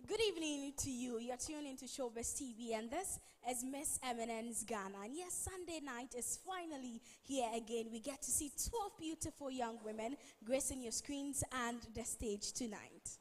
Good evening to you. You're tuned into Shobiz TV, and this is Miss Eminence Ghana. And yes, Sunday night is finally here again. We get to see 12 beautiful young women gracing your screens and the stage tonight.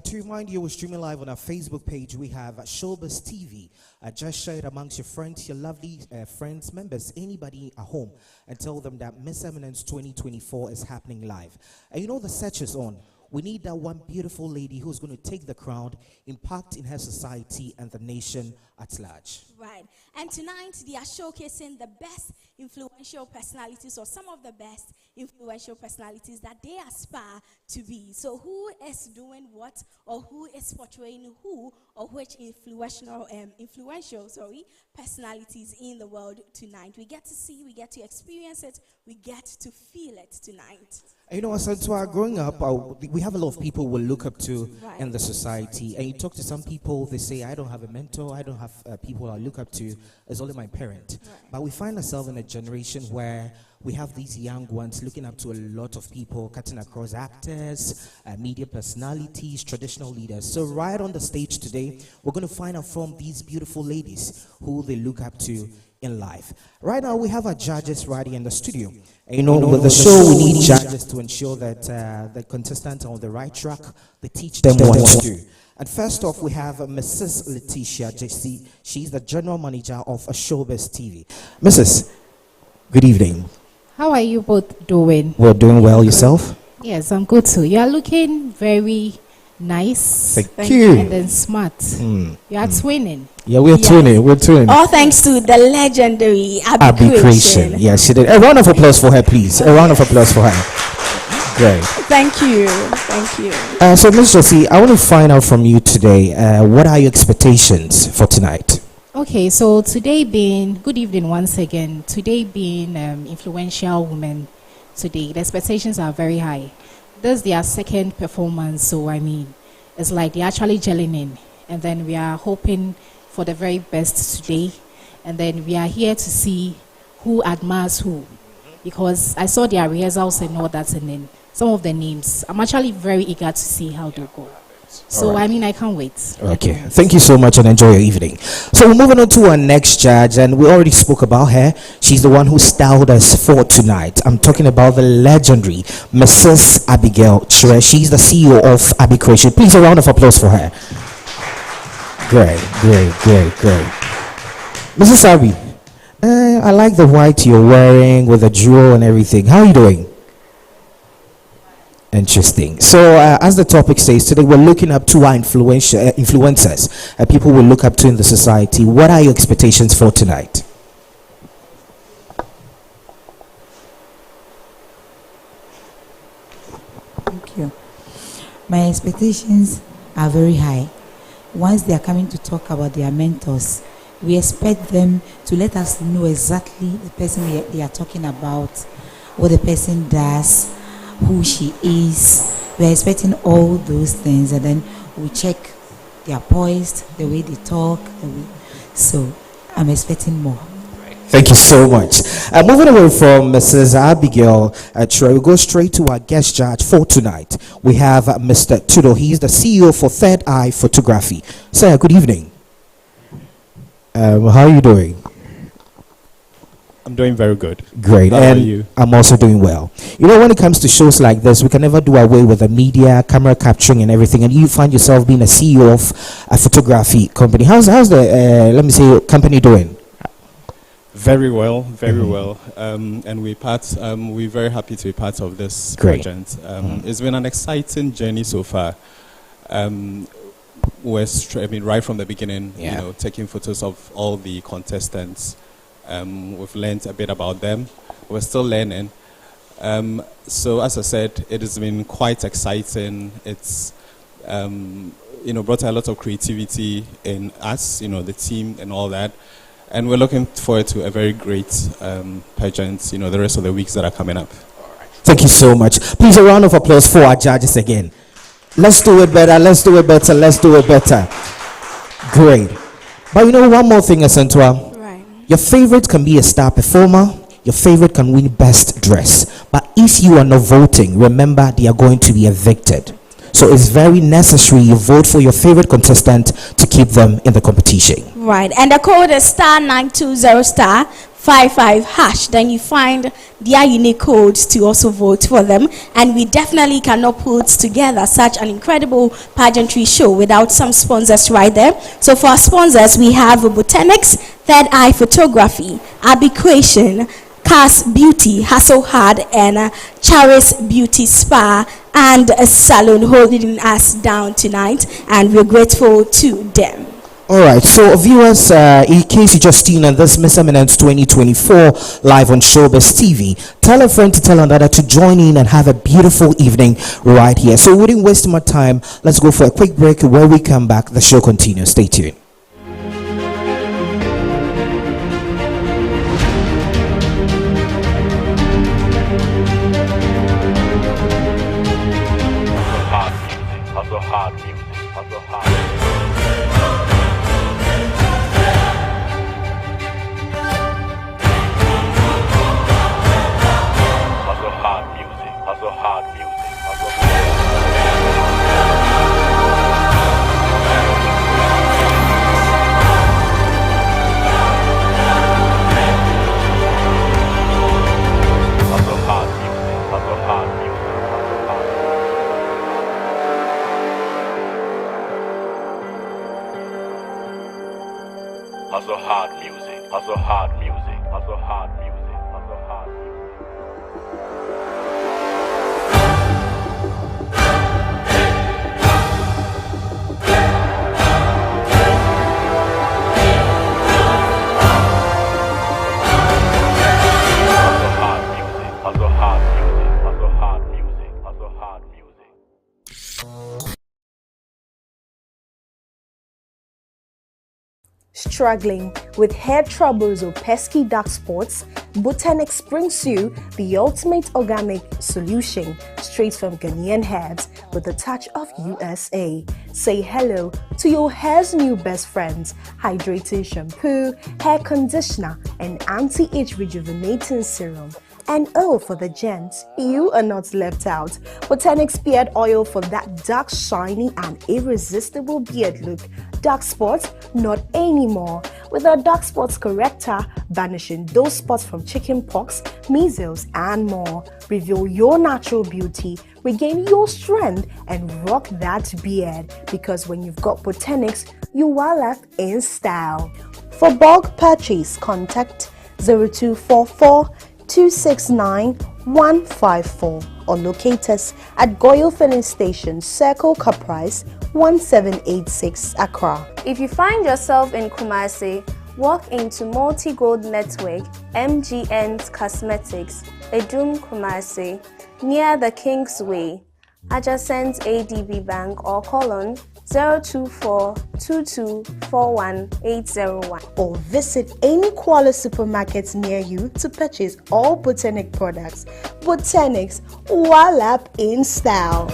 To remind you, we're streaming live on our Facebook page. We have Shobiz TV. Just share it amongst your friends, your lovely friends, members, anybody at home, and tell them that Miss Eminence 2024 is happening live. And you know the search is on. We need that one beautiful lady who's going to take the crown, impact in her society and the nation at large. Right. And tonight, they are showcasing the best influential personalities, or some of the best influential personalities that they aspire to be. So who is doing what, or who is portraying who, or which influential personalities in the world tonight? We get to see, we get to experience it, we get to feel it tonight. You know, Asantaa, growing up, we have a lot of people we look up to in the society. And you talk to some people, they say, I don't have a mentor, I don't have people I look up to, it's only my parent. Right. But we find ourselves in a generation where we have these young ones looking up to a lot of people, cutting across actors, media personalities, traditional leaders. So right on the stage today, we're going to find out from these beautiful ladies who they look up to in life. Right now, we have our judges right here in the studio. And you know, with the show, we need judges to ensure that the contestants are on the right track. They teach them what to do. And first off, we have Mrs. Letitia JC. She's the general manager of Shobiz TV. Mrs., good evening. How are you both doing? We're doing well. Yourself? Yes, I'm good too. You are looking very nice. Thank you. And then smart. You are twinning. Yeah, we're twinning. We're twinning. All thanks to the legendary Abtim Creation. Yes, she did. A round of applause for her, please. A round of applause for her. Great. Thank you. Thank you. So, Ms. Josie, I want to find out from you today, what are your expectations for tonight? Okay, so today being, good evening once again. Today being influential women today, the expectations are very high. This is their second performance, so I mean, it's like they're actually gelling in. And then we are hoping for the very best today. And then we are here to see who admires who. Because I saw their rehearsals and all that, and then some of the names. I'm actually very eager to see how they go. So, I mean, I can't wait. Okay. Thank you so much and enjoy your evening. So, we're moving on to our next judge, and we already spoke about her. She's the one who styled us for tonight. I'm talking about the legendary Mrs. Abigail Chere. She's the CEO of Abtim Creation. Please, a round of applause for her. Great. Mrs. Abi, I like the white you're wearing with the jewel and everything. How are you doing? Interesting. So, as the topic says, today we're looking up to our influencers, people we look up to in the society. What are your expectations for tonight? Thank you. My expectations are very high. Once they are coming to talk about their mentors, we expect them to let us know exactly the person they are talking about, what the person does, who she is. We are expecting all those things, and then we check their poise, the way they talk. So I'm expecting more. Thank you so much. Moving away from Mrs. Abigail Chere, we go straight to our guest judge for tonight. We have Mr. Tudo. He is the CEO for Third Eye Photography. Sir, good evening. How are you doing? I'm doing very good. Great. How and are you? I'm also doing well. You know, when it comes to shows like this, we can never do away with the media, camera capturing and everything. And you find yourself being a CEO of a photography company. How's the, company doing? Very well, very well. And we're very happy to be part of this project. It's been an exciting journey so far. Right from the beginning, you know, taking photos of all the contestants. We've learned a bit about them. We're still learning. So as I said, it has been quite exciting. It's, brought a lot of creativity in us, the team and all that. And we're looking forward to a very great pageant, the rest of the weeks that are coming up. Thank you so much. Please, a round of applause for our judges again. Let's do it better, let's do it better, let's do it better. Great. But one more thing, Asantaa. Right. Your favorite can be a star performer. Your favorite can win best dress. But if you are not voting, remember they are going to be evicted. So it's very necessary you vote for your favorite contestant to keep them in the competition. Right. And the code is *920*55#. Then you find their unique codes to also vote for them. And we definitely cannot put together such an incredible pageantry show without some sponsors right there. So for our sponsors, we have Botanics, Third Eye Photography, Abbey Creation, Cars Beauty, Hustle Hard, and Charis Beauty Spa and a salon holding us down tonight, and we're grateful to them. All right, so viewers, in case you just tuned in, this Miss Eminence 2024 live on Shobiz TV. Tell a friend to tell another to join in and have a beautiful evening right here. So we wouldn't waste more time. Let's go for a quick break. Where we come back, the show continues. Stay tuned. Struggling with hair troubles or pesky dark spots? Botanics brings you the ultimate organic solution straight from Ghanaian herbs with a touch of USA. Say hello to your hair's new best friends: hydrating shampoo, hair conditioner, and anti-age rejuvenating serum. And oh, for the gents, you are not left out. Botanics beard oil for that dark, shiny, and irresistible beard look. Dark spots? Not anymore. With our dark spots corrector, banishing those spots from chicken pox, measles, and more. Reveal your natural beauty, regain your strength, and rock that beard. Because when you've got Botanics, you are left in style. For bulk purchase, contact 0244 269 154 or locate us at Goyle Filling Station, Circle Caprice 1786 Accra. If you find yourself in Kumasi, walk into Multi-Gold Network MGN's Cosmetics, Edum Kumasi, near the Kingsway, adjacent ADB Bank, or call on 024-2241-801. Or visit any Kuala supermarkets near you to purchase all Botanic products. Botanics, wallop in style.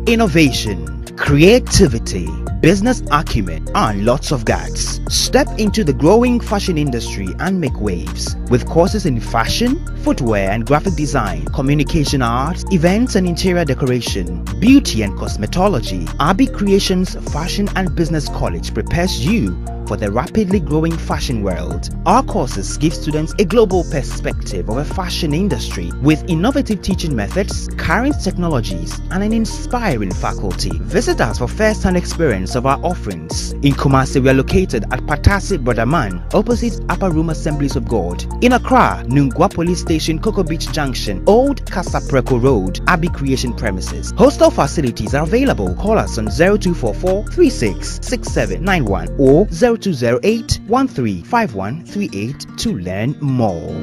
Innovation, creativity, business acumen, and lots of guts. Step into the growing fashion industry and make waves with courses in fashion, footwear and graphic design, communication arts, events and interior decoration, beauty and cosmetology. Abbey Creations Fashion and Business College prepares you for the rapidly growing fashion world. Our courses give students a global perspective of a fashion industry with innovative teaching methods, current technologies, and an inspiring faculty. Visit us for first-hand experience of our offerings. In Kumasi, we are located at Patasi Brotherman, opposite Upper Room Assemblies of God. In Accra, Nungwa Police Station, Cocoa Beach Junction, Old Kasapreko Road, Abbey Creation premises. Hostel facilities are available. Call us on 0244 366791 or 0208 135138 to learn more.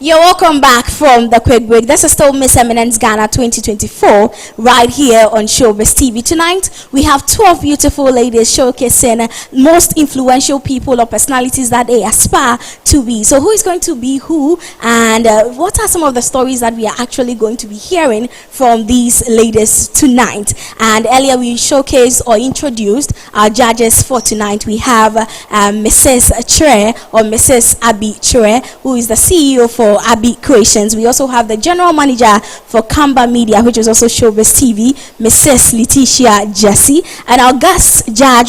You're welcome back from the quick break. This is still Miss Eminence Ghana 2024 right here on Shobiz TV. Tonight we have 12 beautiful ladies showcasing most influential people or personalities that they aspire to be. So who is going to be who, and what are some of the stories that we are actually going to be hearing from these ladies tonight? And earlier we showcased or introduced our judges for tonight. We have Mrs. Chere or Mrs. Abi Chere, who is the CEO for Abi Creations. We also have the general manager for Kamba Media, which is also Shobiz TV, Mrs. Letitia Jesse. And our guest judge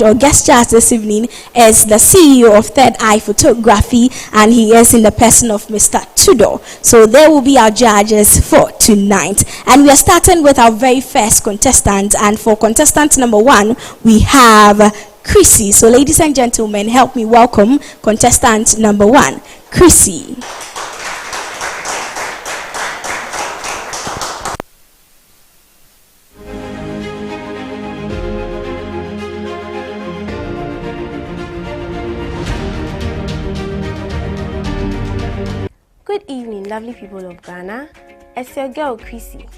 this evening is the CEO of Third Eye Photography, and he is in the person of Mr. Tudo. So they will be our judges for tonight. And we are starting with our very first contestant. And for contestant number 1, we have Chrissy. So ladies and gentlemen, help me welcome contestant number 1, Chrissy. Good evening, lovely people of Ghana. It's your girl, Chrissy.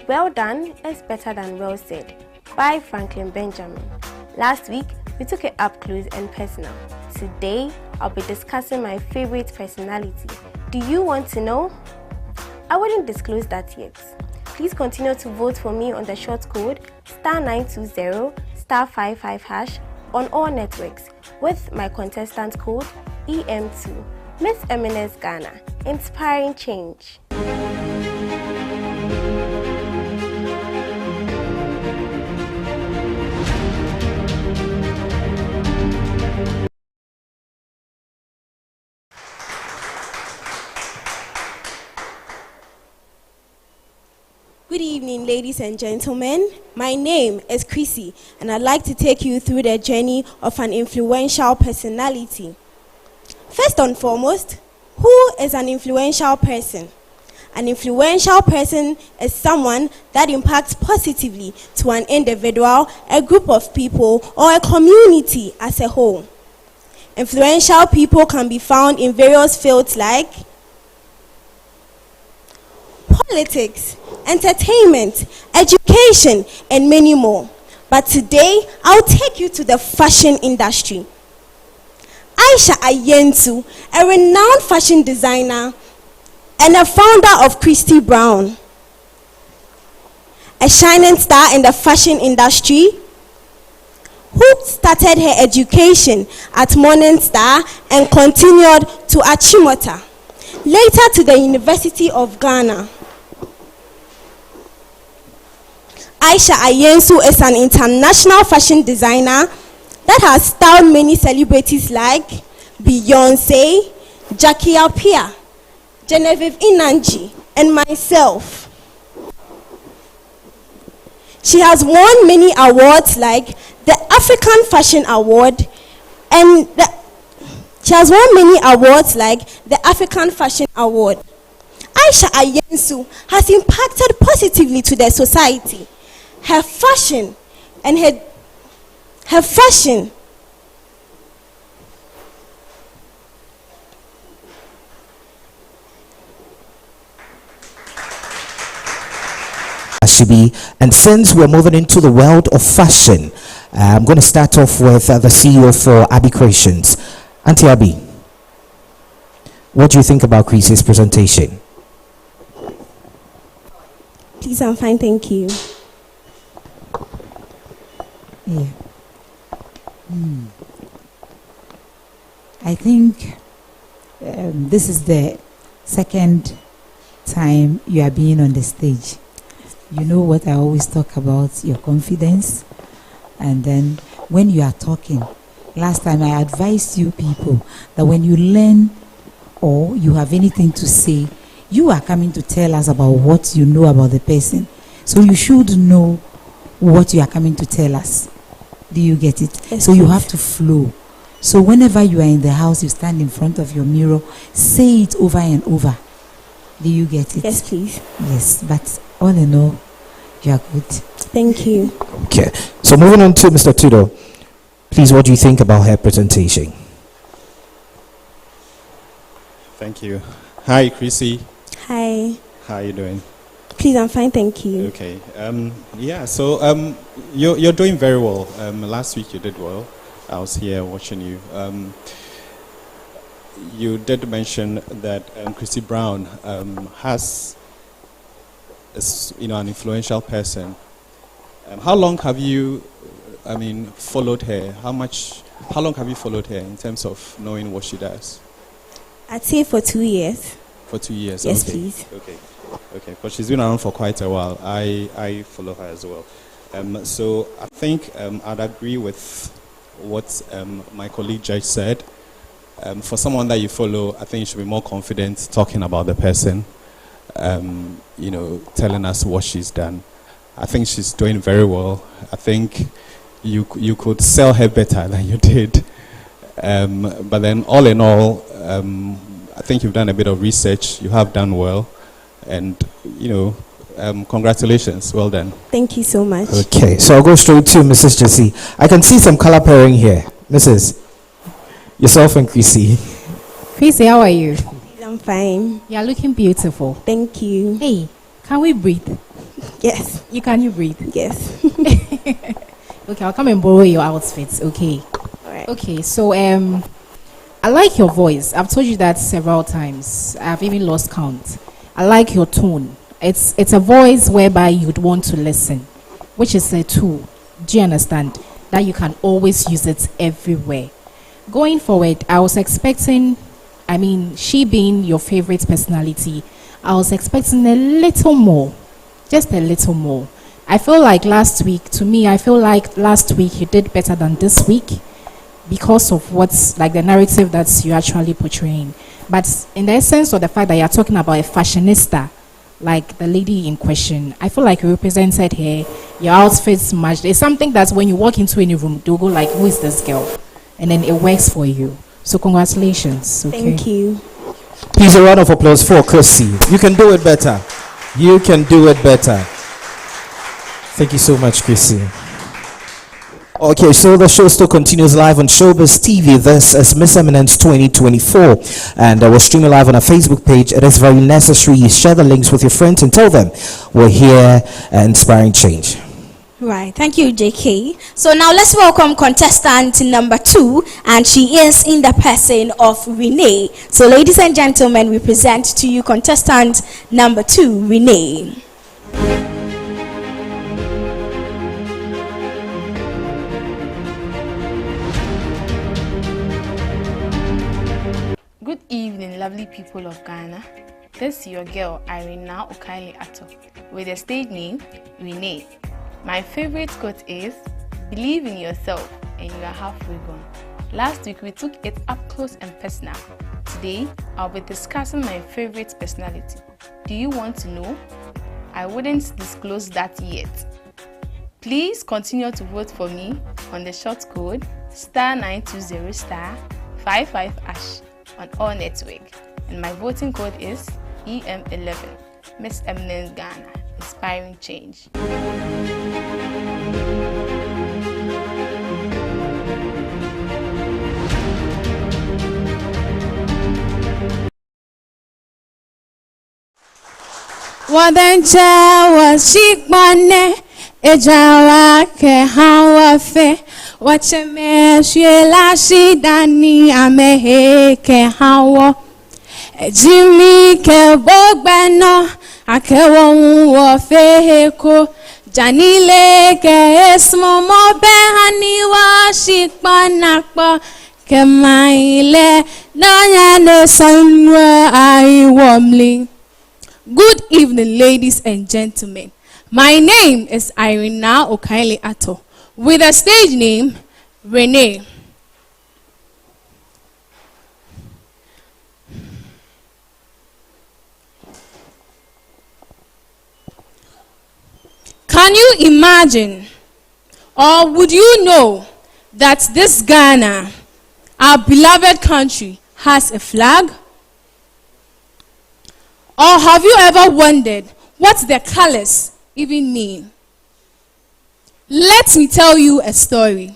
Well done is better than well said by Franklin Benjamin. Last week, we took it up close and personal. Today, I'll be discussing my favorite personality. Do you want to know? I wouldn't disclose that yet. Please continue to vote for me on the short code *920*55# on all networks with my contestant code EM2. Miss Eminence Ghana, inspiring change. Good evening, ladies and gentlemen. My name is Chrissy, and I'd like to take you through the journey of an influential personality. First and foremost, who is an influential person? An influential person is someone that impacts positively to an individual, a group of people, or a community as a whole. Influential people can be found in various fields like politics, entertainment, education, and many more. But today, I'll take you to the fashion industry. Aisha Ayentu, a renowned fashion designer and a founder of Christy Brown, a shining star in the fashion industry, who started her education at Morning Star and continued to Achimota, later to the University of Ghana. Aisha Ayentu is an international fashion designer that has styled many celebrities like Beyonce, Jackie Appiah, Genevieve Inanji, and myself. She has won many awards like the African Fashion Award and African Fashion Award. Aisha Ayentu has impacted positively to the society. Her fashion Shobiz. And since we're moving into the world of fashion, I'm going to start off with the CEO for Abi Creations. Auntie Abi, what do you think about Chrissy's presentation? Please, I'm fine, thank you. Yeah. I think this is the second time you are being on the stage. You know what I always talk about, your confidence. And then when you are talking, last time I advised you people that when you learn or you have anything to say, you are coming to tell us about what you know about the person. So you should know what you are coming to tell us. Do you get it? Yes, so you have to flow. So whenever you are in the house, you stand in front of your mirror, say it over and over. Do you get it? Yes, please. Yes, but all in all, you are good. Thank you. Okay, so moving on to Mr. Tudo. Please, what do you think about her presentation? Thank you. Hi, Chrissy. Hi. How are you doing? Please, I'm fine, thank you. Okay. So you're doing very well. Last week you did well. I was here watching you. You did mention that Chrissy Brown has, an influential person. How long have you, followed her? How long have you followed her in terms of knowing what she does? I'd say for 2 years. For 2 years. Yes, okay. please. Okay. But she's been around for quite a while. I follow her as well. So I think I'd agree with what my colleague Judge said. For someone that you follow, I think you should be more confident talking about the person, telling us what she's done. I think she's doing very well. I think you could sell her better than you did. But then all in all, I think you've done a bit of research. You have done well. And, congratulations. Well done. Thank you so much. Okay, so I'll go straight to Mrs. Jessie. I can see some color pairing here. Mrs. Yourself and Chrissy. Chrissy, how are you? I'm fine. You're looking beautiful. Thank you. Hey, can we breathe? Yes. Can you breathe? Yes. Okay, I'll come and borrow your outfits, okay? All right. Okay, so I like your voice. I've told you that several times. I've even lost count. I like your tone. It's a voice whereby you'd want to listen, which is a tool. Do you understand? That you can always use it everywhere. Going forward, I was expecting, she being your favorite personality, I was expecting a little more. Just a little more. I feel like last week you did better than this week because of what's like the narrative that you're actually portraying. But in the essence of the fact that you're talking about a fashionista, like the lady in question, I feel like you represented her, your outfits matched. It's something that when you walk into any room, they'll go like, who is this girl? And then it works for you. So congratulations. Okay. Thank you. Please, a round of applause for Chrissy. You can do it better. You can do it better. Thank you so much, Chrissy. Okay, so the show still continues live on Shobiz TV. This is Miss Eminence 2024, and we're streaming live on our Facebook page. It is very necessary you share the links with your friends and tell them we're here inspiring change. Right, thank you, JK. So now let's welcome contestant number 2, and she is in the person of Renee. So ladies and gentlemen, we present to you contestant number 2, Renee. Good evening, lovely people of Ghana. This is your girl, Irina Okaili Ato, with the stage name, Renee. My favorite quote is, believe in yourself and you are halfway gone. Last week, we took it up close and personal. Today, I'll be discussing my favorite personality. Do you want to know? I wouldn't disclose that yet. Please continue to vote for me on the short code *920*55# on all network, and my voting code is EM11. Miss Eminence Ghana, inspiring change. Wadancha washikwane ejawa ke hawafe wacheme shela shidani amehe ke hawo ejimi ke bogbeno akewo wo feheko janile ke esmo mo behani washikpanakpo ke maile nanya ne sanwa ai warmly. Good evening, ladies and gentlemen. My name is Irina Okaili Ato, with a stage name, Renee. Can you imagine, or would you know, that this Ghana, our beloved country, has a flag? Or have you ever wondered what the colors even mean? Let me tell you a story.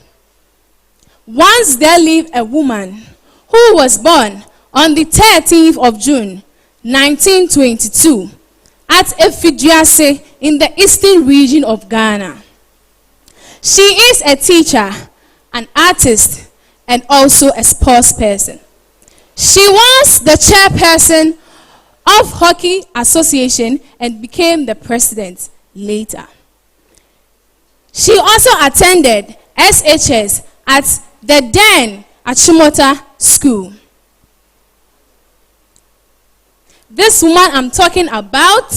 Once there lived a woman who was born on the 13th of June, 1922, at Efidiase in the eastern region of Ghana. She is a teacher, an artist, and also a sports person. She was the chairperson of Hockey Association and became the president later. She also attended SHS at the then Achimota School. This woman I'm talking about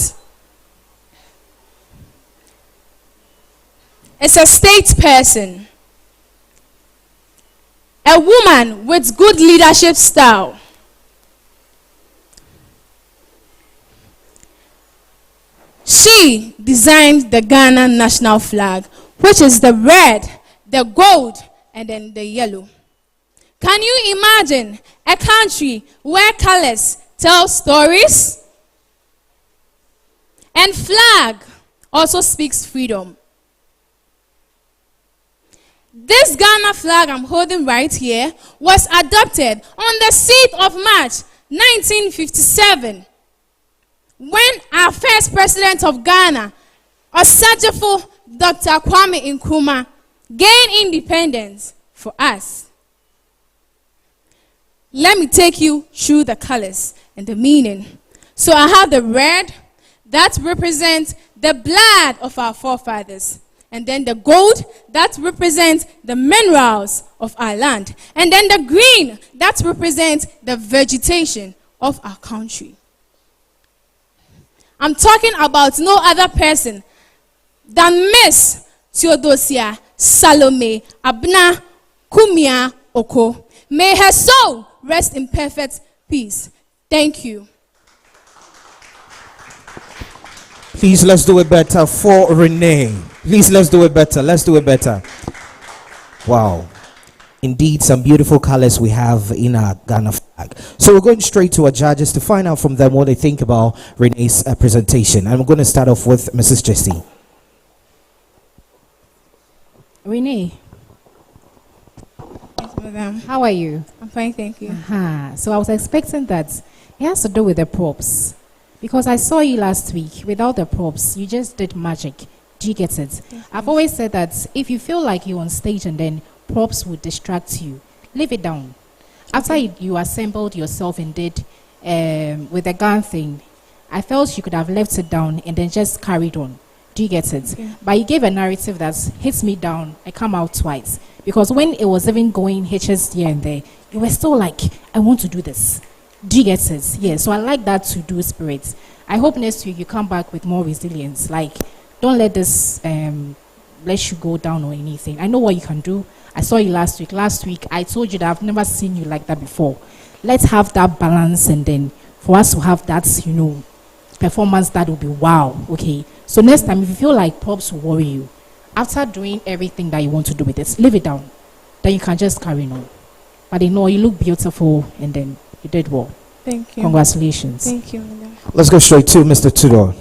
is a state person, a woman with good leadership style. She designed the Ghana national flag, which is the red, the gold, and then the yellow. Can you imagine a country where colors tell stories? And flag also speaks freedom. This Ghana flag I'm holding right here was adopted on the 6th of March, 1957, when our first president of Ghana, Osajefo Dr. Kwame Nkrumah, gained independence for us. Let me take you through the colors and the meaning. So I have the red, that represents the blood of our forefathers. And then the gold, that represents the minerals of our land. And then the green, that represents the vegetation of our country. I'm talking about no other person than Miss Theodosia Salome Abna Kumia Oko. May her soul rest in perfect peace. Thank you. Please, let's do it better for Renee. Please, let's do it better. Let's do it better. Wow. Indeed, some beautiful colors we have in our Ghana flag. So we're going straight to our judges to find out from them what they think about Renee's presentation. I'm going to start off with Mrs. Jessie. Renee. Yes, madam. How are you? I'm fine, thank you. So I was expecting that it has to do with the props. Because I saw you last week without the props. You just did magic. Do you get it? Yes, I've always said that if you feel like you're on stage and then props would distract you, leave it down. After you assembled yourself and did with the gun thing, I felt you could have left it down and then just carried on. Do you get it? Yeah. But you gave a narrative that hits me down. I come out twice. Because when it was even going hitches here and there, you were still like, I want to do this. Do you get it? Yeah, so I like that to-do spirit. I hope next week you come back with more resilience. Like, don't let this let you go down or anything. I know what you can do. I saw you last week. Last week, I told you that I've never seen you like that before. Let's have that balance, and then for us to have that, performance that will be wow, okay? So next time, if you feel like props will worry you, after doing everything that you want to do with it, leave it down. Then you can just carry on. But you look beautiful, and then you did well. Thank you. Congratulations. Thank you, madam. Let's go straight to Mr. Tudor.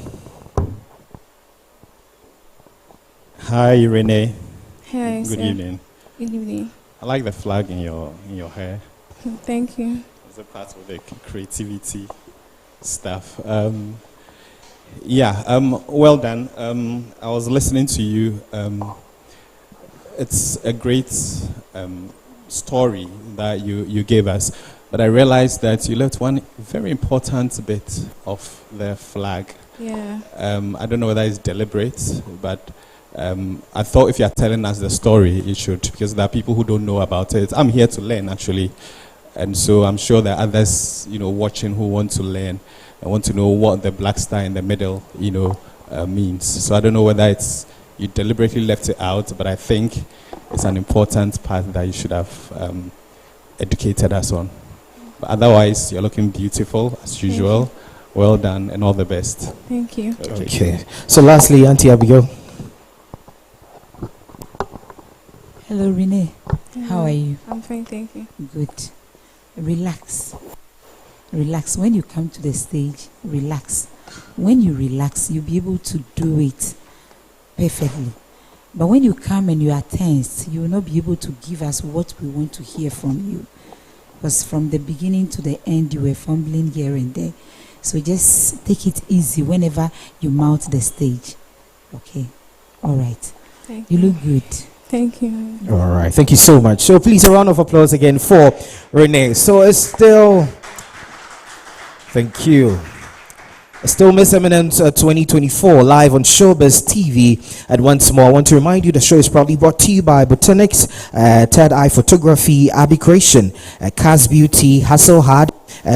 Hi, Renee. Hi, Good evening. Good evening. I like the flag in your hair. Thank you. It's a part of the creativity stuff. Well done. I was listening to you. It's a great story that you gave us, but I realized that you left one very important bit of the flag. Yeah. I don't know whether it's deliberate, but I thought if you're telling us the story, you should, because there are people who don't know about it. I'm here to learn, actually. And so I'm sure there are others, watching who want to learn and want to know what the black star in the middle, means. So I don't know whether you deliberately left it out, but I think it's an important part that you should have educated us on. But otherwise, you're looking beautiful, as usual. Well done, and all the best. Thank you. Okay. So lastly, Auntie Abigail. Hello, Renee. How are you? I'm fine, thank you. Good. Relax. Relax. When you come to the stage, relax. When you relax, you'll be able to do it perfectly. But when you come and you are tense, you will not be able to give us what we want to hear from you. Because from the beginning to the end, you were fumbling here and there. So just take it easy whenever you mount the stage. Okay. All right. You look good. Thank you. All right. Thank you so much. So please, a round of applause again for Renee. So it's still... Thank you. Still Miss Eminence 2024 live on Shobiz TV. And once more, I want to remind you the show is proudly brought to you by Botanics, Third Eye Photography, Abbey Creation, Cas Beauty, Hustle Hard,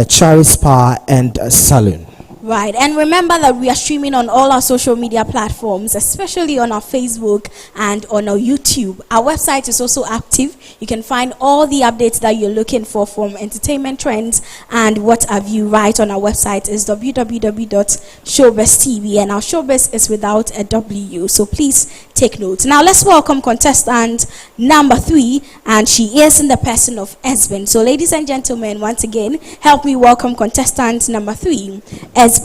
Charis Spa, and Saloon. Right, and remember that we are streaming on all our social media platforms, especially on our Facebook and on our YouTube. Our website is also active. You can find all the updates that you're looking for from entertainment trends and what have you. Right on our website is www.showbiz.tv, and our Showbiz is without a W, so please take note. Now let's welcome contestant number 3, and she is in the person of Esben. So ladies and gentlemen, once again, help me welcome contestant number 3, Esben.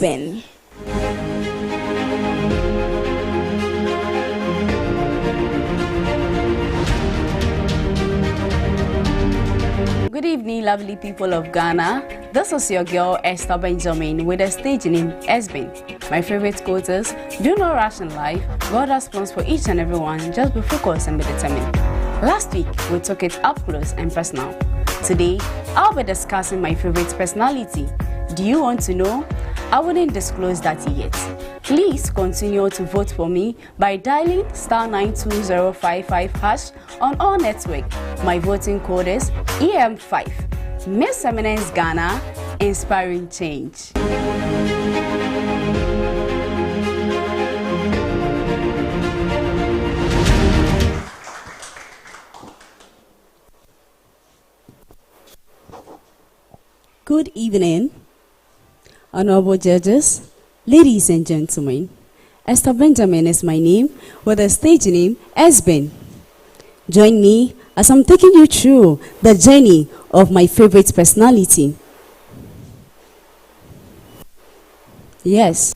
Good evening, lovely people of Ghana. This is your girl Esther Benjamin with the stage name Esben. My favorite quote is, do not rush in life. God has plans for each and everyone. Just be focused and be determined. Last week, we took it up close and personal. Today, I'll be discussing my favorite personality. Do you want to know? I wouldn't disclose that yet. Please continue to vote for me by dialing *92055# on all network. My voting code is EM5. Miss Eminence Ghana, inspiring change. Good evening, honorable judges, ladies and gentlemen. Esther Benjamin is my name, with the stage name Esben. Join me as I'm taking you through the journey of my favorite personality. Yes,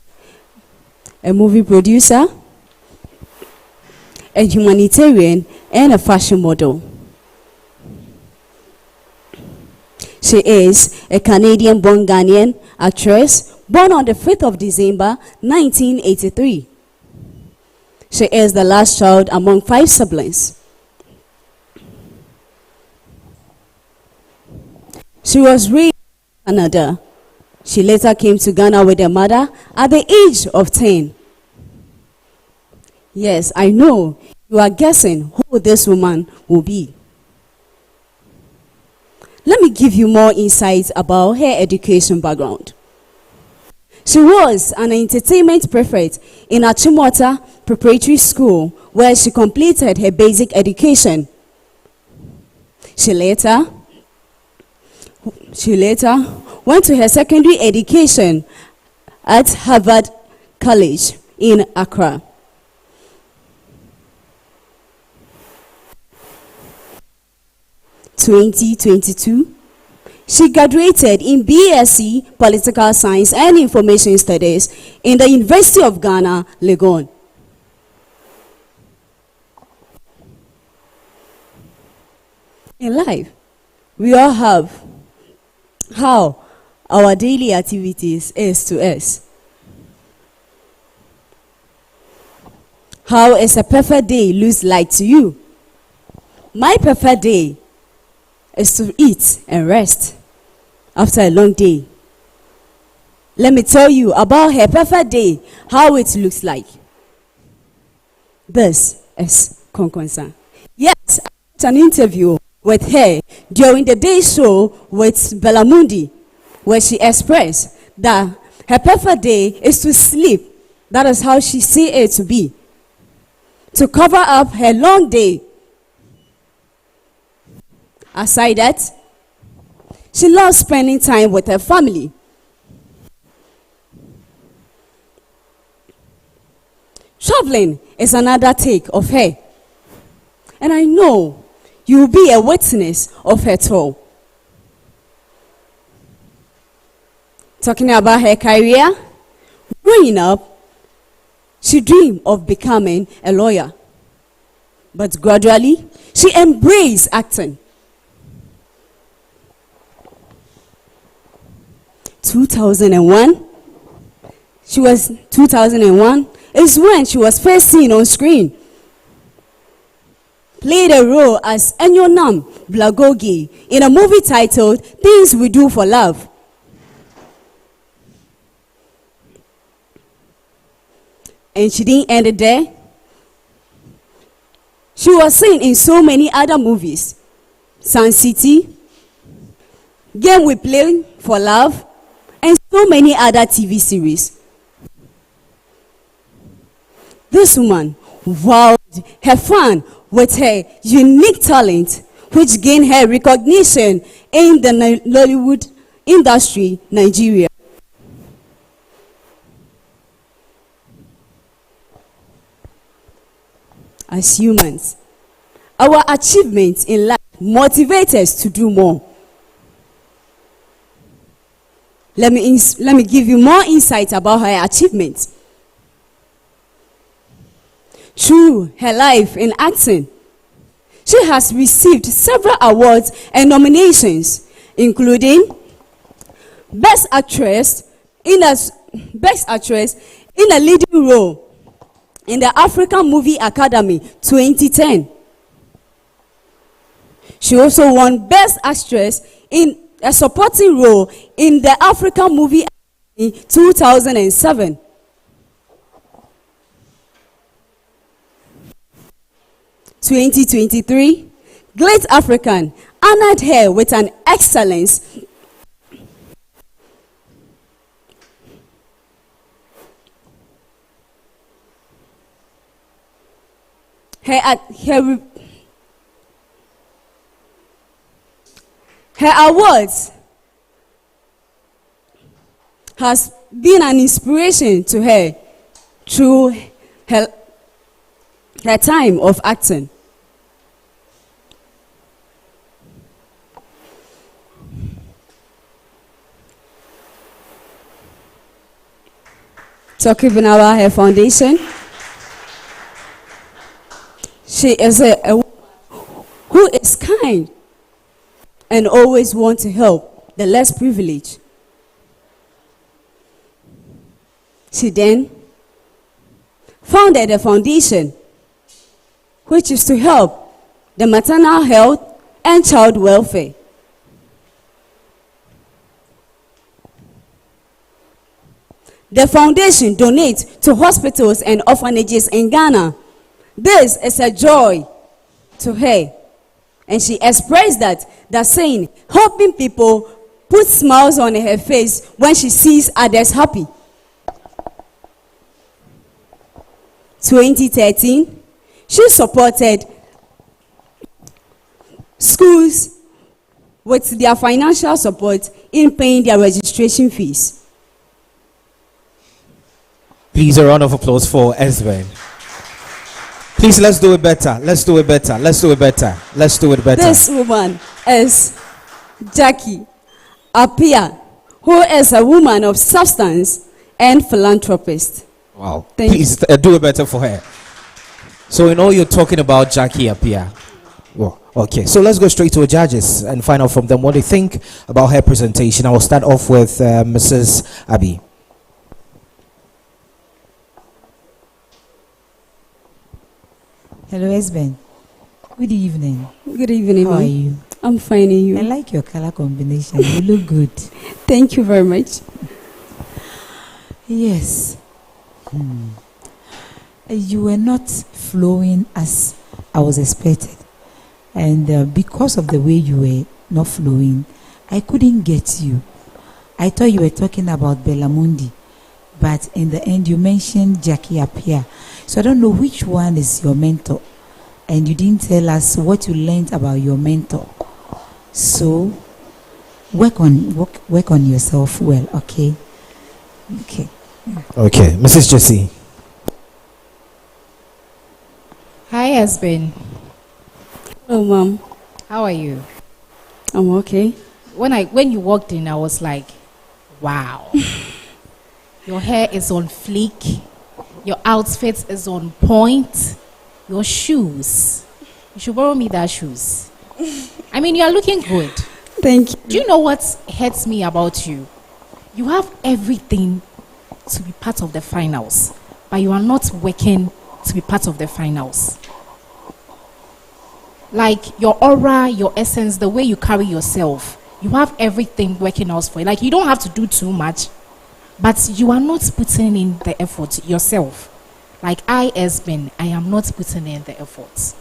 a movie producer, a humanitarian, and a fashion model. She is a Canadian-born Ghanaian actress born on the 5th of December 1983. She is the last child among 5 siblings. She was raised in Canada. She later came to Ghana with her mother at the age of 10. Yes, I know you are guessing who this woman will be. Let me give you more insights about her education background. She was an entertainment prefect in Achimota Preparatory School, where she completed her basic education. She later went to her secondary education at Harvard College in Accra. In 2022, she graduated in BSc Political Science and Information Studies in the University of Ghana, Legon. In life, we all have how our daily activities is to us. How is a perfect day looks like to you? My perfect day is to eat and rest after a long day. Let me tell you about her perfect day, how it looks like. This is Konkonsa. Yes, I had an interview with her during the day show with Bellamundi, where she expressed that her perfect day is to sleep. That is how she see it to be. To cover up her long day. Aside that, she loves spending time with her family. Traveling is another take of her. And I know you will be a witness of her tour. Talking about her career, growing up, she dreamed of becoming a lawyer. But gradually, she embraced acting. 2001, 2001 is when she was first seen on screen. Played a role as Enyonam Blagogi in a movie titled Things We Do for Love. And she didn't end it there. She was seen in so many other movies. Sun City, Game We Play for Love, and so many other TV series. This woman wowed her fan with her unique talent, which gained her recognition in the Nollywood industry, Nigeria. As humans, our achievements in life motivate us to do more. Let me give you more insight about her achievements. Through her life in acting, she has received several awards and nominations, including Best Actress in a leading role in the African Movie Academy 2010. She also won Best Actress in a supporting role in the African Movie Academy 2007. In 2023, Great African honored her with an excellence her awards has been an inspiration to her through her time of acting. Talking about her foundation, she is a who is kind and always want to help the less privileged. She then founded a foundation which is to help the maternal health and child welfare. The foundation donates to hospitals and orphanages in Ghana. This is a joy to her. And she expressed that saying, helping people put smiles on her face when she sees others happy. 2013, she supported schools with their financial support in paying their registration fees. Please, a round of applause for Esben. Please, let's do it better. Let's do it better. Let's do it better. Let's do it better. This woman is Jackie Apia, who is a woman of substance and philanthropist. Wow. Please do it better for her. So, in all you're talking about Jackie Apia. Well, okay, so let's go straight to the judges and find out from them what they think about her presentation. I will start off with Mrs. Abby. Hello, Esben. Good evening. Good evening. How are you? I'm fine, and you? I like your color combination. You look good. Thank you very much. Yes. You were not flowing as I was expected. And because of the way you were not flowing, I couldn't get you. I thought you were talking about Bellamundi. But in the end, you mentioned Jackie Apia. So I don't know which one is your mentor. And you didn't tell us what you learned about your mentor. So work on yourself well, okay? Okay. Okay, Mrs. Jessie. Hi, Esben. Hello, Mom. How are you? I'm okay. When you walked in, I was like, wow. Your hair is on fleek. Your outfit is on point. Your shoes. You should borrow me that shoes. I mean, you're looking good. Thank you. Do you know what hurts me about you? You have everything to be part of the finals, but you are not working to be part of the finals. Like your aura, your essence, the way you carry yourself, you have everything working out for you. Like you don't have to do too much, but you are not putting in the effort yourself. Like I, Esben, I am not putting in the effort.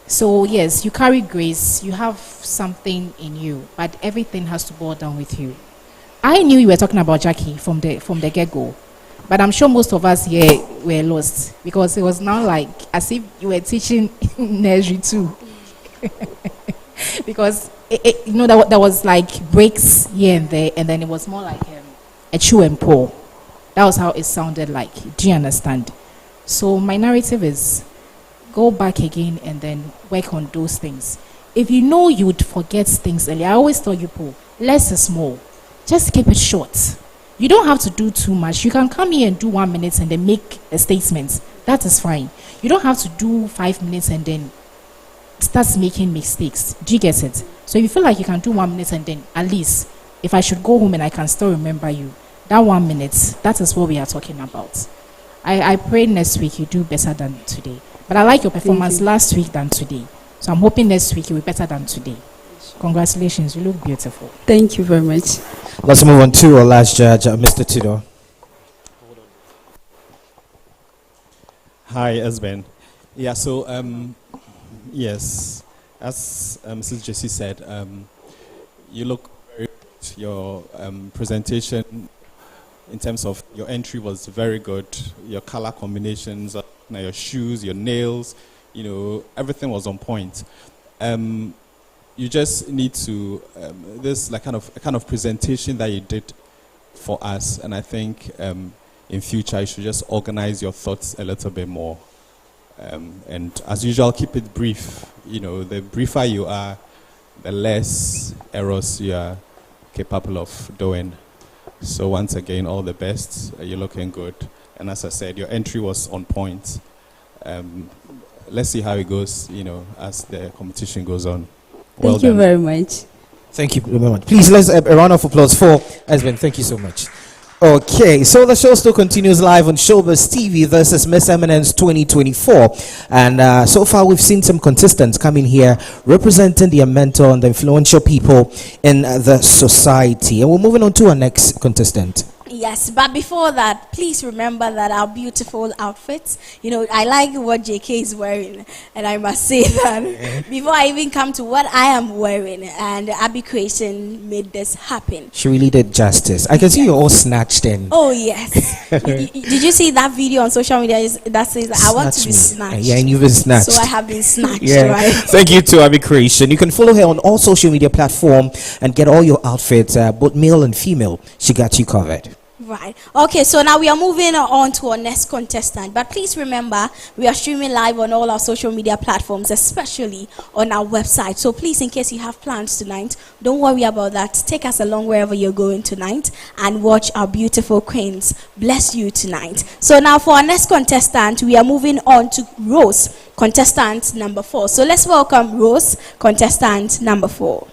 So yes, you carry grace, you have something in you, but everything has to boil down with you. I knew you were talking about Jackie from the get-go, but I'm sure most of us here were lost because it was now like as if you were teaching nursery too. Because you know that was like breaks here and there, and then it was more like a chew and pour. That was how it sounded like. Do you understand? So my narrative is go back again and then work on those things. If you know you would forget things earlier, I always tell you, Paul, less is more. Just keep it short. You don't have to do too much. You can come here and do 1 minute and then make a statement. That is fine. You don't have to do 5 minutes and then start making mistakes. Do you get it? So if you feel like you can do 1 minute and then at least, if I should go home and I can still remember you, that 1 minute, that is what we are talking about. I pray next week you do better than today. But I like your performance last week than today. So I'm hoping next week you will be better than today. Congratulations, you look beautiful. Thank you very much. Let's move on to our last judge, Mr. Tido. Hi, Esben. Yeah, so, yes, as Mrs. Jessie said, you look very good. Your presentation in terms of your entry was very good. Your color combinations, your shoes, your nails, everything was on point. You just need to this like kind of presentation that you did for us, and I think in future you should just organize your thoughts a little bit more, and as usual keep it brief. The briefer you are, the less errors you are capable of doing. So once again, all the best. You're looking good, and as I said, your entry was on point. Let's see how it goes, as the competition goes on. Thank you very much. Thank you very much. Please, let's a round of applause for Esben. Thank you so much. Okay, so the show still continues live on Shobiz TV. This is Miss Eminence 2024. And so far, we've seen some contestants coming here representing their mentor and the influential people in the society. And we're moving on to our next contestant. Yes, but before that, please remember that our beautiful outfits, I like what JK is wearing, and I must say that before I even come to what I am wearing, and Abby Creation made this happen. She really did justice. I can see you're all snatched in. Oh, yes. Did you see that video on social media that says, I want to be snatched? Yeah, and you've been snatched. So I have been snatched, right? Thank you to Abby Creation. You can follow her on all social media platforms and get all your outfits, both male and female. She got you covered. Right. Okay, so now we are moving on to our next contestant. But please remember, we are streaming live on all our social media platforms, especially on our website. So please, in case you have plans tonight, don't worry about that. Take us along wherever you're going tonight and watch our beautiful queens bless you tonight. So now for our next contestant, we are moving on to Rose, contestant number 4. So let's welcome Rose, contestant number 4.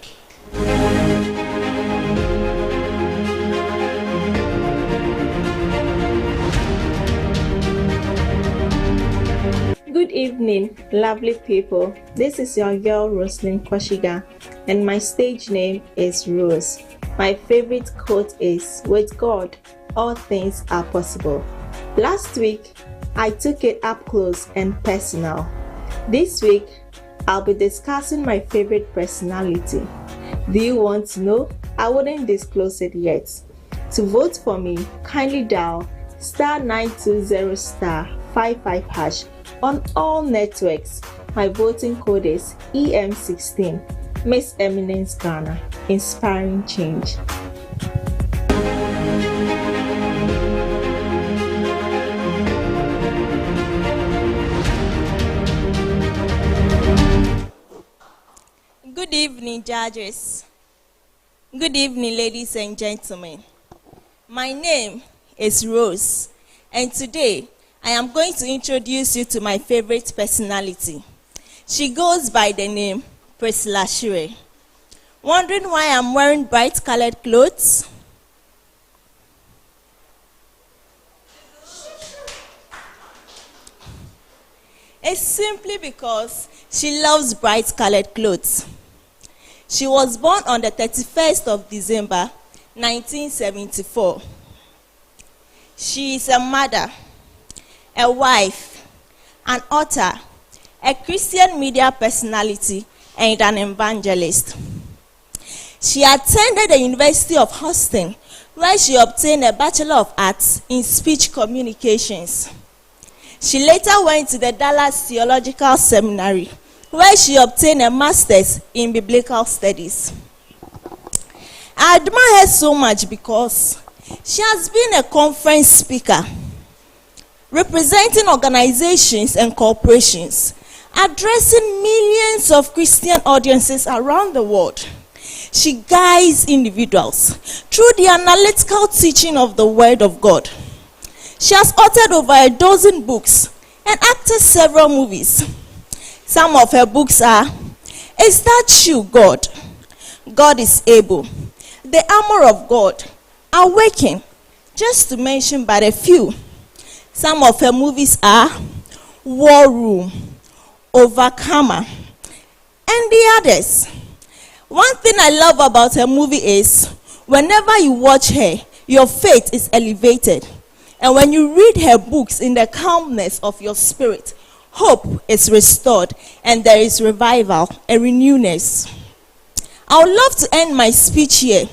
Good evening, lovely people. This is your girl Roslyn Kwashiga, and my stage name is Rose. My favorite quote is, "With God, all things are possible." Last week, I took it up close and personal. This week, I'll be discussing my favorite personality. Do you want to know? I wouldn't disclose it yet. To vote for me, kindly dial *920*55# on all networks. My voting code is EM16. Miss Eminence Ghana, inspiring change. Good evening, judges. Good evening, ladies and gentlemen. My name is Rose, and today I am going to introduce you to my favorite personality. She goes by the name Priscilla Shure. Wondering why I'm wearing bright colored clothes? is simply because she loves bright colored clothes. She was born on the 31st of December, 1974. She is a mother, a wife, an author, a Christian media personality, and an evangelist. She attended the University of Houston, where she obtained a Bachelor of Arts in Speech Communications. She later went to the Dallas Theological Seminary, where she obtained a Master's in Biblical Studies. I admire her so much because she has been a conference speaker, representing organizations and corporations, addressing millions of Christian audiences around the world. She guides individuals through the analytical teaching of the Word of God. She has authored over a dozen books and acted several movies. Some of her books are Is That You, God? God is Able, The Armor of God, Awaken, just to mention but a few. Some of her movies are War Room, Overcomer, and the others. One thing I love about her movie is whenever you watch her, your faith is elevated. And when you read her books in the calmness of your spirit, hope is restored and there is revival and renewness. I would love to end my speech here,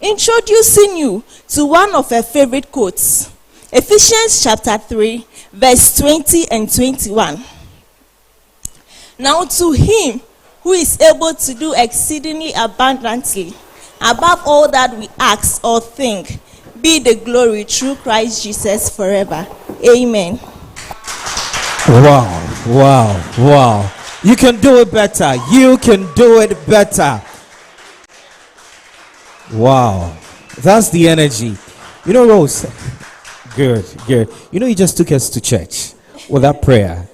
introducing you to one of her favorite quotes. Ephesians chapter 3, verse 20 and 21. Now to him who is able to do exceedingly abundantly, above all that we ask or think, be the glory through Christ Jesus forever. Amen. Wow. You can do it better. You can do it better. Wow. That's the energy. You know, Rose. Good. You know, you just took us to church with that prayer.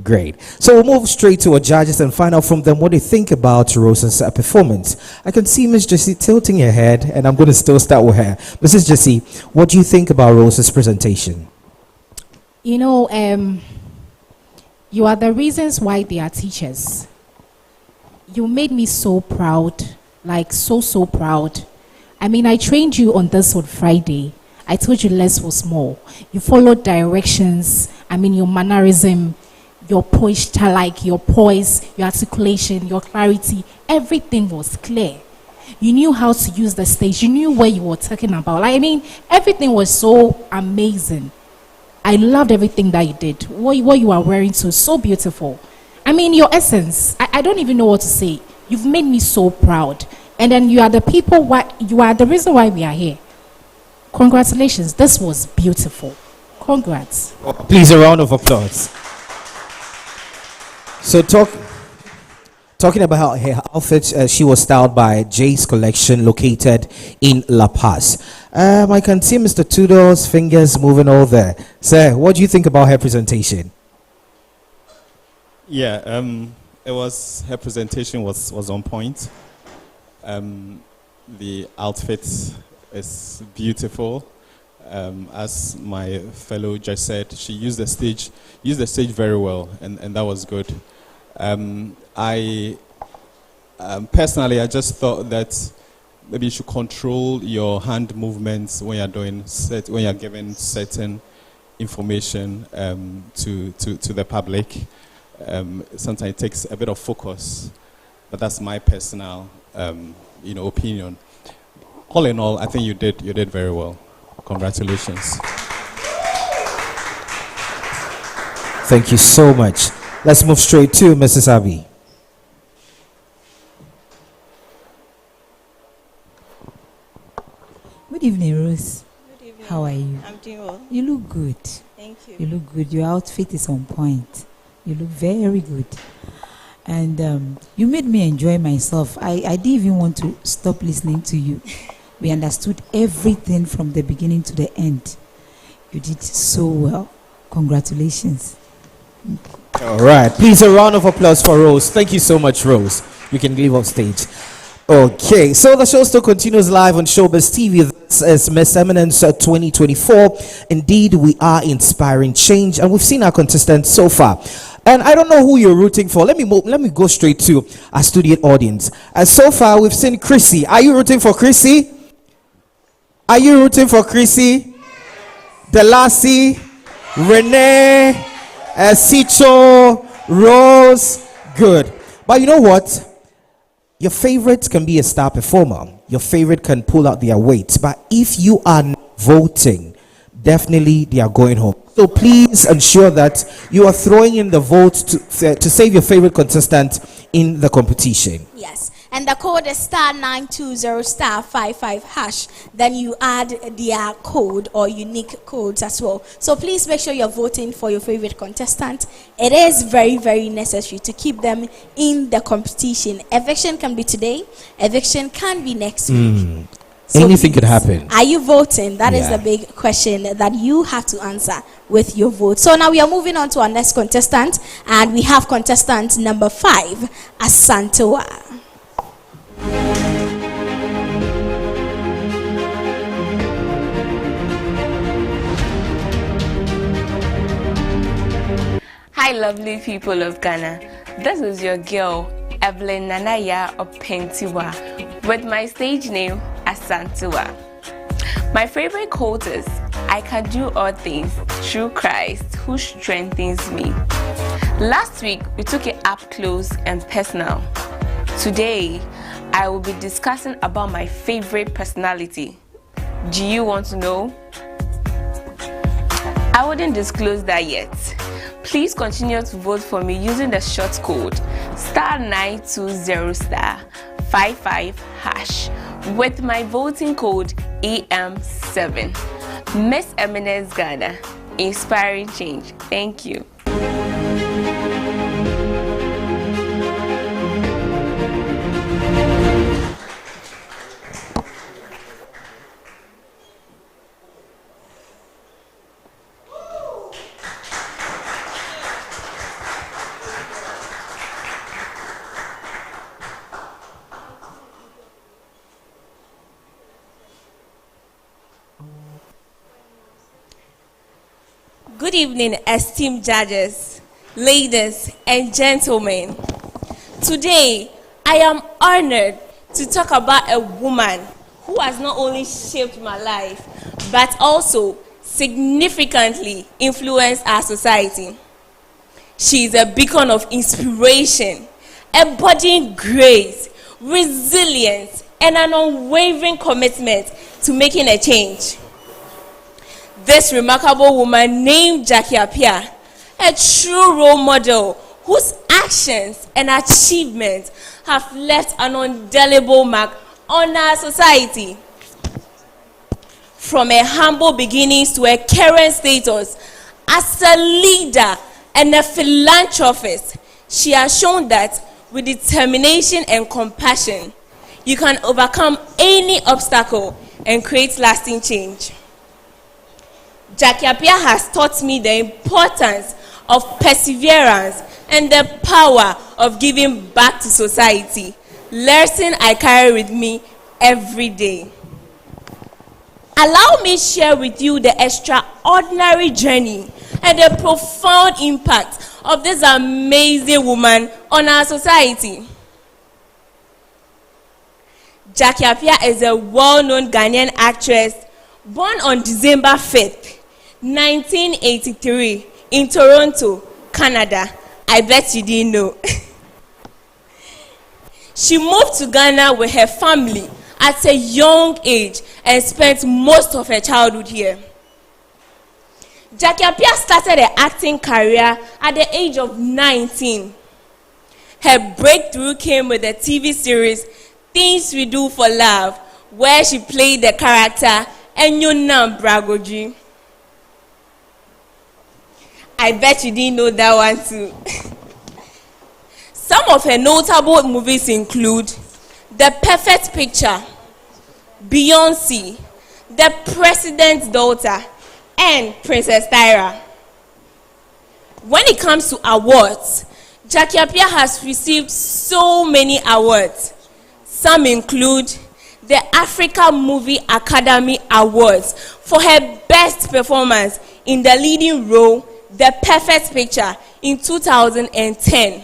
Great. So we'll move straight to our judges and find out from them what they think about Rose's performance. I can see Miss Jessie tilting her head, and I'm going to still start with her. Mrs. Jessie, what do you think about Rose's presentation? You know, you are the reasons why they are teachers. You made me so proud, like so proud. I mean, I trained you on this on Friday. I told you less was more. You followed directions. I mean, your mannerism, your posture, like your poise, your articulation, your clarity, everything was clear. You knew how to use the stage. You knew what you were talking about. I mean, everything was so amazing. I loved everything that you did. What you are wearing too, so beautiful. I mean, your essence, I don't even know what to say. You've made me so proud. And then you are the people, you are the reason why we are here. Congratulations. This was beautiful. Congrats. Please, a round of applause. So talking about her outfit, she was styled by Jay's Collection, located in La Paz. I can see Mr. Tudor's fingers moving all there. Sir, what do you think about her presentation? Yeah, her presentation was on point. The outfit is beautiful. As my fellow judge said, she used the stage very well, and that was good. Personally, I just thought that maybe you should control your hand movements when you're giving certain information to the public. Sometimes it takes a bit of focus, but that's my personal opinion. All in all, I think you did very well. Congratulations. Thank you so much. Let's move straight to Mrs. Abby. Good evening, Rose. Good evening. How are you? I'm doing well. You look good. Thank you. You look good. Your outfit is on point. You look very good. And you made me enjoy myself. I didn't even want to stop listening to you. We understood everything from the beginning to the end. You did so well. Congratulations. All right. Please, a round of applause for Rose. Thank you so much, Rose. You can leave off stage. Okay. So the show still continues live on Shobiz TV. It's Miss Eminence 2024. Indeed, we are inspiring change, and we've seen our contestants so far. And I don't know who you're rooting for. Let me go straight to our studio audience. And so far, we've seen Chrissy. Are you rooting for Chrissy? Are you rooting for Chrissy? Deasi, Renee, Sicho, Rose. Good. But you know what? Your favorite can be a star performer. Your favorite can pull out their weight. But if you are voting, definitely they are going home. So please ensure that you are throwing in the vote to save your favorite contestant in the competition. Yes. And the code is *920*55#. Then you add their code or unique codes as well. So please make sure you're voting for your favorite contestant. It is very, very necessary to keep them in the competition. Eviction can be today. Eviction can be next week. So anything could happen. Are you voting? That is the big question that you have to answer with your vote. So now we are moving on to our next contestant. And we have contestant number 5, Asantaa. Hi, lovely people of Ghana. This is your girl, Evelyn Nanaya of Pentiwa, with my stage name, Asantaa. My favorite quote is, I can do all things through Christ who strengthens me. Last week, we took it up close and personal. Today, I will be discussing about my favorite personality. Do you want to know? I wouldn't disclose that yet. Please continue to vote for me using the short code *920*55# with my voting code AM7. Miss Eminence Ghana, inspiring change. Thank you. Good evening, esteemed judges, ladies and gentlemen. Today, I am honored to talk about a woman who has not only shaped my life, but also significantly influenced our society. She is a beacon of inspiration, embodying grace, resilience, and an unwavering commitment to making a change. This remarkable woman named Jackie Appiah, a true role model whose actions and achievements have left an indelible mark on our society. From her humble beginnings to her current status as a leader and a philanthropist, she has shown that with determination and compassion, you can overcome any obstacle and create lasting change. Jackie Appiah has taught me the importance of perseverance and the power of giving back to society, lesson I carry with me every day. Allow me to share with you the extraordinary journey and the profound impact of this amazing woman on our society. Jackie Appiah is a well-known Ghanaian actress born on December 5th, 1983 in Toronto, Canada. I bet you didn't know. She moved to Ghana with her family at a young age and spent most of her childhood here. Jackie Appiah started her acting career at the age of 19. Her breakthrough came with the TV series Things We Do for Love, where she played the character Enyonam Bragoji. I bet you didn't know that one too. Some of her notable movies include The Perfect Picture, Beyoncé, The President's Daughter, and Princess Tyra. When it comes to awards, Jackie Appiah has received so many awards. Some include the Africa Movie Academy Awards for her best performance in the leading role, The Perfect Picture, in 2010.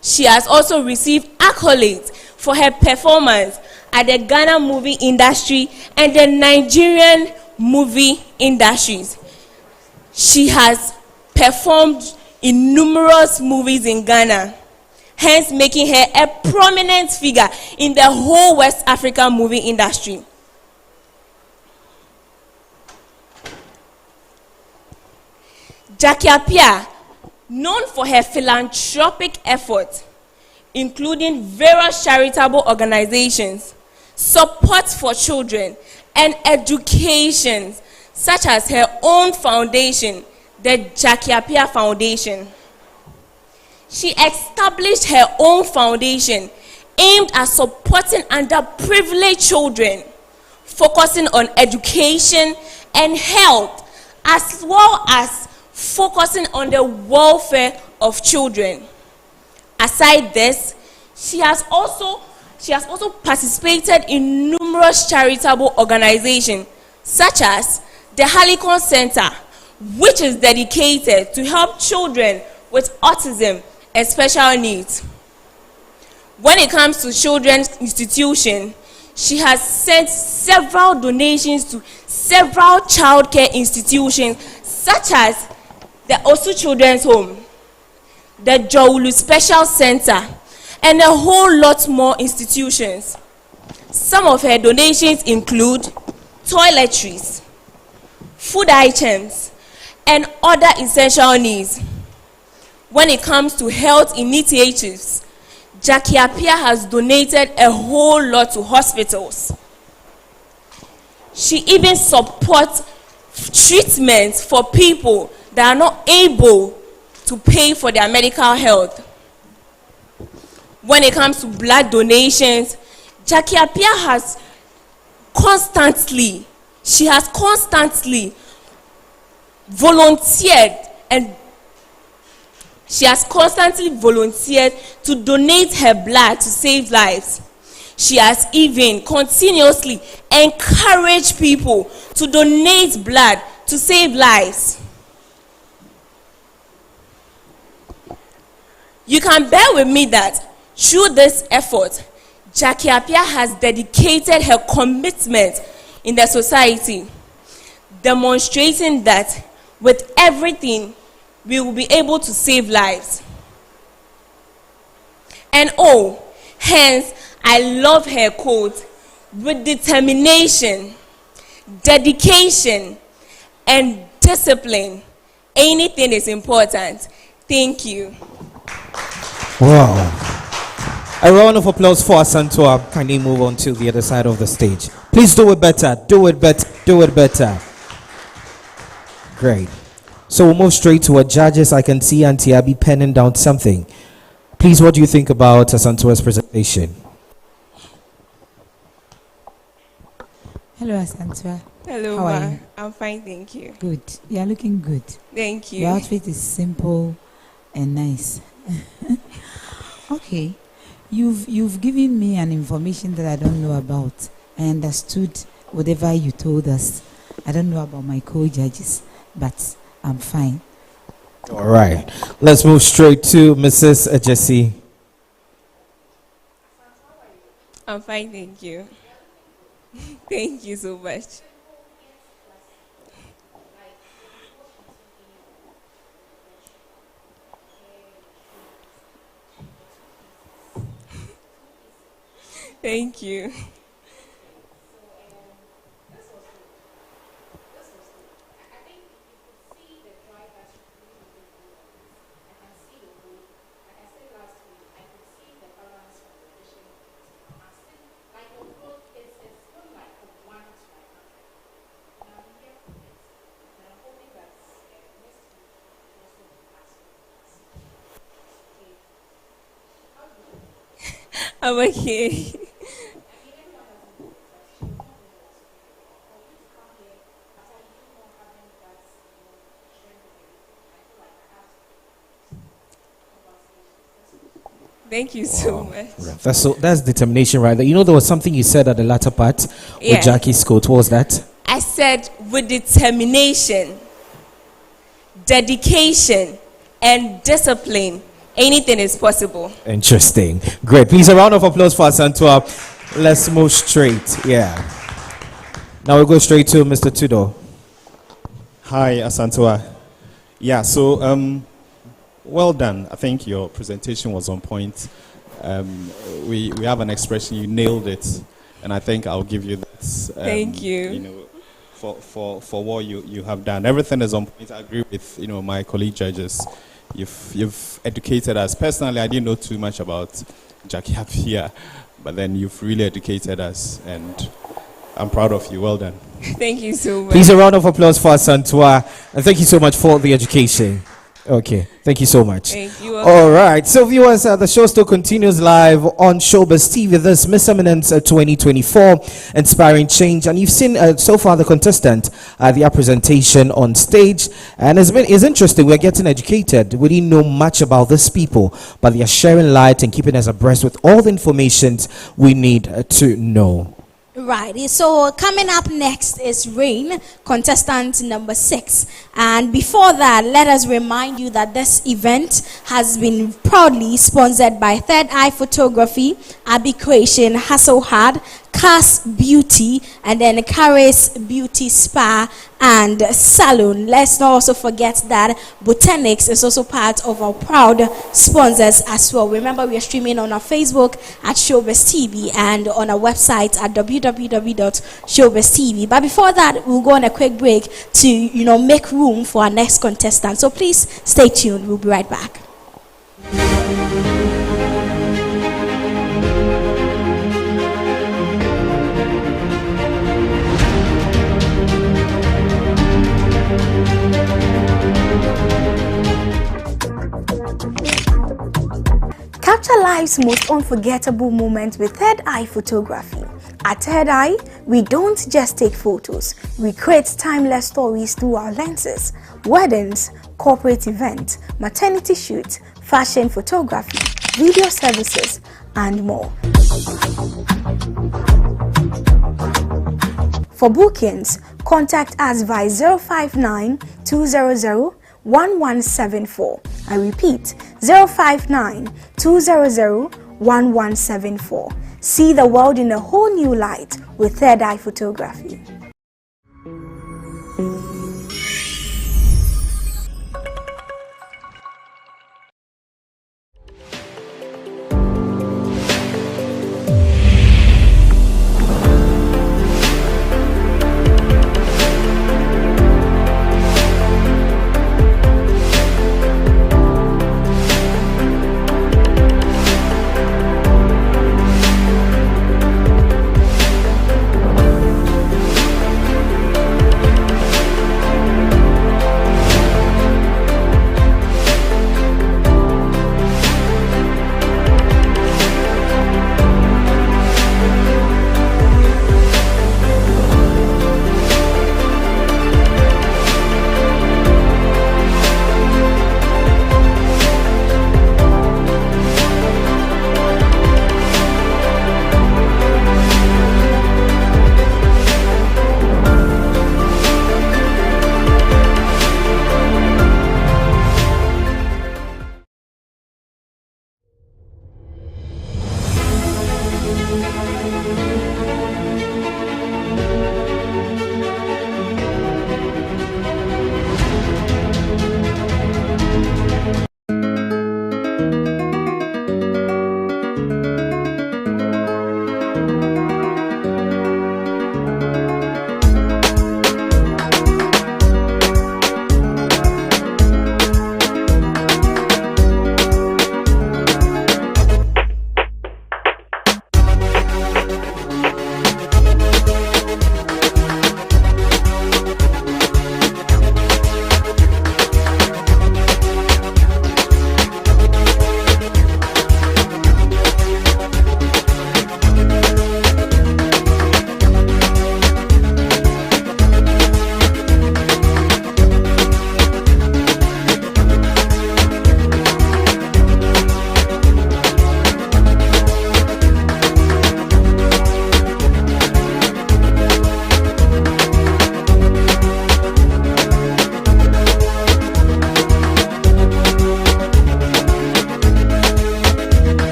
She has also received accolades for her performance at the Ghana movie industry and the Nigerian movie industries. She has performed in numerous movies in Ghana, hence making her a prominent figure in the whole West African movie industry. Jackie Appiah, known for her philanthropic efforts, including various charitable organizations, support for children, and education, such as her own foundation, the Jackie Appiah Foundation. She established her own foundation aimed at supporting underprivileged children, focusing on education and health, as well as focusing on the welfare of children. Aside this, she has also participated in numerous charitable organizations, such as the Halicon Center, which is dedicated to help children with autism and special needs. When it comes to children's institutions, she has sent several donations to several childcare institutions, such as the Osu Children's Home, the Jowulu Special Center, and a whole lot more institutions. Some of her donations include toiletries, food items, and other essential needs. When it comes to health initiatives, Jackie Appiah has donated a whole lot to hospitals. She even supports treatments for people that are not able to pay for their medical health. When it comes to blood donations, Jackie Appiah has constantly volunteered to donate her blood to save lives. She has even continuously encouraged people to donate blood to save lives. You can bear with me that through this effort, Jackie Appiah has dedicated her commitment in the society, demonstrating that with everything, we will be able to save lives. And hence, I love her quote, with determination, dedication, and discipline, anything is important. Thank you. Wow. A round of applause for Asantaa. Kindly move on to the other side of the stage. Please do it better. Do it better. Do it better. Great. So we'll move straight to our judges. I can see Auntie Abby penning down something. Please, what do you think about Asantaa's presentation? Hello, Asantaa. Hello, How are you? I'm fine, thank you. Good. You are looking good. Thank you. Your outfit is simple and nice. Okay. You've given me an information that I don't know about. I understood whatever you told us. I don't know about my co-judges, but I'm fine. All right. Let's move straight to Mrs. Jessie. I'm fine, thank you. Thank you so much. Thank you. I'm okay. Thank you so much. That's determination, right? You know, there was something you said at the latter part with Jackie's quote. What was that? I said, with determination, dedication, and discipline, anything is possible. Interesting. Great. Please, a round of applause for Asantaa. Let's move straight. Yeah. Now we'll go straight to Mr. Tudo. Hi, Asantaa. Yeah, so, well done. I think your presentation was on point. We have an expression, you nailed it. And I think I'll give you that. Thank you. You know, for what you have done. Everything is on point. I agree with, my colleague judges. You've educated us. Personally, I didn't know too much about Jackie up here, but then you've really educated us, and I'm proud of you. Well done. Thank you so much. Please, a round of applause for Asantaa, and thank you so much for the education. Okay, thank you so much. Thank you. All right, so viewers, the show still continues live on Shobiz TV. This Miss Eminence 2024 Inspiring Change, and you've seen so far the contestant, their presentation on stage, and it's interesting. We're getting educated. We didn't know much about these people, but they are sharing light and keeping us abreast with all the information we need to know. Right, so coming up next is Rain, contestant number 6. And before that, let us remind you that this event has been proudly sponsored by Third Eye Photography, Abbey Creation, Hasselhard, Cass Beauty, and then Caris Beauty Spa and Salon. Let's not also forget that Botanics is also part of our proud sponsors as well. Remember, we are streaming on our Facebook at Shobiz TV and on our website at www.showbiz.tv. But before that, we'll go on a quick break to make room for our next contestant. So please stay tuned. We'll be right back. Capture life's most unforgettable moments with Third Eye Photography. At Third Eye, we don't just take photos, we create timeless stories through our lenses. Weddings, corporate events, maternity shoots, fashion photography, video services, and more. For bookings, contact us via 059 200 1174. I repeat, 059 200 1174. See the world in a whole new light with Third Eye Photography.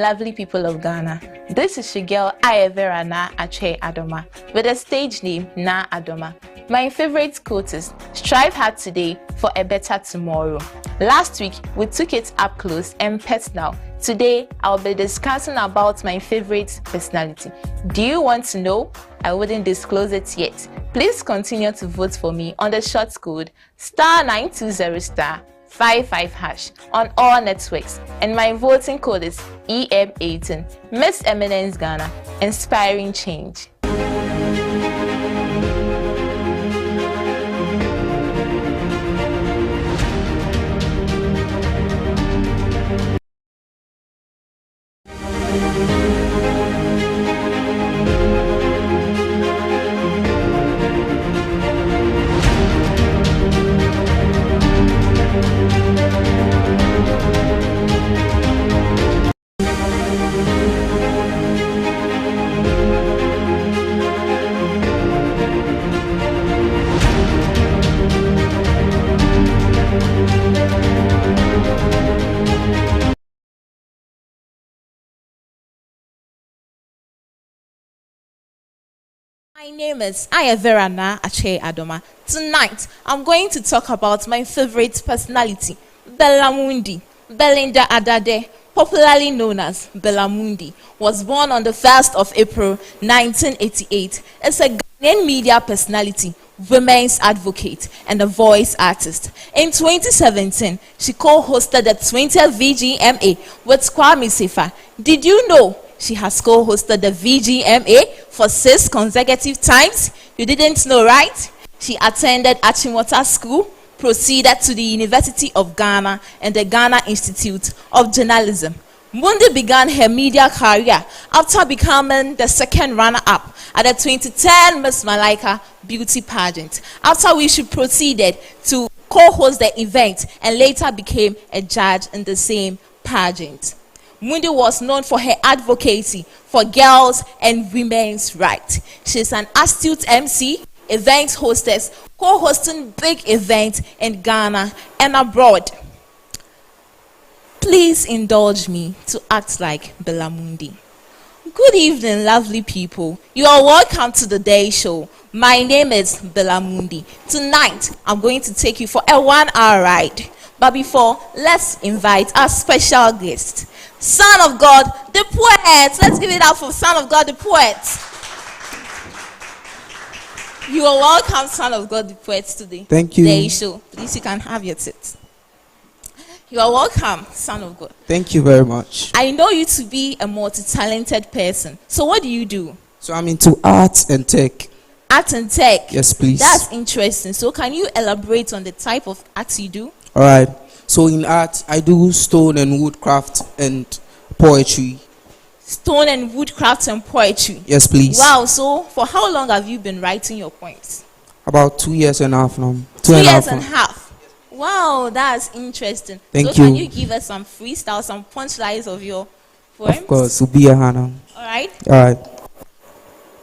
lovely people of Ghana. This is your girl Ayevera Na Ache Adoma with a stage name Na Adoma. My favorite quote is, strive hard today for a better tomorrow. Last week, we took it up close and personal. Today, I'll be discussing about my favorite personality. Do you want to know? I wouldn't disclose it yet. Please continue to vote for me on the short code *920*55# on all networks, and my voting code is EM18. Miss Eminence Ghana, inspiring change. My name is Ayevera Na Ache Adoma. Tonight, I'm going to talk about my favorite personality, Bellamundi. Belinda Adade, popularly known as Bellamundi, was born on the 1st of April 1988. Is a Ghanaian media personality, women's advocate, and a voice artist. In 2017, she co-hosted the 20th VGMA with Kwame Sefa. Did you know she has co-hosted the VGMA for 6 consecutive times? You didn't know, right? She attended Achimota School, proceeded to the University of Ghana and the Ghana Institute of Journalism. Mundi began her media career after becoming the second runner-up at the 2010 Miss Malaika beauty pageant, after which she proceeded to co-host the event and later became a judge in the same pageant. Mundi was known for her advocacy for girls and women's rights. She's an astute MC, event hostess, co-hosting big events in Ghana and abroad. Please indulge me to act like Bellamundi. Good evening, lovely people. You are welcome to the day show. My name is Bellamundi. Tonight, I'm going to take you for a 1-hour ride. But before, let's invite our special guest, Son of God, the poet. Let's give it up for Son of God, the poet. You are welcome, Son of God, the poet, today. Thank you. Day show. Please, you can have your seat. You are welcome, Son of God. Thank you very much. I know you to be a multi-talented person. So what do you do? So I'm into art and tech. Art and tech? Yes, please. That's interesting. So can you elaborate on the type of art you do? All right. So in art, I do stone and woodcraft and poetry. Stone and woodcraft and poetry? Yes, please. Wow. So for how long have you been writing your poems? About 2 years and a half now. 2 years and a half. Wow, that's interesting. Thank so you. Can you give us some freestyle, some punchlines of your poems? Of course, Ubiya Hana. All right. All right.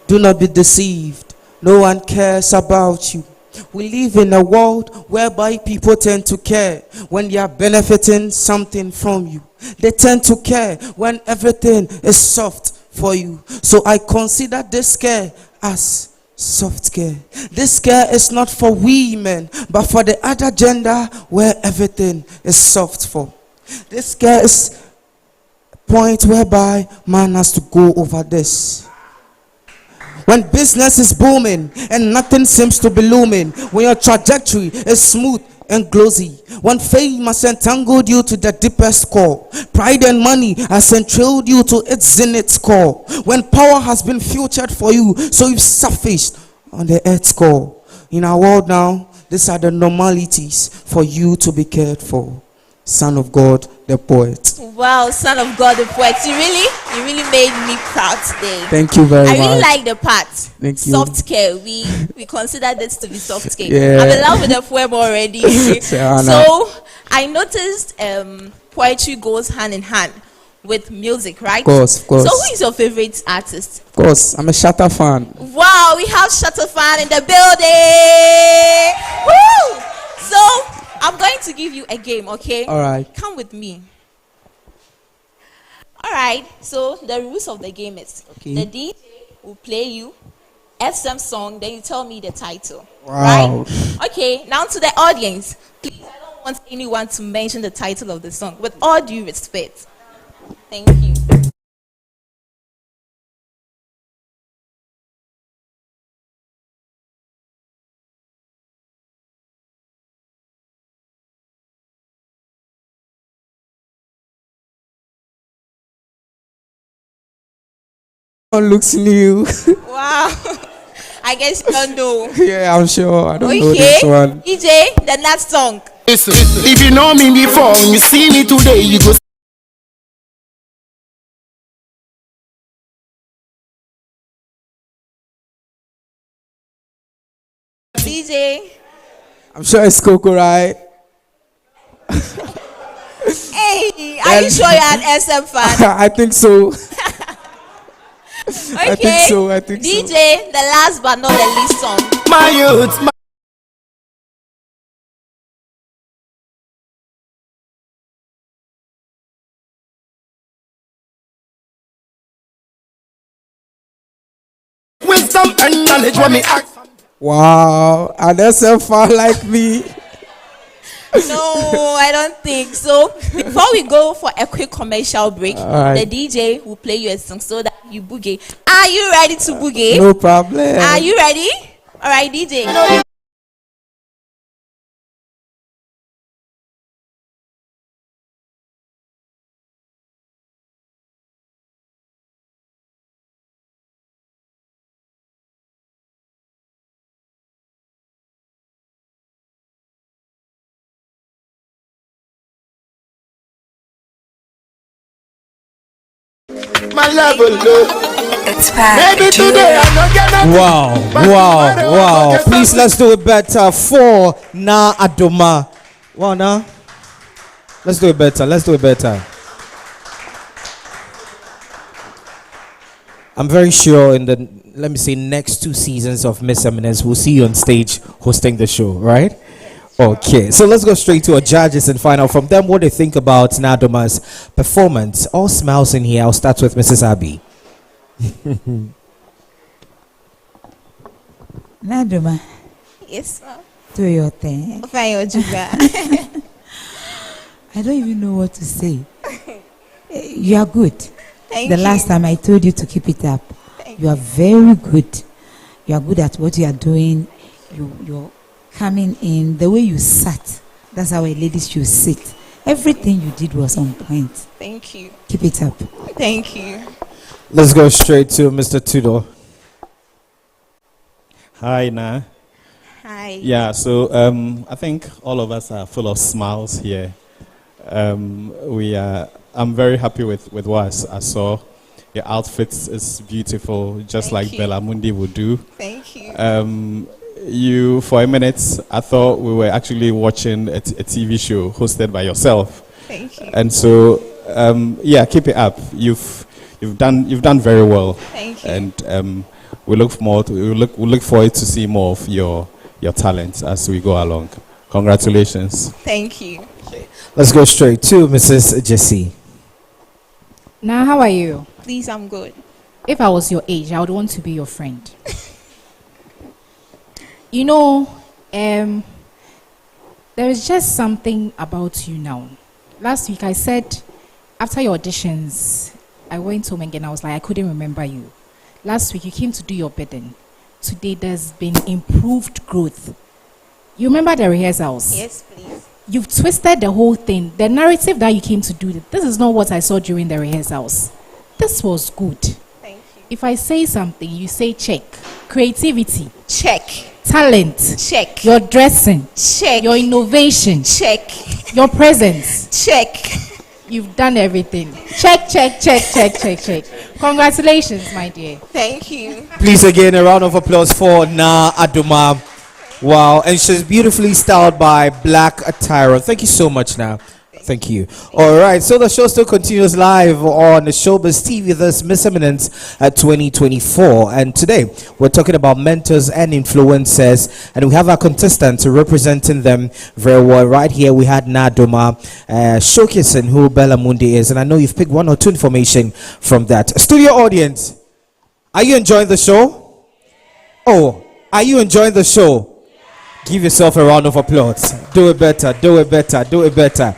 Do not be deceived. No one cares about you. We live in a world whereby people tend to care when they are benefiting something from you. They tend to care when everything is soft for you. So I consider this care as soft care. This care is not for women, but for the other gender where everything is soft for. This care is a point whereby man has to go over this. When business is booming and nothing seems to be looming, when your trajectory is smooth and glossy, when fame has entangled you to the deepest core, pride and money has entrailed you to its zenith core, when power has been filtered for you, so you've surfaced on the earth's core. In our world now, these are the normalities for you to be cared for. Son of God, the poet. Wow, Son of God, the poet. You really made me proud today. Thank you very much. I really like the part. Thank you. Soft care. We consider this to be soft care. Yeah. I'm in love with the poem already. So I noticed poetry goes hand in hand with music, right? Of course. So who is your favorite artist? Of course, I'm a Shatta fan. Wow, we have Shatta fan in the building. Woo! So I'm going to give you a game, okay? All right. Come with me. All right. So the rules of the game is the DJ will play you some song, then you tell me the title. Wow. Right? Okay. Now to the audience, please. I don't want anyone to mention the title of the song. With all due respect. Thank you. One looks new. Wow. I guess you don't know. Yeah, I'm sure. I don't know this one. DJ, the last song. Listen, if you know me before, you see me today, you go. DJ. I'm sure it's Coco, right? Hey, are you sure you're an SM fan? I think so. Okay. I think so. DJ, the last but not the least song. My youth. Wisdom and knowledge when me act. Wow, and that's a fan like me. No, I don't think so. Before we go for a quick commercial break, right. The DJ will play you a song so that you boogie. Are you ready to boogie? No problem. Are you ready? All right, DJ. My level low. It's back. Maybe today I'm not gonna. Wow. Please, let's do it better for Na Adoma. Wow, now. Let's do it better. I'm very sure in the, let me say, next 2 seasons of Miss Eminence, we'll see you on stage hosting the show, right? Okay, so let's go straight to our judges and find out from them what they think about Nadoma's performance. All smiles in here. I'll start with Mrs. Abby. Nadoma. Yes, ma'am. Do your thing. I don't even know what to say. You are good. Thank the you. last time I told you to keep it up. You are very good. You are good at what you are doing. You're coming in. The way you sat, that's how a lady should sit. Everything you did was on point. Thank you. Keep it up. Thank you. Let's go straight to Mr. Tudor. Hi, Na. Hi. Yeah, so I think all of us are full of smiles here. I'm very happy with what I saw. Your outfits is beautiful, just like Bella Mundi would do. Thank you. You, for a minute, I thought we were actually watching a TV show hosted by yourself. Thank you. And so, keep it up. You've done very well. Thank you. And we look forward to see more of your talent as we go along. Congratulations. Thank you. Let's go straight to Mrs. Jessie. Now, how are you? Please, I'm good. If I was your age, I would want to be your friend. You know, there is just something about you now. Last week I said, after your auditions, I went home again. I was like, I couldn't remember you. Last week you came to do your bidding. Today there's been improved growth. You remember the rehearsals? Yes, please. You've twisted the whole thing. The narrative that you came to do, this is not what I saw during the rehearsals. This was good. Thank you. If I say something, you say check. Creativity. Check. Talent. Check. Your dressing. Check. Your innovation. Check. Your presence. Check. You've done everything. Check. Congratulations, my dear. Thank you. Please, again, a round of applause for Na Adoma. Wow, and she's beautifully styled by Black Attire. Thank you so much, Na. Thank you. All right, so the show still continues live on Shobiz TV. This Miss Eminence 2024, and today we're talking about mentors and influencers, and we have our contestants representing them very well. Right here, we had Nadoma showcasing who Bella Mundi is, and I know you've picked one or two information from that. Studio audience, are you enjoying the show? Oh, are you enjoying the show? Give yourself a round of applause. Do it better, do it better, do it better.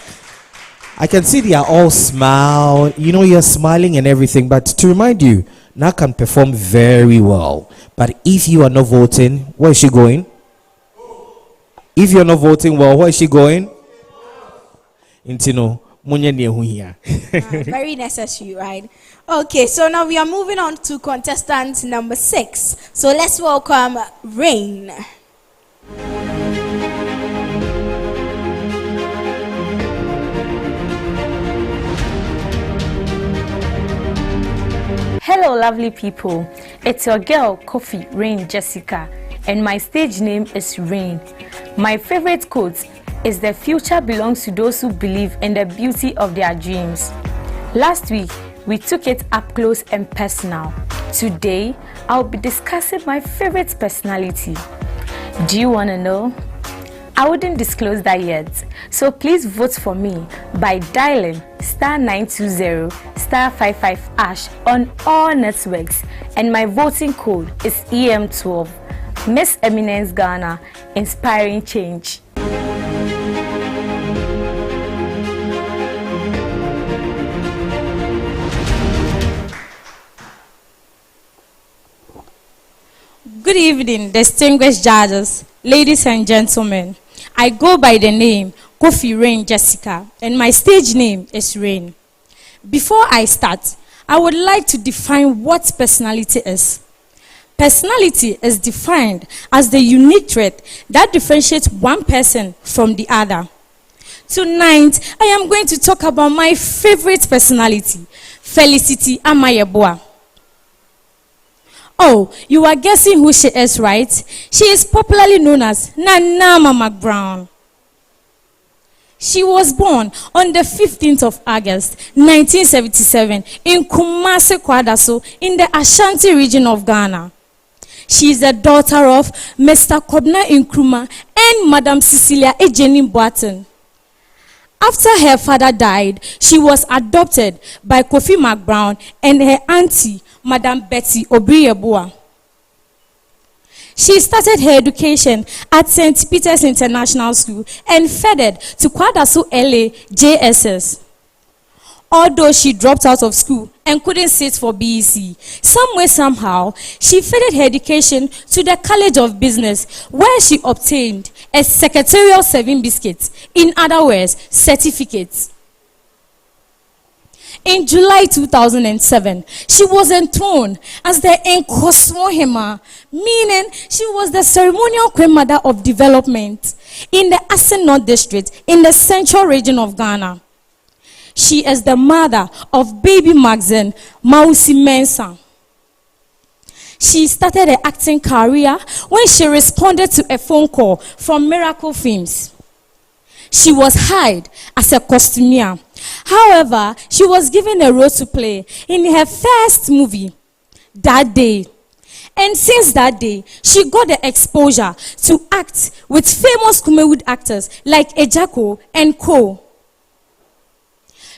I can see they are all smile. You know, you're smiling and everything. But to remind you, Na can perform very well. But if you are not voting, where is she going? If you're not voting well, where is she going? Intino. Very necessary, right? Okay, so now we are moving on to contestant number 6. So let's welcome Rain. Hello, lovely people. It's your girl, Coffee Rain Jessica, and my stage name is Rain. My favorite quote is, "The future belongs to those who believe in the beauty of their dreams." Last week, we took it up close and personal. Today, I'll be discussing my favorite personality. Do you want to know? I wouldn't disclose that yet, so please vote for me by dialing *920 *55# on all networks, and my voting code is EM12. Miss Eminence Ghana, inspiring change. Good evening, distinguished judges, ladies and gentlemen. I go by the name Coffee Rain Jessica, and my stage name is Rain. Before I start, I would like to define what personality is. Personality is defined as the unique trait that differentiates one person from the other. Tonight, I am going to talk about my favorite personality, Felicity Amayeboa. Oh, you are guessing who she is, right? She is popularly known as Nana Mama Brown. She was born on the 15th of August, 1977 in Kumasi, Kwadaso, in the Ashanti region of Ghana. She is the daughter of Mr. Kobna Nkrumah and Madam Cecilia Ejeni Boateng. After her father died, she was adopted by Kofi McBrown and her auntie, Madam Betty Obriyeboa. She started her education at St. Peter's International School and furthered to Kwadaso LA JSS. Although she dropped out of school and couldn't sit for BEC, somewhere, somehow, she furthered her education to the College of Business, where she obtained a secretarial serving biscuit, in other words, certificates. In July 2007, she was enthroned as the Nkoswohema, meaning she was the ceremonial queen mother of development in the Asin North District in the central region of Ghana. She is the mother of baby Maxine Mausi Mensah. She started her acting career when she responded to a phone call from Miracle Films. She was hired as a costumier. However, she was given a role to play in her first movie, That Day. And since that day, she got the exposure to act with famous Kumewood actors like Ejako and Co.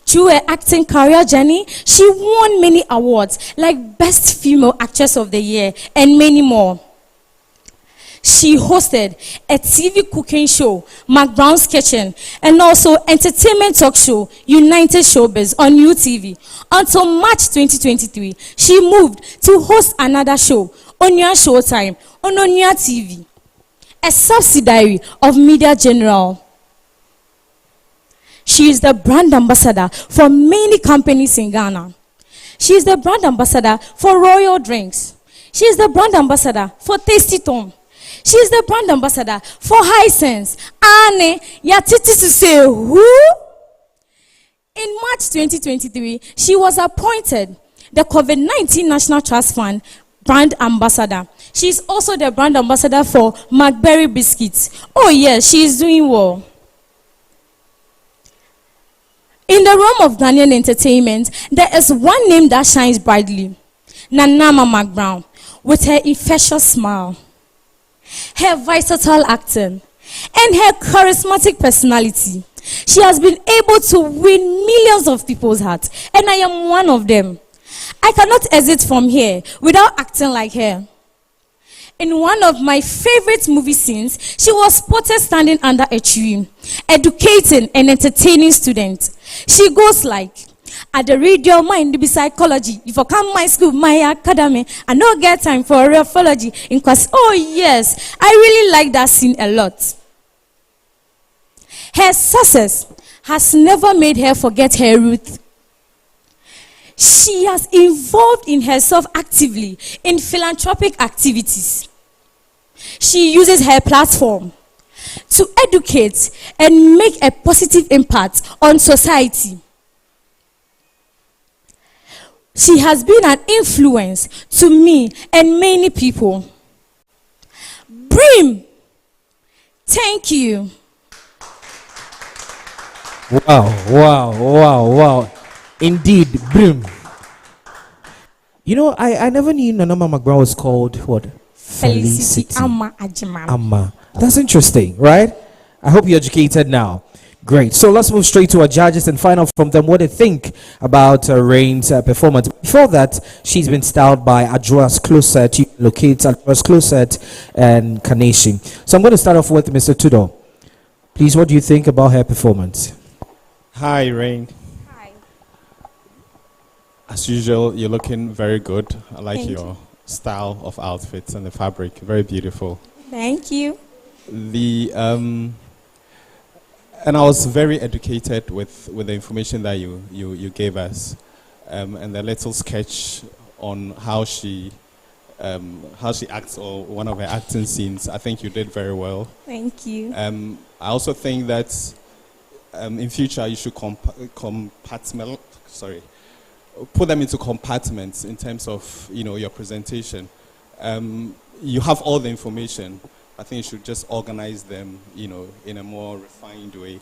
Through her acting career journey, she won many awards like Best Female Actress of the Year and many more. She hosted a TV cooking show, McBrown's Kitchen, and also entertainment talk show, United Shobiz on UTV. Until March 2023, she moved to host another show, Onya Showtime, on Onya TV, a subsidiary of Media General. She is the brand ambassador for many companies in Ghana. She is the brand ambassador for Royal Drinks. She is the brand ambassador for Tasty Tom. She is the brand ambassador for Hisense. Ane, yatiti to say who? In March 2023, she was appointed the COVID-19 National Trust Fund brand ambassador. She is also the brand ambassador for McBerry Biscuits. Oh yes, she is doing well. In the realm of Ghanaian entertainment, there is one name that shines brightly, Nana Mama Brown, with her infectious smile, her versatile acting, and her charismatic personality. She has been able to win millions of people's hearts, and I am one of them. I cannot exit from here without acting like her. In one of my favorite movie scenes, she was spotted standing under a tree, educating and entertaining students. She goes like, "I dey read your mind, be psychology. If I come my school, my academy, I no get time for refology." In class, oh yes, I really like that scene a lot. Her success has never made her forget her roots. She has involved in herself actively in philanthropic activities. She uses her platform to educate and make a positive impact on society. She has been an influence to me and many people. Brim, thank you. Wow. Indeed, Brim. You know, I never knew Nana Mama Brown was called what? Felicity Amma Ajimam. Amma. That's interesting, right? I hope you're educated now. Great. So let's move straight to our judges and find out from them what they think about Rain's performance. Before that, she's been styled by Adroas Closet. You locate Adroas Closet and Carnation. So I'm going to start off with Mr. Tudor. Please, what do you think about her performance? Hi, Rain. As usual, you're looking very good. I like Thank your style of outfits and the fabric. Very beautiful. Thank you. And I was very educated with the information that you gave us, and the little sketch on how she acts, or one of her acting scenes. I think you did very well. Thank you. I also think that in future you should put them into compartments in terms of your presentation. You have all the information. I think you should just organize them in a more refined way.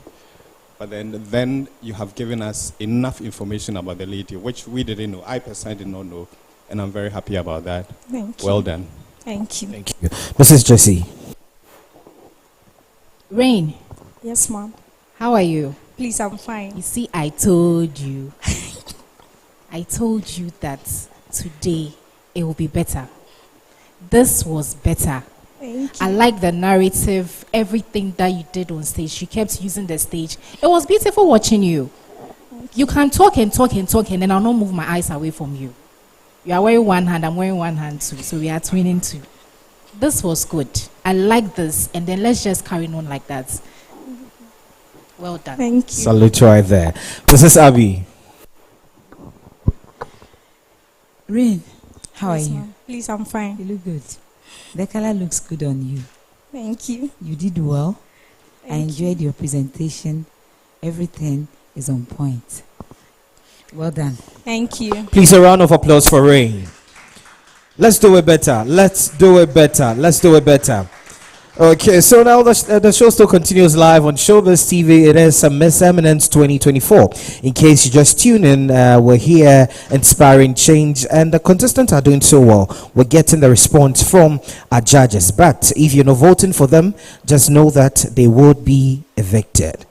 But then you have given us enough information about the lady, which we didn't know. I personally did not know, and I'm very happy about that. Thank you. Well done. Thank you. Thank you. Mrs. Jessie. Rain, Yes, ma'am. how are you? Please, I'm fine. You see, I told you. I told you that today it will be better. This was better. Thank I like the narrative, everything that you did on stage. You kept using the stage. It was beautiful watching you. You can talk and talk and talk, and then I'll not move my eyes away from you. You are wearing one hand, I'm wearing one hand too, so we are twinning too. This was good. I like this, and then let's just carry on like that. Well done. Thank you. Salute right there. Mrs. Abby. Rain, how Yes, are you? ma'am. Please, I'm fine. You look good. The color looks good on you. Thank you. You did well. I enjoyed your presentation. Everything is on point. Well done. Thank you. Please, a round of applause for Rain. Let's do it better. Let's do it better. Let's do it better. Okay, so now the show still continues live on Shobiz TV. It is Miss Eminence 2024. In case you just tune in, we're here inspiring change, and the contestants are doing so well. We're getting the response from our judges, but if you're not voting for them, just know that they would be evicted.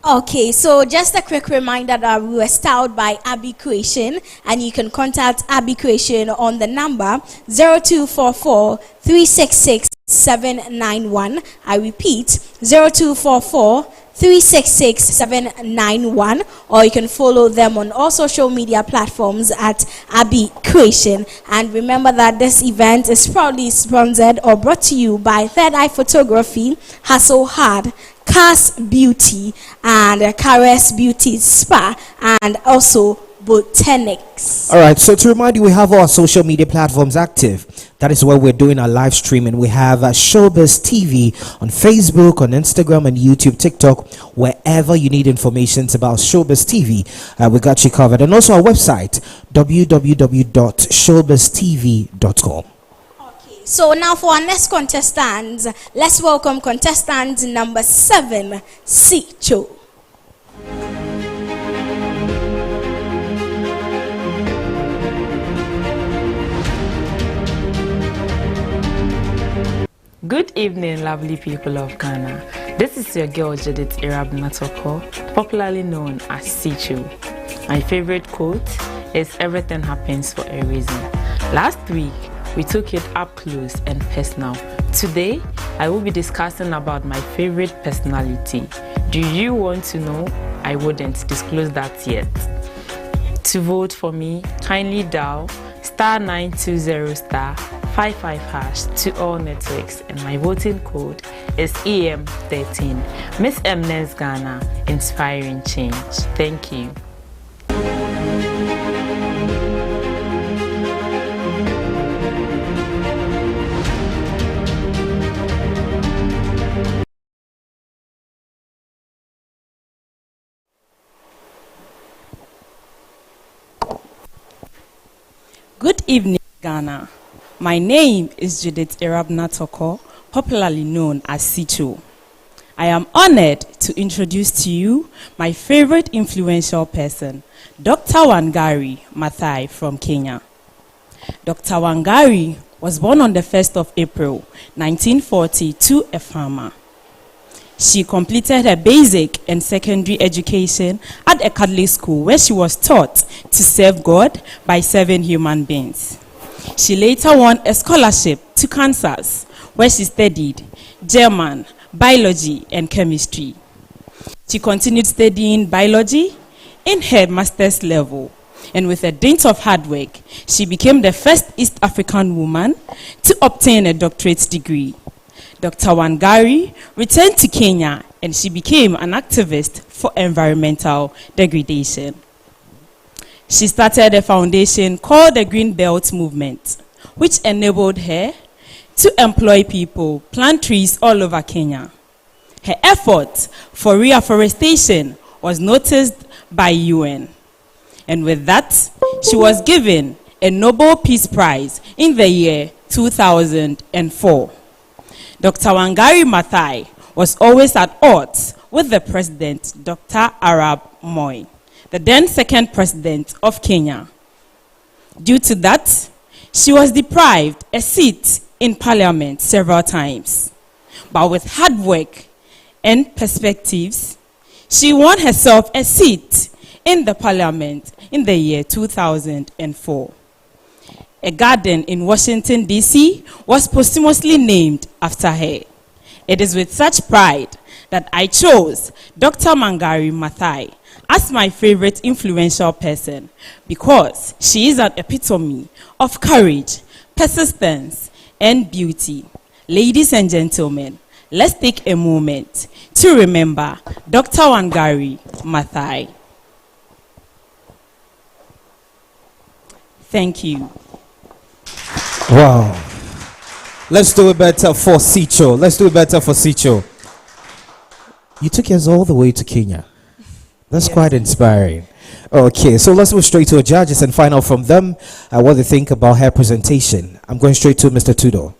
Okay, so just a quick reminder that we were styled by Abby Creation, and you can contact Abby Creation on the number 0244 366 791. I repeat, 0244 366 791, or you can follow them on all social media platforms at Abby Creation. And remember that this event is proudly sponsored or brought to you by Third Eye Photography, Hustle Hard, Cars Beauty, and Cares Beauty Spa, and also Botanics. All right, so to remind you, we have our social media platforms active. That is where we're doing our live streaming. We have Shobiz TV on Facebook, on Instagram, and YouTube, TikTok. Wherever you need information about Shobiz TV, we got you covered. And also our website, www.showbiztv.com. So now for our next contestants, let's welcome contestant number 7, Sicho. Good evening, lovely people of Ghana. This is your girl Judith Arab Natoko, popularly known as Sicho. My favorite quote is "Everything happens for a reason." Last week, we took it up close and personal. Today, I will be discussing about my favorite personality. Do you want to know? I wouldn't disclose that yet. To vote for me, kindly dial *920*55# to all networks, and my voting code is EM13. Miss Eminence Ghana, inspiring change. Thank you. Good evening, Ghana. My name is Judith Arab Natoko, popularly known as Sicho. I am honored to introduce to you my favorite influential person, Dr. Wangari Maathai from Kenya. Dr. Wangari was born on the 1st of April, 1940 to a farmer. She completed her basic and secondary education at a Catholic school where she was taught to serve God by serving human beings. She later won a scholarship to Kansas where she studied German, biology, and chemistry. She continued studying biology in her master's level, and with a dint of hard work, she became the first East African woman to obtain a doctorate degree. Dr. Wangari returned to Kenya and she became an activist for environmental degradation. She started a foundation called the Green Belt Movement, which enabled her to employ people, plant trees all over Kenya. Her effort for reforestation was noticed by UN. And with that, she was given a Nobel Peace Prize in the year 2004. Dr. Wangari Maathai was always at odds with the president, Dr. Arap Moi, the then second president of Kenya. Due to that, she was deprived a seat in parliament several times. But with hard work and perspectives, she won herself a seat in the parliament in the year 2004. A garden in Washington, D.C. was posthumously named after her. It is with such pride that I chose Dr. Wangari Maathai as my favorite influential person because she is an epitome of courage, persistence, and beauty. Ladies and gentlemen, let's take a moment to remember Dr. Wangari Maathai. Thank you. Wow. Let's do it better for Sicho. Let's do it better for Sicho. You took us all the way to Kenya. That's quite inspiring. Okay, so let's move straight to our judges and find out from them what they think about her presentation. I'm going straight to Mr. Tudo.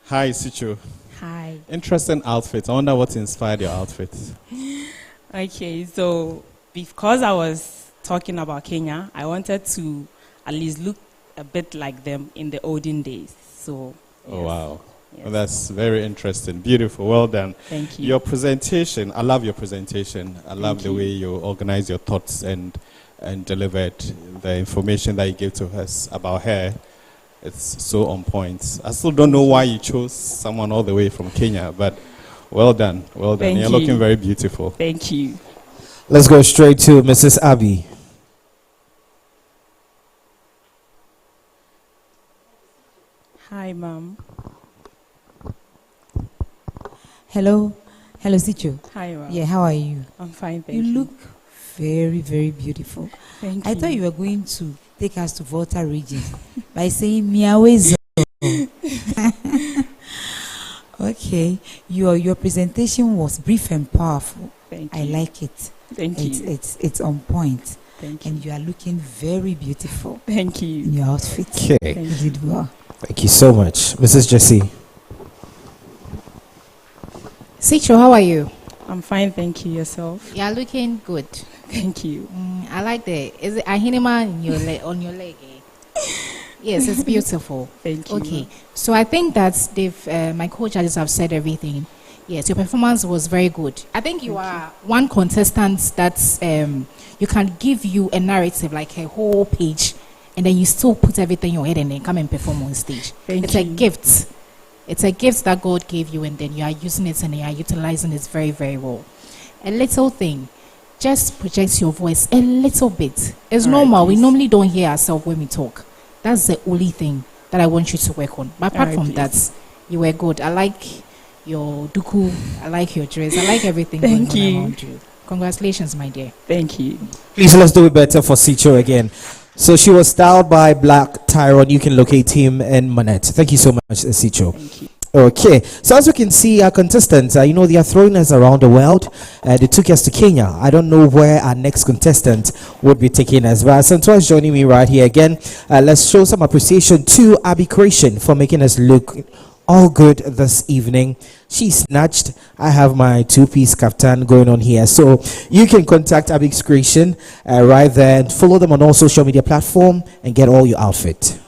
Hi, Sicho. Hi. Interesting outfit. I wonder what inspired your outfit. Okay, so because I was talking about Kenya, I wanted to at least look a bit like them in the olden days. So. Oh, yes. wow. Yes. Well, that's very interesting. Beautiful. Well done. Thank you. Your presentation, I love your presentation. I love Thank the you. way you organize your thoughts and delivered the information that you gave to us about her. It's so on point. I still don't know why you chose someone all the way from Kenya, but well done. Well done. Thank You're you. looking very beautiful. Thank you. Let's go straight to Mrs. Abby. Hi, Mom. Hello. Hello, Sicho. Hi, Mom. Yeah, how are you? I'm fine, thank you. You look very, very beautiful. Thank I you. thought you were going to take us to Volta region by saying Miawezo. Okay. Your presentation was brief and powerful. Thank I you. like it. Thank you. It's on point. Thank And you are looking very beautiful. Thank you. In your outfit. Okay. You did well. Thank you so much. Mrs. Jessie. Sicho, how are you? I'm fine, thank you. Yourself? You are looking good. Thank you. I like the. Is it a hinima on your leg? Eh? Yes, it's beautiful. Thank you. Okay, so I think that my co-judges have said everything. Yes, your performance was very good. I think you are one contestant that's you can give you a narrative, like a whole page, and then you still put everything in your head and then come and perform on stage. It's a gift. It's a gift that God gave you, and then you are using it and you are utilizing it very, very well. A little thing, just project your voice a little bit. It's normal. We normally don't hear ourselves when we talk. That's the only thing that I want you to work on. But apart from that, you were good. I like your duku. I like your dress. I like everything going on around you. Congratulations, my dear. Thank you. Please, let's do it better for Sicho again. So she was styled by Black Tyrone. You can locate him in Monette. Thank you so much, Sicho. Thank you. Okay, so as you can see, our contestants, they are throwing us around the world. They took us to Kenya. I don't know where our next contestant would be taking us, but Asantaa is joining me right here again. Let's show some appreciation to Abby Creation for making us look all good this evening. She snatched. I have my two-piece kaftan going on here, so you can contact Abby's Creation right there and follow them on all social media platforms and get all your outfit.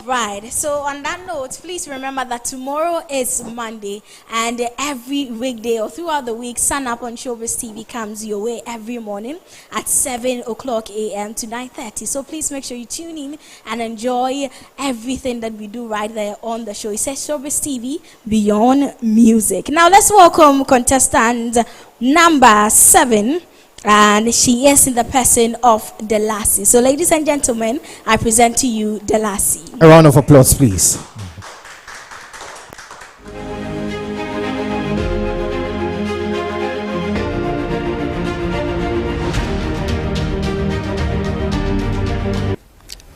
Right. So on that note, please remember that tomorrow is Monday, and every weekday or throughout the week, Sun Up on Shobiz TV comes your way every morning at 7 o'clock a.m. to 9:30. So please make sure you tune in and enjoy everything that we do right there on the show. It says Shobiz TV Beyond Music. Now let's welcome contestant number 7. And she is in the person of Deasi. So, ladies and gentlemen, I present to you Deasi. A round of applause, please.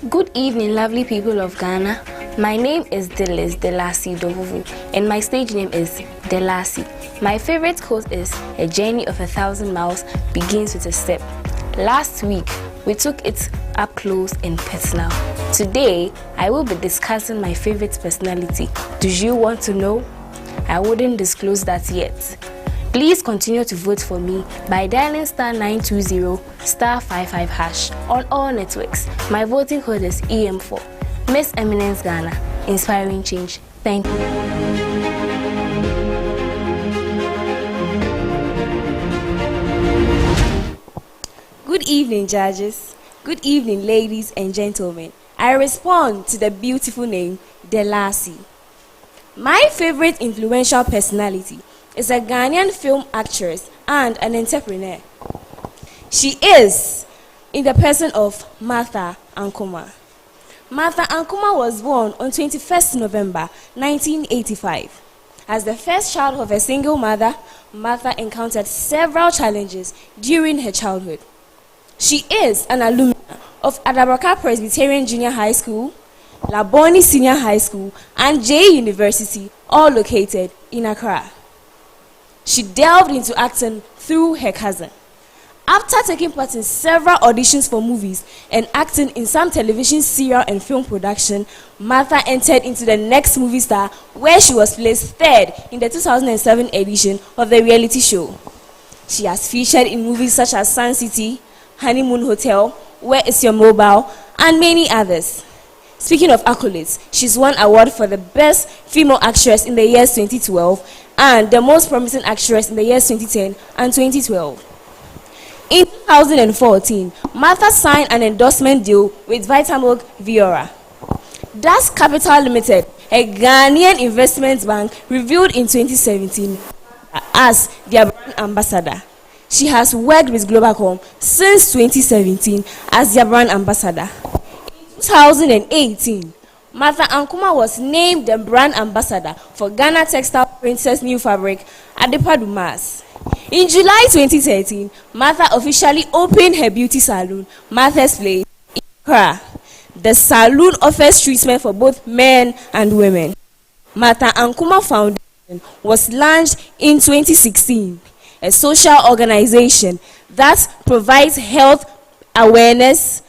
Good evening, lovely people of Ghana. My name is Deasi Dovuvu, and my stage name is Deasi. My favorite quote is, "A journey of 1,000 miles begins with a step." Last week, we took it up close and personal. Today, I will be discussing my favorite personality. Do you want to know? I wouldn't disclose that yet. Please continue to vote for me by dialing *920 *55# on all networks. My voting code is EM4. Miss Eminence Ghana, inspiring change. Thank you. Good evening, judges. Good evening, ladies and gentlemen. I respond to the beautiful name, Deasi. My favorite influential personality is a Ghanaian film actress and an entrepreneur. She is in the person of Martha Ankuma. Martha Ankuma was born on 21st November 1985. As the first child of a single mother, Martha encountered several challenges during her childhood. She is an alumna of Adabraka Presbyterian Junior High School, Laboni Senior High School, and J University, all located in Accra. She delved into acting through her cousin. After taking part in several auditions for movies and acting in some television, serial, and film production, Martha entered into the Next Movie Star, where she was placed 3rd in the 2007 edition of the reality show. She has featured in movies such as Sun City, Honeymoon Hotel, Where Is Your Mobile, and many others. Speaking of accolades, she's won an award for the Best Female Actress in the years 2012 and the Most Promising Actress in the years 2010 and 2012. In 2014, Martha signed an endorsement deal with Vitamilk Viora. Das Capital Limited, a Ghanaian investment bank, revealed in 2017 as their brand ambassador. She has worked with Globacom since 2017 as their brand ambassador. In 2018, Martha Ankuma was named the brand ambassador for Ghana Textile Princess New Fabric at the Padumas. In July 2013, Martha officially opened her beauty salon, Martha's Place, in Accra. The salon offers treatment for both men and women. Martha Ankuma Foundation was launched in 2016, a social organization that provides health awareness,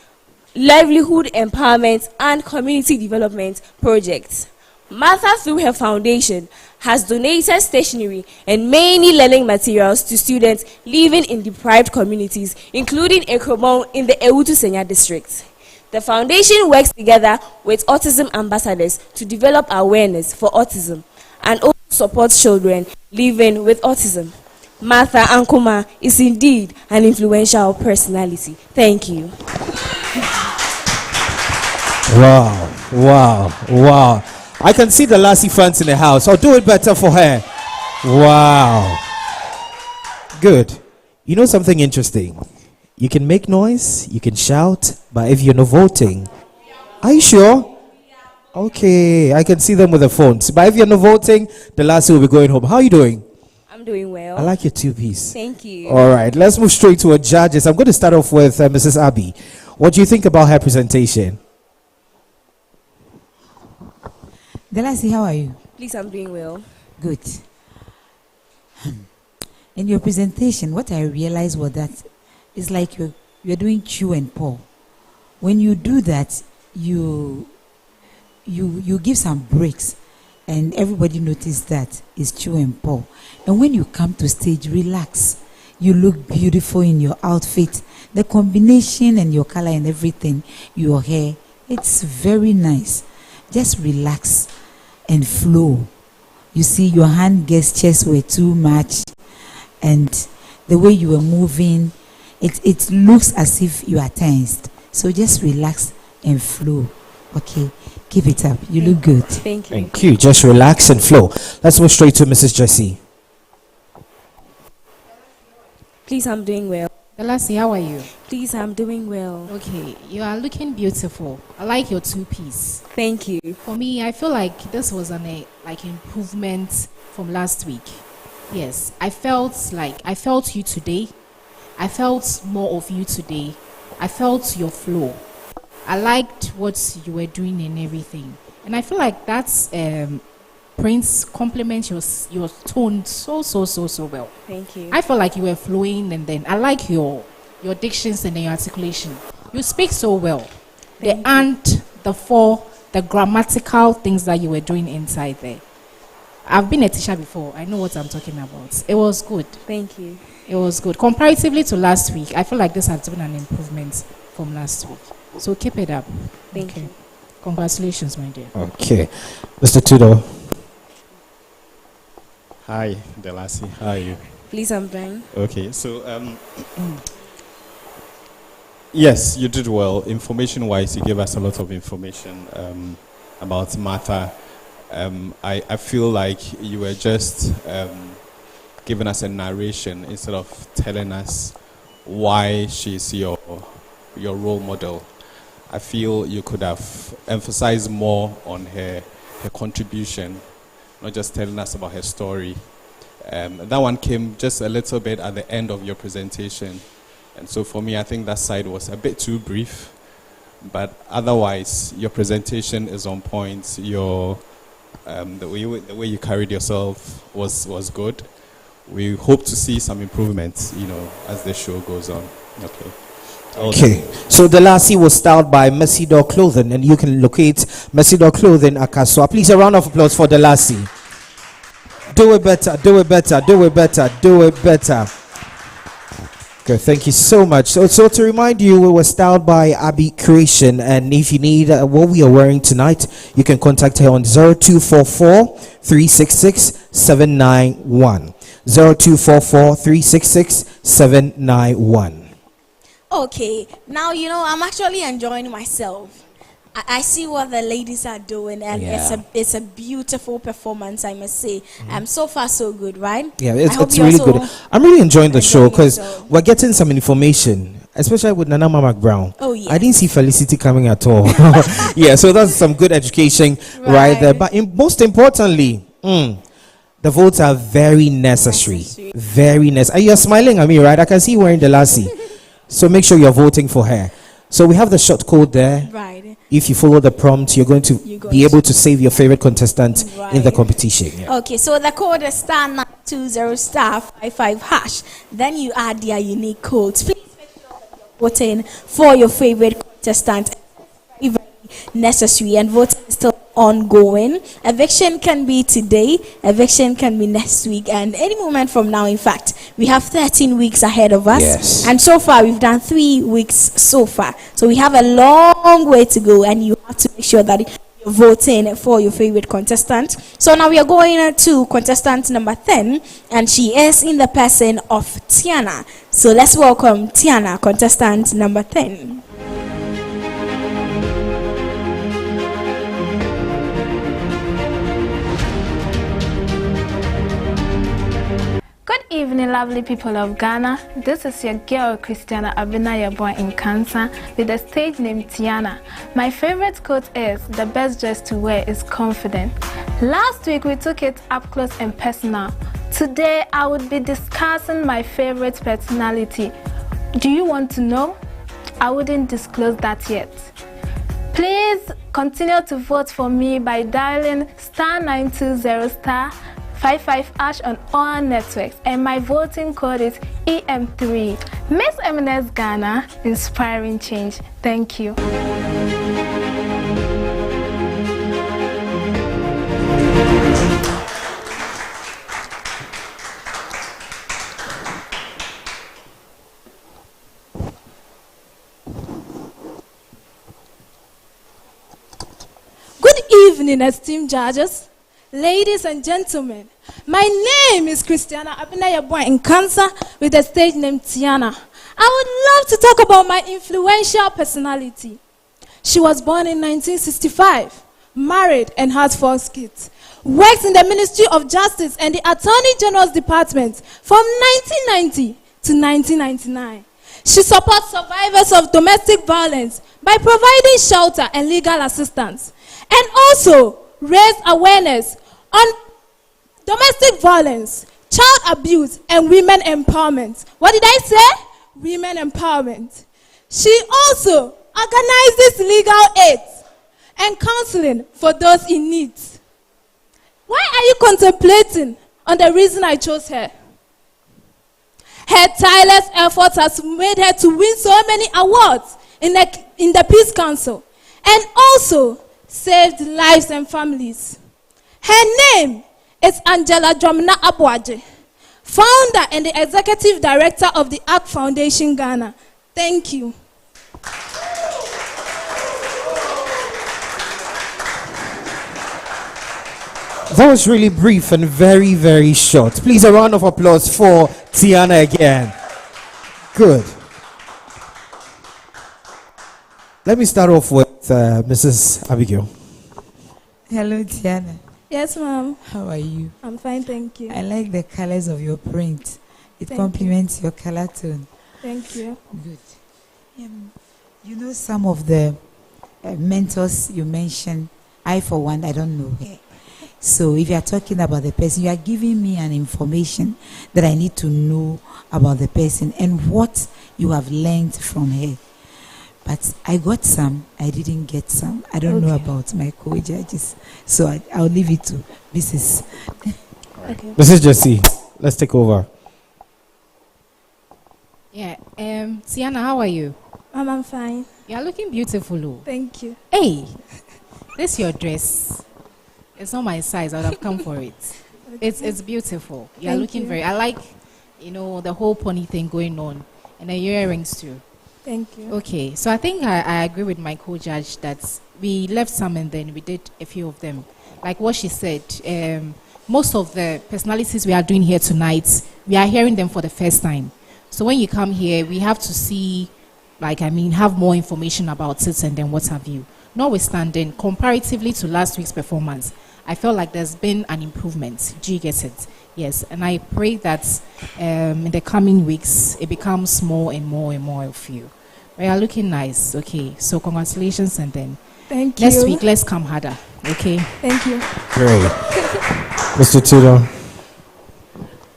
livelihood empowerment, and community development projects. Martha, through her foundation, has donated stationery and many learning materials to students living in deprived communities, including Ekromon in the Ewutu Senya district. The foundation works together with autism ambassadors to develop awareness for autism and also supports children living with autism. Martha Ankuma is indeed an influential personality. Thank you. Wow. I can see the Lassie fans in the house. I'll do it better for her. Wow. Good. You know something interesting? You can make noise, you can shout, but if you're not voting, are you sure? Okay, I can see them with the phones. But if you're not voting, the Lassie will be going home. How are you doing? I'm doing well. I like your two-piece. Thank you. All right, let's move straight to our judges. I'm going to start off with Mrs. Abby. What do you think about her presentation? Deasi, how are you? Please, I'm doing well. Good. In your presentation, what I realized was that it's like you're doing chew and pour. When you do that, you give some breaks, and everybody notices that it's chew and pour. And when you come to stage, relax. You look beautiful in your outfit, the combination and your color and everything, your hair, it's very nice. Just relax and flow. You see, your hand gestures were too much, and the way you were moving, it looks as if you are tensed. So just relax and flow. Okay, keep it up. You look good. Thank you. Thank you. Just relax and flow. Let's move straight to Mrs. Jessie. Please, I'm doing well. Deasi, how are you? Please, I'm doing well. Okay, you are looking beautiful. I like your two-piece. Thank you. For me, I feel like this was an improvement from last week. Yes, I felt you today. I felt more of you today. I felt your flow. I liked what you were doing and everything. And I feel like that's Prince compliments your tone so well. Thank you. I felt like you were flowing, and then I like your dictions and your articulation. You speak so well. The grammatical things that you were doing inside there. I've been a teacher before. I know what I'm talking about. It was good. Thank you. It was good. Comparatively to last week, I feel like this has been an improvement from last week. So keep it up. Thank you. Congratulations, my dear. Okay. Mr. Tudor. Hi, Deasi. How are you? Please, I'm fine. Okay, so yes, you did well. Information-wise, you gave us a lot of information about Martha. I feel like you were just giving us a narration instead of telling us why she's your role model. I feel you could have emphasized more on her contribution, not just telling us about her story. That one came just a little bit at the end of your presentation. And so for me, I think that side was a bit too brief. But otherwise, your presentation is on point. The way you carried yourself was good. We hope to see some improvements, as the show goes on. Okay, so the Lassie was styled by Messidor Clothing, and you can locate Messidor Clothing at Kaswa. Please, a round of applause for the Lassie. Do it better. Okay, thank you so much. So to remind you, we were styled by Abby Creation, and if you need what we are wearing tonight, you can contact her on 0244-366-791. 0244-366-791. Okay, now I'm actually enjoying myself. I see what the ladies are doing, and it's a beautiful performance, I must say. So far so good, right? Yeah, it's really good. I'm really enjoying the show because we're getting some information, especially with Nana Mama Brown. Oh yeah. I didn't see Felicity coming at all. Yeah, so that's some good education right there. But most importantly, the votes are very necessary. Very necessary. You're smiling at me, right? I can see you wearing the Lassie. So make sure you're voting for her. So we have the short code there. Right. If you follow the prompt, you're going to be able to save your favorite contestant in the competition. Yeah. Okay, so the code is *920*55#. Then you add their unique codes. Please make sure that you're voting for your favorite contestant. It's very necessary, and voting is still ongoing. Eviction can be today, eviction can be next week, and any moment from now. In fact, we have 13 weeks ahead of us. Yes. And so far, we've done 3 weeks so far. So we have a long way to go, and you have to make sure that you're voting for your favorite contestant. So now we are going to contestant number 10, and she is in the person of Tiana. So let's welcome Tiana, contestant number 10. Good evening, lovely people of Ghana. This is your girl, Christiana Abinaya, born in Cancer, with the stage name Tiana. My favorite quote is, "The best dress to wear is confident." Last week, we took it up close and personal. Today, I would be discussing my favorite personality. Do you want to know? I wouldn't disclose that yet. Please continue to vote for me by dialing *920* 55# on all networks, and my voting code is EM3. Miss Eminence Ghana, inspiring change. Thank you. Good evening, esteemed judges. Ladies and gentlemen, my name is Christiana Abinaya, born in Cancer, with the stage name Tiana. I would love to talk about my influential personality. She was born in 1965, married and has 4 kids. Works in the Ministry of Justice and the Attorney General's Department from 1990 to 1999. She supports survivors of domestic violence by providing shelter and legal assistance, and also raise awareness on domestic violence, child abuse, and women empowerment. What did I say? Women empowerment. She also organizes legal aid and counseling for those in need. Why are you contemplating on the reason I chose her? Her tireless efforts has made her to win so many awards in the Peace Council, and also saved lives and families. Her name is Angela Dramina Abuaje, founder and the executive director of the ACT Foundation Ghana. Thank you. That was really brief and very, very short. Please, a round of applause for Tiana again. Good. Let me start off with Mrs. Abigail. Hello, Tiana. Yes, ma'am. How are you? I'm fine, thank you. I like the colors of your print. It Thank complements your color tone. Thank you. Good. You know, some of the mentors you mentioned, I for one, I don't know her. So if you are talking about the person, you are giving me an information that I need to know about the person and what you have learned from her. But I got some, I didn't get some. I don't know about my co-judges. So I'll leave it to Mrs. Okay. Mrs. Jessie, let's take over. Yeah, Tiana, how are you? I'm fine. You are looking beautiful. Oh. Thank you. Hey, this your dress. It's not my size. I would have come for it. It's beautiful. You are Thank looking you. very. I like, the whole pony thing going on, and the earrings too. Thank you. Okay, so I think I agree with my co-judge that we left some and then we did a few of them. Like what she said, most of the personalities we are doing here tonight, we are hearing them for the first time. So when you come here, we have to see, have more information about it and then what have you. Notwithstanding, comparatively to last week's performance, I felt like there's been an improvement. Do you get it? Yes, and I pray that in the coming weeks, it becomes more and more and more of you. We are looking nice. Okay, so congratulations, and then Thank you. next week, let's come harder. Okay? Thank you. Great. Mr. Tudor.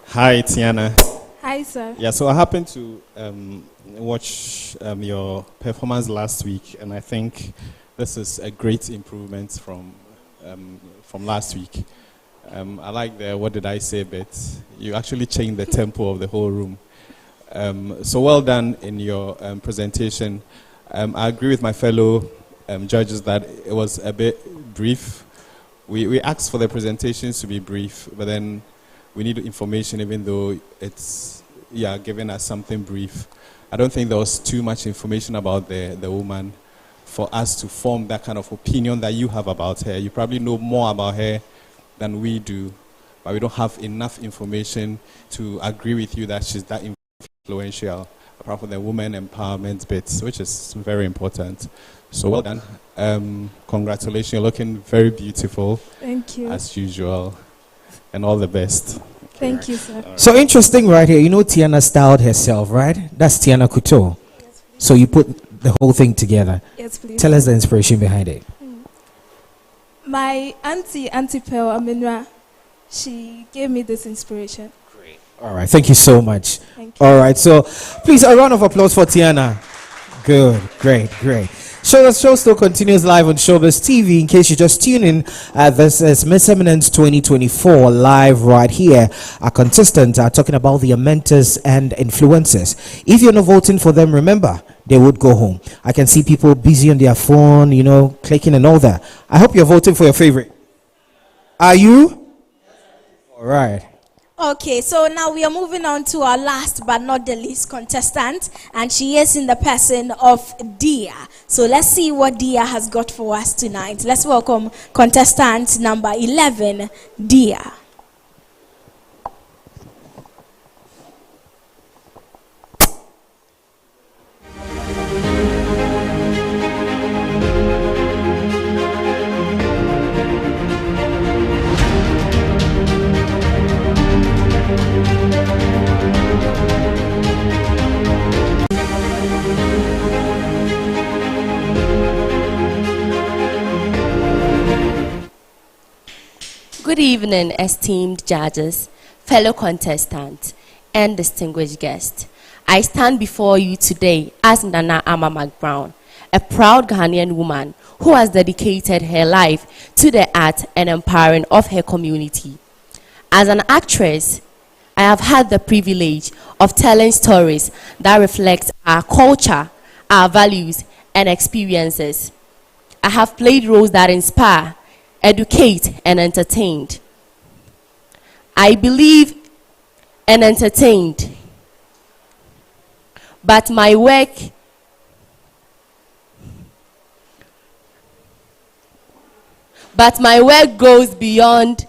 Hi, Tiana. Hi, sir. Yeah, so I happened to watch your performance last week, and I think this is a great improvement from last week. I like the what did I say bit. You actually changed the tempo of the whole room. So well done in your presentation. I agree with my fellow judges that it was a bit brief. We asked for the presentations to be brief, but then we need information even though it's, giving us something brief. I don't think there was too much information about the woman for us to form that kind of opinion that you have about her. You probably know more about her than we do, but we don't have enough information to agree with you that she's that influential, apart from the women empowerment bits, which is very important. So well done. Congratulations. You're looking very beautiful. Thank you. As usual. And all the best. Thank you, sir. So interesting right here. You know Tiana styled herself, right? That's Tiana Couture. So you put the whole thing together. Yes, please. Tell us the inspiration behind it. My Auntie Pearl Aminra, she gave me this inspiration. All right. Thank you so much. Thank you. All right. So please, a round of applause for Tiana. Good. Great. The show still continues live on Shobiz TV. In case you just tune in, this is Miss Eminence 2024 live right here. Our contestants are talking about their mentors and influencers. If you're not voting for them, remember, they would go home. I can see people busy on their phone, clicking and all that. I hope you're voting for your favorite. Are you? All right. Okay, so now we are moving on to our last but not the least contestant, and she is in the person of Diar. So let's see what Diar has got for us tonight. Let's welcome contestant number 11, Diar. Good evening, esteemed judges, fellow contestants, and distinguished guests. I stand before you today as Nana Ama McBrown, a proud Ghanaian woman who has dedicated her life to the art and empowering of her community. As an actress, I have had the privilege of telling stories that reflect our culture, our values, and experiences. I have played roles that inspire, educate, and entertained. I believe and entertained, but my work goes beyond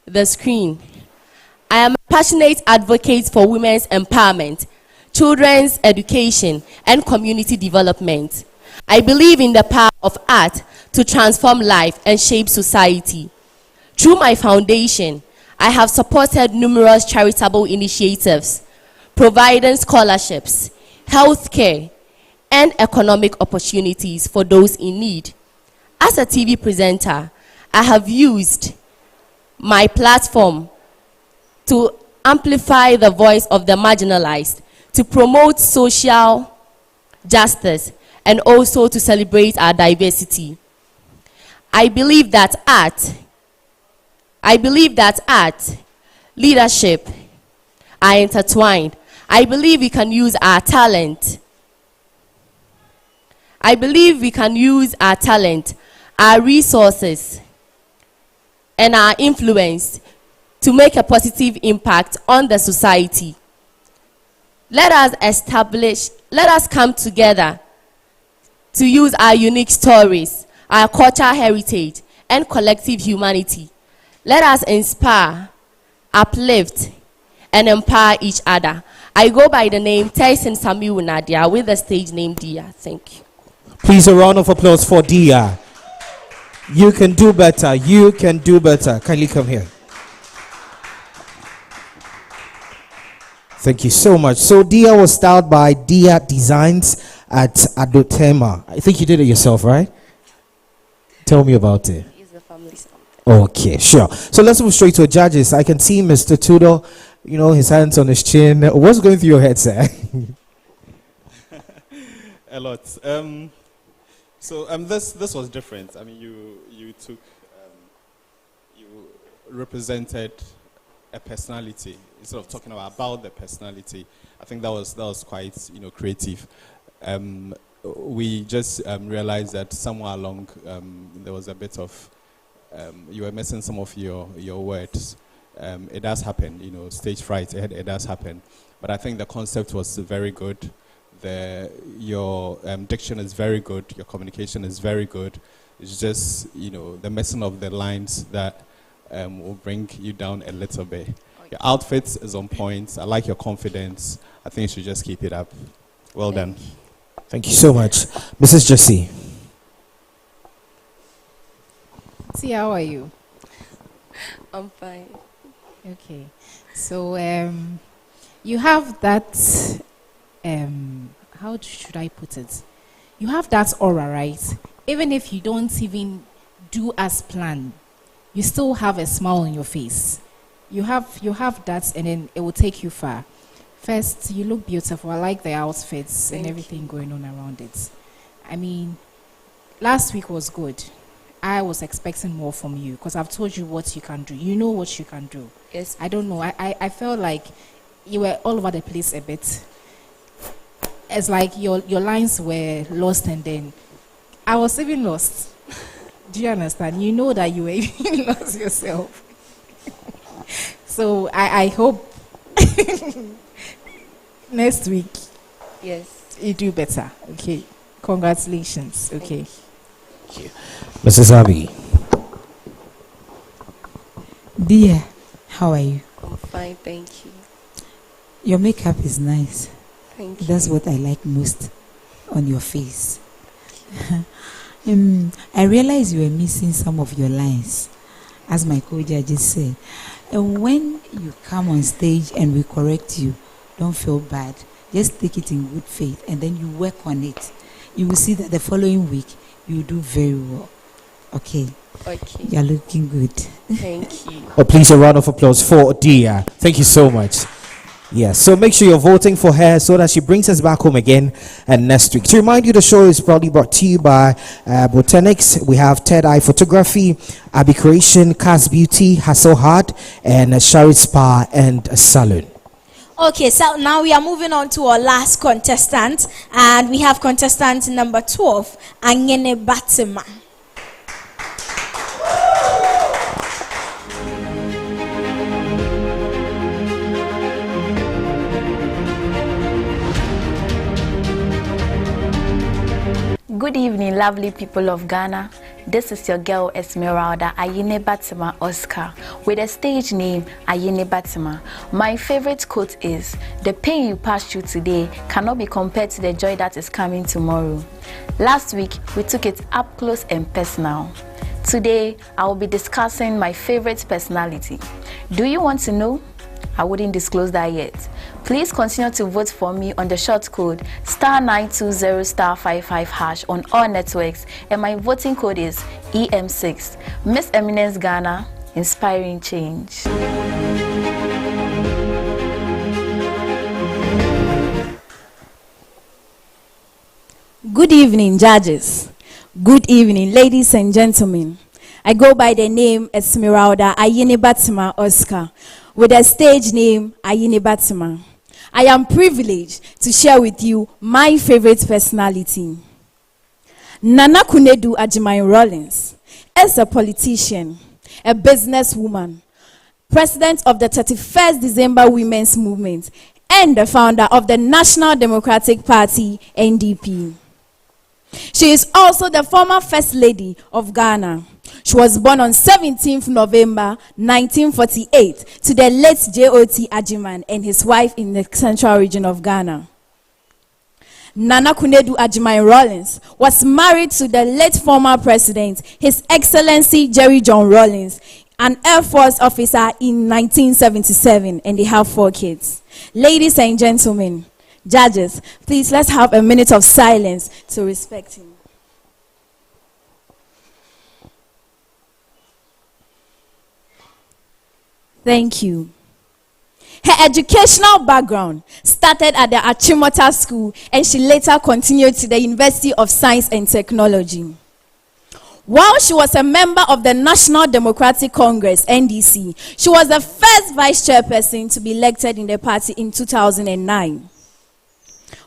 the screen. I am a passionate advocate for women's empowerment, children's education, and community development. I believe in the power of art to transform life and shape society. Through my foundation, I have supported numerous charitable initiatives, providing scholarships, healthcare, and economic opportunities for those in need. As a TV presenter, I have used my platform to amplify the voice of the marginalized, to promote social justice, and also to celebrate our diversity. I believe that art, leadership are intertwined. I believe we can use our talent. Our resources, and our influence to make a positive impact on the society. Let us come together to use our unique stories, our cultural heritage, and collective humanity. Let us inspire, uplift, and empower each other. I go by the name Tyson Samuel Nadia with the stage name Diar. Thank you. Please, a round of applause for Diar. You can do better. You can do better. Kindly come here. Thank you so much. So Diar was styled by Diar Designs at Adotema. I think you did it yourself, right? Tell me about it. It's the family something. Okay, sure. So let's move straight to the judges. I can see Mr. Tudor, his hands on his chin. What's going through your head, sir? A lot. This was different. I mean, you took, you represented a personality instead of talking about the personality. I think that was quite creative. we just realized that somewhere along there was a bit of, you were missing some of your words. It does happen, stage fright, it does happen. But I think the concept was very good. Your diction is very good, your communication is very good. It's just, the missing of the lines that will bring you down a little bit. Your outfit is on point. I like your confidence. I think you should just keep it up. Well done. Thank you so much. Mrs. Jessie. See, how are you? I'm fine. Okay. So, you have that, how should I put it? You have that aura, right? Even if you don't even do as planned, you still have a smile on your face. You have that, and then it will take you far. First, you look beautiful. I like the outfits and everything going on around it. I mean, last week was good. I was expecting more from you because I've told you what you can do. You know what you can do. Yes. I don't know. I felt like you were all over the place a bit. It's like your lines were lost, and then I was even lost. Do you understand? You know that you were even lost yourself. So I hope next week, yes, you do better. Okay, congratulations. Okay, thank you. Mrs. Abby. Dear, how are you? I'm fine, thank you. Your makeup is nice. Thank you. That's what I like most on your face. I realize you were missing some of your lines, as my co-judge said. And when you come on stage and we correct you, don't feel bad. Just take it in good faith, and then you work on it. You will see that the following week you will do very well. Okay. Okay. You're looking good. Thank you. Oh, please, a round of applause for Diar. Thank you so much. Yes, so make sure you're voting for her so that she brings us back home again next week. To remind you, the show is proudly brought to you by Botanics. We have Third Eye Photography, Abbey Creation, Cas Beauty, Hassel Hard, and Sharit Spa and Salon. Okay, so now we are moving on to our last contestant, and we have contestant number 12, Anyene Batima. Good evening, lovely people of Ghana. This is your girl Esmeralda Ayine Batima Oscar with a stage name Ayine Batima. My favorite quote is, "The pain you passed through today cannot be compared to the joy that is coming tomorrow." Last week, we took it up close and personal. Today, I will be discussing my favorite personality. Do you want to know? I wouldn't disclose that yet. Please continue to vote for me on the short code *920*55# on all networks, and my voting code is EM6. Miss Eminence Ghana, inspiring change. Good evening, judges. Good evening, ladies and gentlemen. I go by the name Esmeralda Ayine Batima Oscar, with a stage name Ayine Batima. I am privileged to share with you my favorite personality. Nana Kunedu Ajimain-Rawlings is a politician, a businesswoman, president of the 31st December Women's Movement, and the founder of the National Democratic Party, NDP. She is also the former First Lady of Ghana. She was born on 17th November 1948 to the late J.O.T. Ajiman and his wife in the central region of Ghana. Nana Kunedu Ajimain-Rawlings was married to the late former president, His Excellency Jerry John Rawlings, an Air Force officer in 1977, and they have 4 kids. Ladies and gentlemen, judges, please let's have a minute of silence to respect him. Thank you. Her educational background started at the Achimota School, and she later continued to the University of Science and Technology. While she was a member of the National Democratic Congress, NDC, she was the first vice chairperson to be elected in the party in 2009.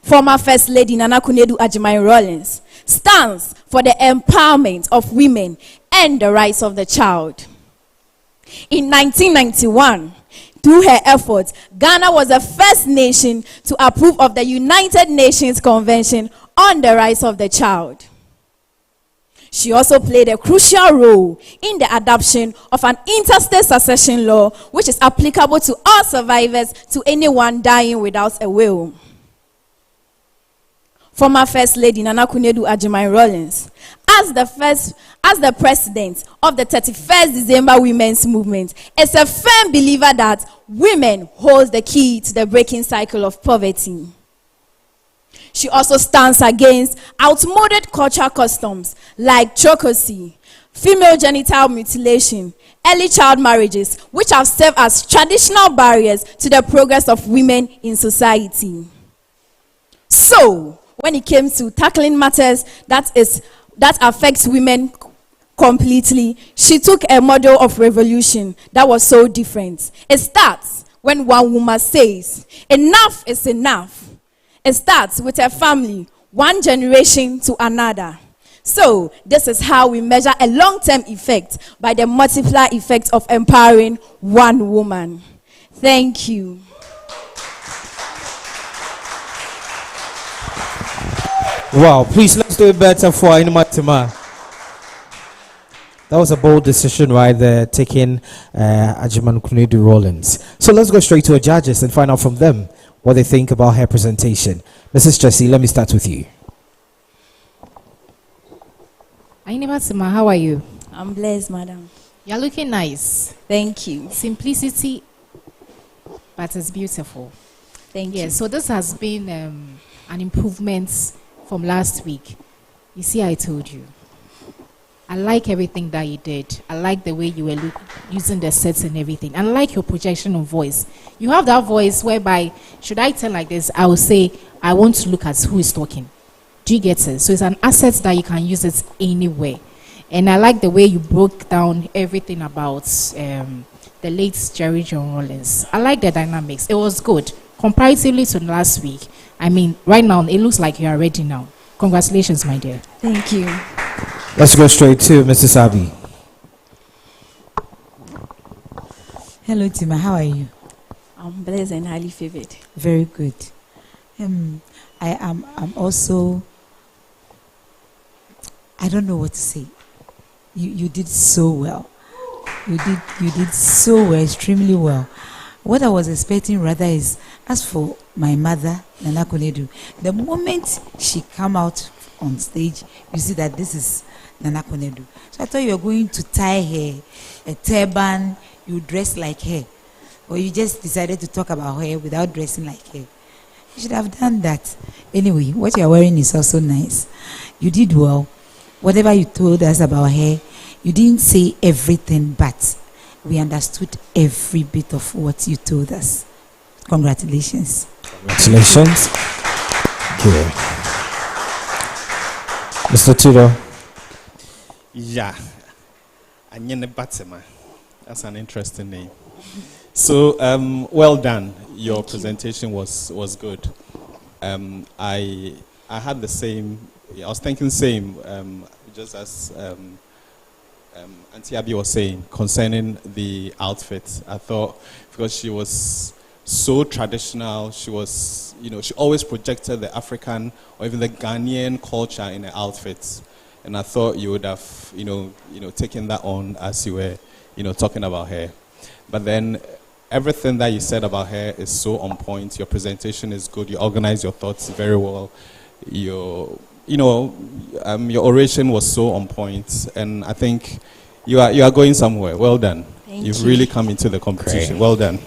Former First Lady Nana Kunedu Agyemang-Rawlings stands for the empowerment of women and the rights of the child. In 1991, through her efforts, Ghana was the first nation to approve of the United Nations Convention on the Rights of the Child. She also played a crucial role in the adoption of an interstate succession law which is applicable to all survivors, to anyone dying without a will. Former First Lady Nana Kunedu Agyemang-Rawlings, as the president of the 31st December Women's Movement, is a firm believer that women hold the key to the breaking cycle of poverty. She also stands against outmoded cultural customs like chococy, female genital mutilation, early child marriages, which have served as traditional barriers to the progress of women in society. So, when it came to tackling matters that affects women completely, she took a model of revolution that was so different. It starts when one woman says, enough is enough. It starts with a family, one generation to another. So, this is how we measure a long-term effect, by the multiplier effect of empowering one woman. Thank you. Wow, please let's do it better for Ainimatima. That was a bold decision right there, taking Agyemang-Rawlings. So let's go straight to our judges and find out from them what they think about her presentation. Mrs. Jessie, let me start with you. Ainimatima, how are you? I'm blessed, madam. You're looking nice. Thank you. Simplicity, but it's beautiful. Thank you. So this has been an improvement from last week. You see, I told you. I like everything that you did. I like the way you were using the sets and everything. I like your projection of voice. You have that voice whereby, should I tell like this, I will say, I want to look at who is talking. Do you get it? So it's an asset that you can use it anywhere. And I like the way you broke down everything about the late Jerry John Rawlings. I like the dynamics. It was good. Comparatively to last week, I mean, right now, it looks like you are ready now. Congratulations, my dear. Thank you. Let's go straight to Mrs. Abby. Hello, Tima. How are you? I'm blessed and highly favored. Very good. I'm also, I don't know what to say. You did so well. You did so well, extremely well. What I was expecting rather is, as for my mother, Nana Kunedu, the moment she come out on stage, you see that this is Nana Kunedu. So I thought you were going to tie her a turban, you dress like her. Or you just decided to talk about her without dressing like her. You should have done that. Anyway, what you're wearing is also nice. You did well. Whatever you told us about her, you didn't say everything, but we understood every bit of what you told us. Congratulations. Congratulations. Okay. Mr. Tito. Yeah. Anyene Batsema. That's an interesting name. So, well done. Your presentation was good. I had the same, I was thinking the same, just as Auntie Abby was saying concerning the outfit. I thought because she was so traditional, she was, she always projected the African or even the Ghanaian culture in her outfits. And I thought you would have, taken that on as you were, talking about her. But then everything that you said about her is so on point. Your presentation is good. You organize your thoughts very well. Your oration was so on point, and I think you are going somewhere. Well done. You've really come into the competition. Great. Well done.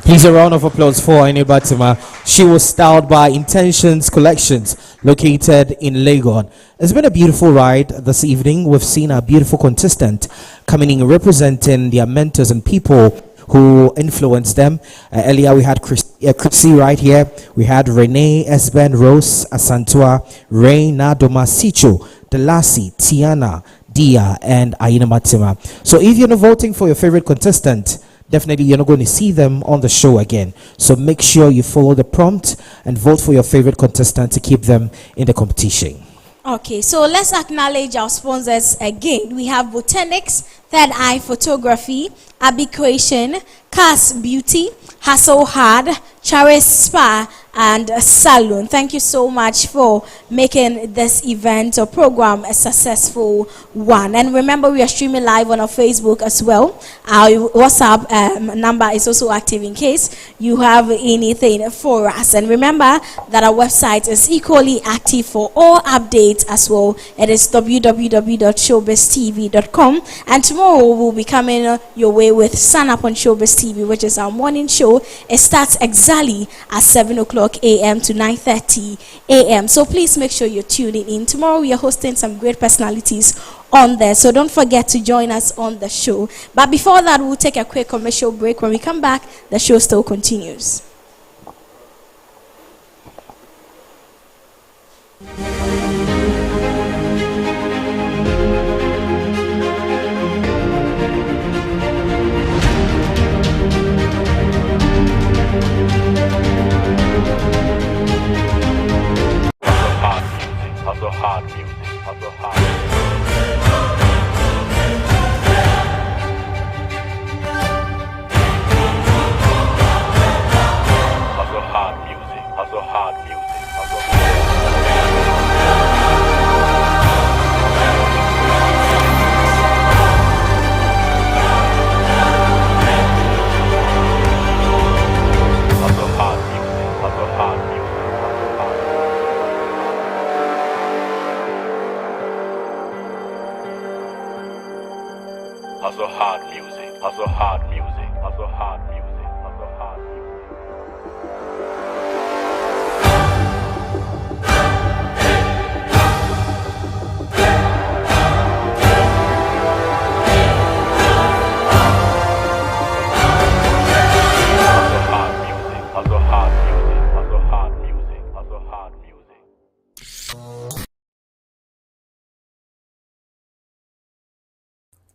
Please, a round of applause for Ainimatima. She was styled by Intentions Collections, located in Legon. It's been a beautiful ride this evening. We've seen a beautiful contestant coming in representing their mentors and people who influenced them. Earlier we had Chrissy right here. We had Renee, Esben, Rose, Asantaa, Renee, Sicho, Deasi, Tiana, Diar, and Ainimatima. So if you're not voting for your favorite contestant, definitely you're not going to see them on the show again. So make sure you follow the prompt and vote for your favorite contestant to keep them in the competition. Okay, so let's acknowledge our sponsors again. We have Botanics, Third Eye Photography, Abbey Creation, Cass Beauty, Hustle Hard, Charis Spa, and Salon. Thank you so much for making this event or program a successful one. And remember, we are streaming live on our Facebook as well. Our WhatsApp number is also active in case you have anything for us. And remember that our website is equally active for all updates as well. It is www.showbiztv.com. And tomorrow we'll be coming your way with Sun Up on Showbiz TV, which is our morning show. It starts exactly at 7 o'clock a.m. to 9:30 a.m. So please make sure you're tuning in. Tomorrow we are hosting some great personalities on there, so don't forget to join us on the show. But before that, we'll take a quick commercial break. When we come back, the show still continues.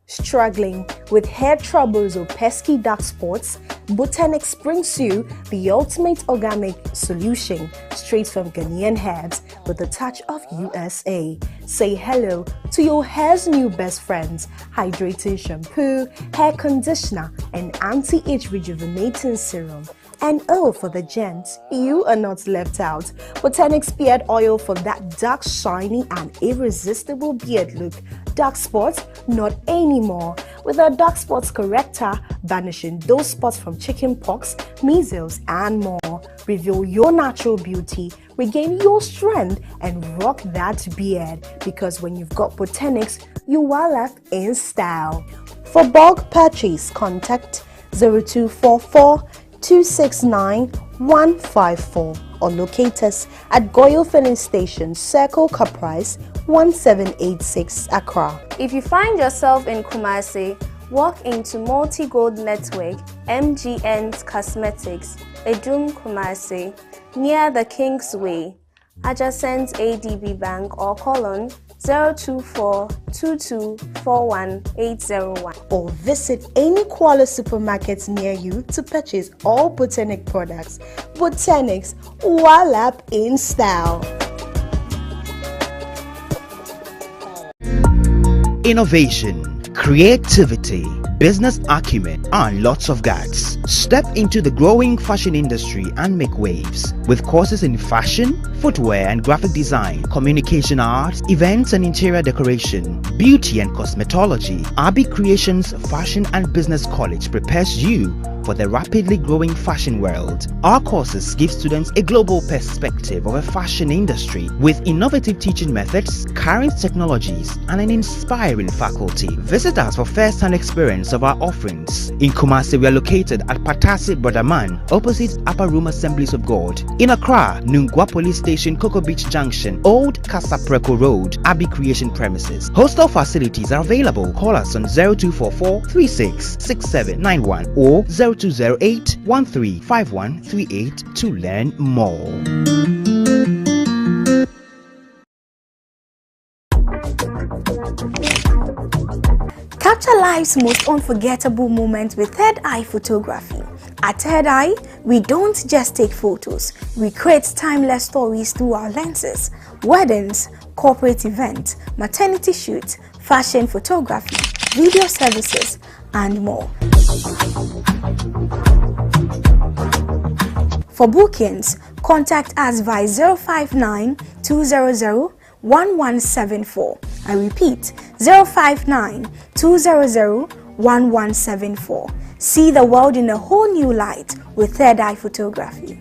Struggling with hair troubles or pesky dark spots? Botanics brings you the ultimate organic solution straight from Ghanaian heads with a touch of USA. Say hello to your hair's new best friends: hydrating shampoo, hair conditioner, and anti-age rejuvenating serum. And oh, for the gents, you are not left out. Botanics beard oil for that dark, shiny, and irresistible beard look. Dark spots? Not anymore. With our dark spots corrector, banishing those spots from chicken pox, measles, and more. Reveal your natural beauty, regain your strength, and rock that beard. Because when you've got Botanics, you are left in style. For bulk purchase, contact 0244 269 154 or locate us at Goyo Filling Station, Circle Caprice 1786 Accra. If you find yourself in Kumasi, walk into Multi Gold Network, MGN's Cosmetics, Edum Kumasi, near the Kingsway, adjacent ADB Bank, or call on 024-2241-801. Or visit any Kuala supermarket near you to purchase all Botanic products. Botanics, Wallap in style. Innovation, creativity, business acumen, and lots of guts. Step into the growing fashion industry and make waves with courses in fashion, footwear and graphic design, communication arts, events and interior decoration, beauty and cosmetology. Abbey Creations Fashion and Business College prepares you for the rapidly growing fashion world. Our courses give students a global perspective of a fashion industry with innovative teaching methods, current technologies, and an inspiring faculty. Visit us for first-hand experience of our offerings. In Kumasi, we are located at Patasi Brotherman, opposite Upper Room Assemblies of God. In Accra, Nungwa Police Station, Cocoa Beach Junction, Old Kasapreko Road, Abbey Creation premises. Hostel facilities are available. Call us on 0244 366791 or 0208 135138 to learn more. Capture life's most unforgettable moment with Third Eye Photography. At Third Eye, we don't just take photos, we create timeless stories through our lenses. Weddings, corporate events, maternity shoots, fashion photography, video services, and more. For bookings, contact us via 059-200-1174. I repeat, 059-200-1174. See the world in a whole new light with Third Eye Photography.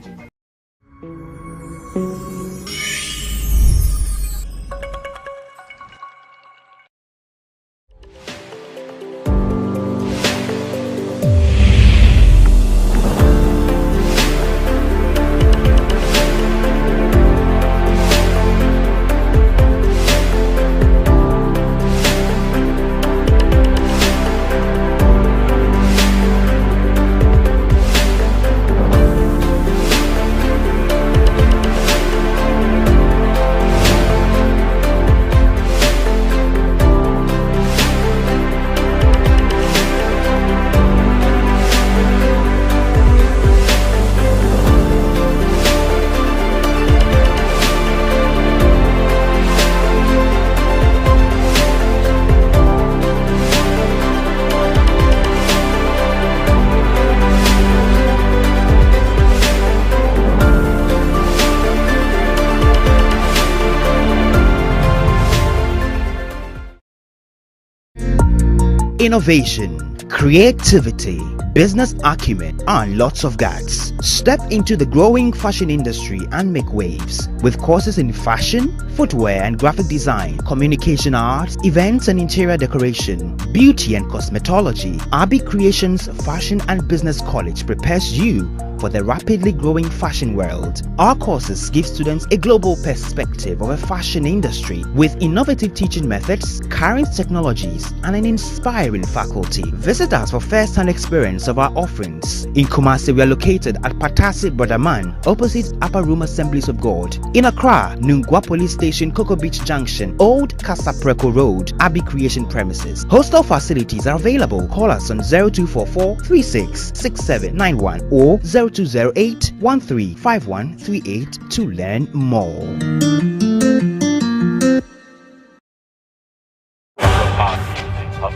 Innovation, creativity, business acumen, and lots of guts. Step into the growing fashion industry and make waves with courses in fashion, footwear and graphic design, communication arts, events and interior decoration, beauty and cosmetology. Abi Creations Fashion and Business College prepares you for the rapidly growing fashion world. Our courses give students a global perspective of a fashion industry with innovative teaching methods, current technologies, and an inspiring faculty. Visit us for first-hand experience of our offerings. In Kumasi, we are located at Patasi Brotherman, opposite Upper Room Assemblies of God. In Accra, Nungwa Police Station, Cocoa Beach Junction, Old Kasapreko Road, Abi Creation premises. Hostel facilities are available. Call us on 0244 366791 or 0208 135138 to learn more.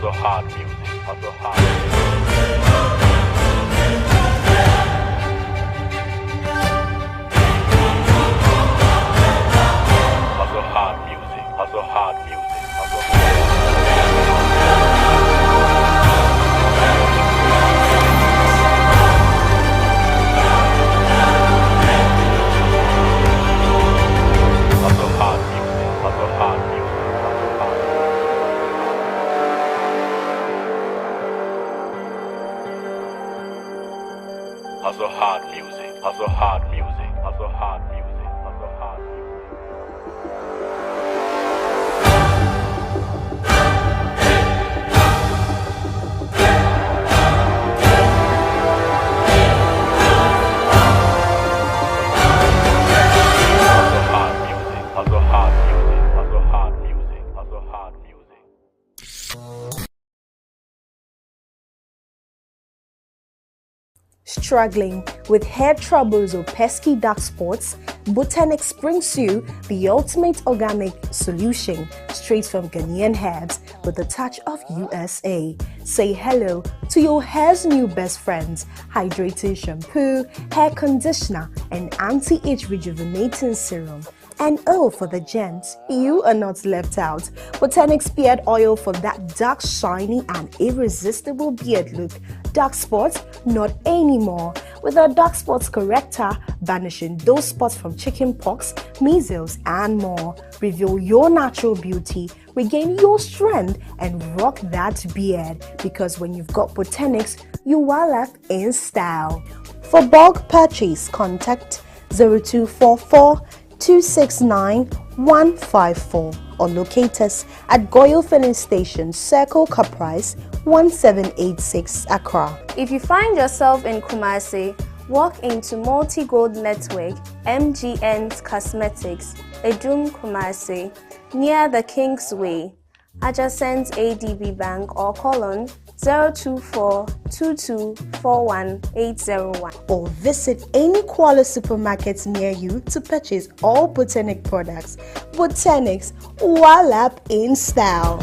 Hard music. Struggling with hair troubles or pesky dark spots? Botanix brings you the ultimate organic solution straight from Ghanaian herbs with a touch of USA. Say hello to your hair's new best friends: hydrating shampoo, hair conditioner, and anti-age rejuvenating serum. And oh, for the gents, you are not left out. Botanix beard oil for that dark, shiny, and irresistible beard look. Dark spots? Not anymore. With our dark spots corrector, banishing those spots from chicken pox, measles, and more. Reveal your natural beauty, regain your strength, and rock that beard. Because when you've got Botanix, you are left in style. For bulk purchase, contact 0244 269 154 or locate us at Goyle Filling Station, Circle Caprice 1786 Accra. If you find yourself in Kumasi, walk into Multi Gold Network MGN's Cosmetics, Edum Kumasi, near the Kingsway, adjacent ADB Bank, or call on 024-2241-801. Or visit any Kuala supermarket near you to purchase all Botanic products. Botanics, Wallap in style.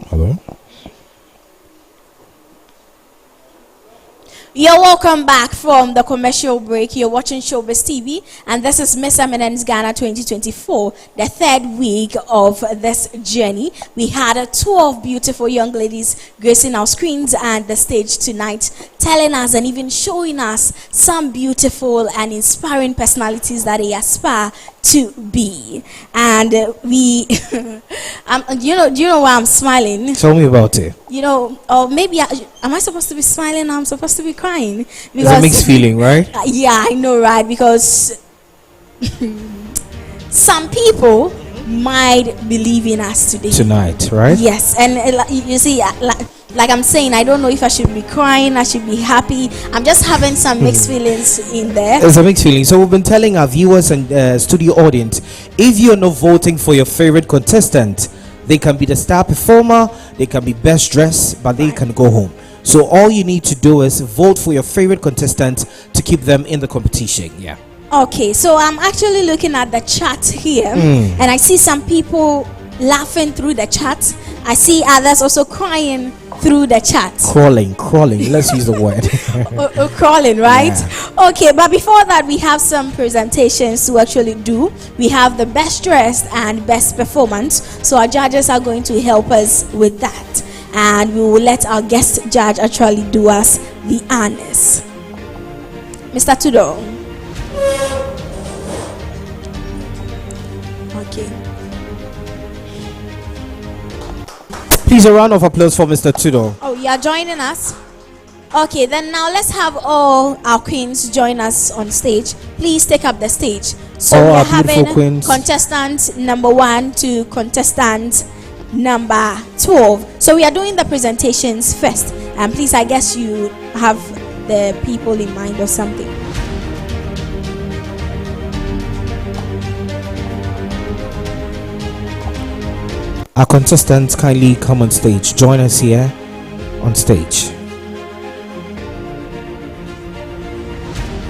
Hello? You're welcome back from the commercial break. You're watching Shobiz TV, and this is Miss Eminence Ghana 2024, the third week of this journey. We had 12 beautiful young ladies gracing our screens and the stage tonight, telling us and even showing us some beautiful and inspiring personalities that they aspire to be. And we, do you know why I'm smiling? Tell me about it. Or maybe am I supposed to be smiling? I'm supposed to be crying. It's a mixed feeling, right? Yeah, I know, right? Because some people might believe in us today. Tonight, right? Yes, and you see, like I'm saying, I don't know if I should be crying, I should be happy. I'm just having some mixed feelings in there. It's a mixed feeling. So we've been telling our viewers and studio audience, if you're not voting for your favorite contestant, they can be the star performer, they can be best dressed, but they can go home. So all you need to do is vote for your favorite contestant to keep them in the competition. Yeah. Okay, so I'm actually looking at the chat here, and I see some people laughing through the chat. I see others also crying through the chat. Crawling. Let's use the word. Crawling, right? Yeah. Okay, but before that, we have some presentations to actually do. We have the best dressed and best performance. So our judges are going to help us with that. And we will let our guest judge actually do us the honors. Mr. Tudo. Okay. Please, a round of applause for Mr. Tudo. Oh, you are joining us? Okay, then now let's have all our queens join us on stage. Please take up the stage. So All we our are having beautiful queens. contestant number 1 to contestant number 12. So we are doing the presentations first. And please, I guess you have the people in mind or something. Our contestants, kindly come on stage. Join us here on stage.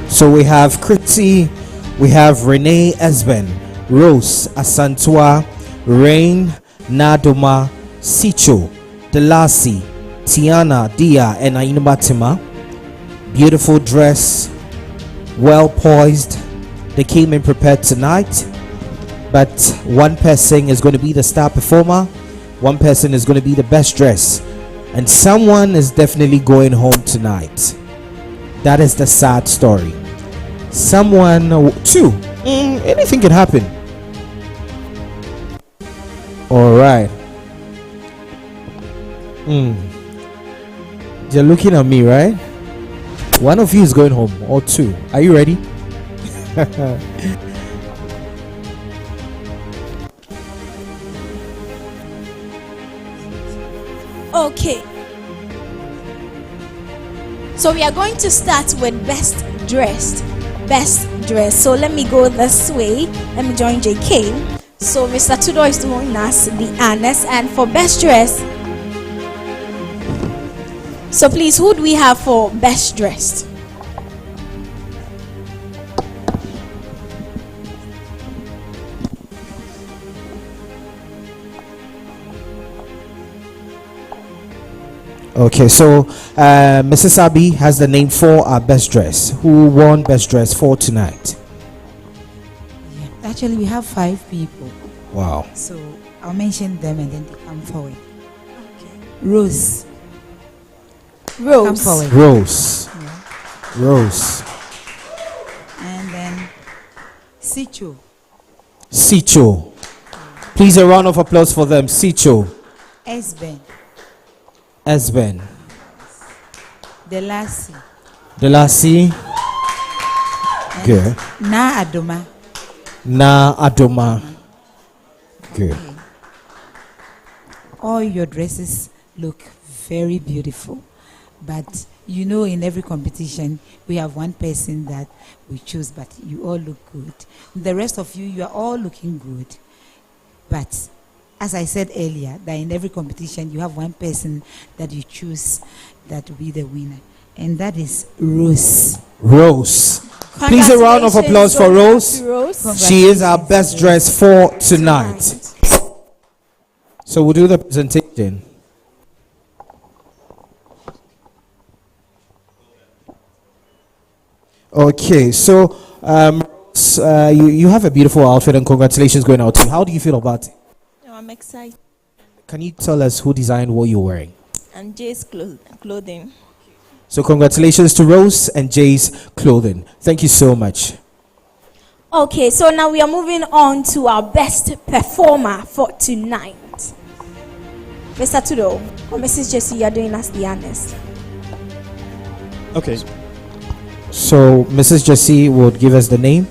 So we have Chrissy, we have Renee, Esben, Rose, Asantaa, Rain, Nadoma, Sicho, Deasi, Tiana, Diar, and Abtim. Beautiful dress, well poised. They came in prepared tonight. But one person is going to be the star performer, one person is going to be the best dress, and someone is definitely going home tonight. That is the sad story. Anything can happen. All right. You're looking at me, right? One of you is going home, or two. Are you ready? Okay. So we are going to start with best dressed. Best dress. So let me go this way. Let me join JK. So Mr. Tudo is doing us the honors, and for best dress. So please, who do we have for best dressed? Okay, so Mrs. Abi has the name for our best dress. Who won best dress for tonight? Actually, we have 5 people. Wow. So I'll mention them and then they come forward. Rose. Come forward. Rose. Rose. And then Sicho. Sicho. Please a round of applause for them. Sicho. Esben. Esben. Deasi. Deasi. Good. Na Adoma. Na Adoma. Good. All your dresses look very beautiful, but you know, in every competition we have one person that we choose, but you all look good. The rest of you, you are all looking good, but as I said earlier, that in every competition you have one person that you choose that will be the winner, and that is Rose. Rose. Please a round of applause for Rose. She is our best dressed for tonight. So we'll do the presentation. Okay, so you have a beautiful outfit and congratulations going out to you. How do you feel about it? Oh, I'm excited. Can you tell us who designed what you're wearing? And Jay's clothing. So congratulations to Rose and Jay's clothing. Thank you so much. Okay, so now we are moving on to our best performer for tonight. Mr. Tudo or Mrs. Jessie, you are doing us the honest. Okay. So Mrs. Jessie would give us the name,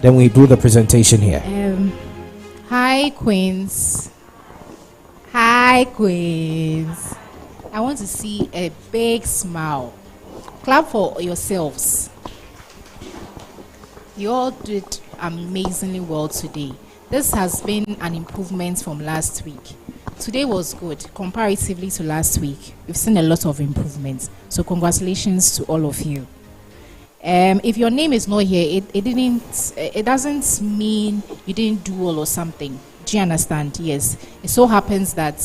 then we do the presentation here. Hi, Queens. Hi, Queens. I want to see a big smile. Clap for yourselves. You all did amazingly well today. This has been an improvement from last week. Today was good comparatively to last week. We've seen a lot of improvements. So congratulations to all of you. If your name is not here, it doesn't mean you didn't do well or something. Do you understand? Yes. It so happens that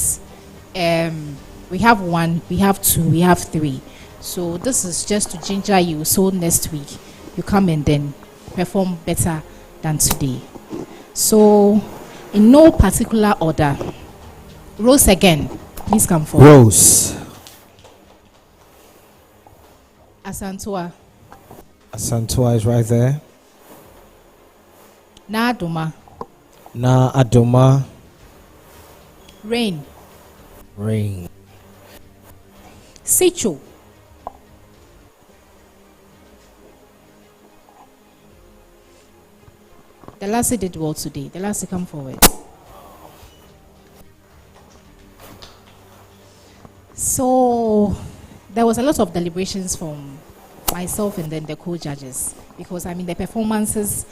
we have 1, we have 2, we have 3. So this is just to ginger you. So next week you come and then perform better than today. So in no particular order, Rose again, please come forward. Rose. Asantaa. Asantaa is right there. Na Adoma. Na Adoma. Rain. Rain. Sicho. Deasi did well today. Deasi, come forward. So there was a lot of deliberations from myself and then the co-judges, because I mean the performances,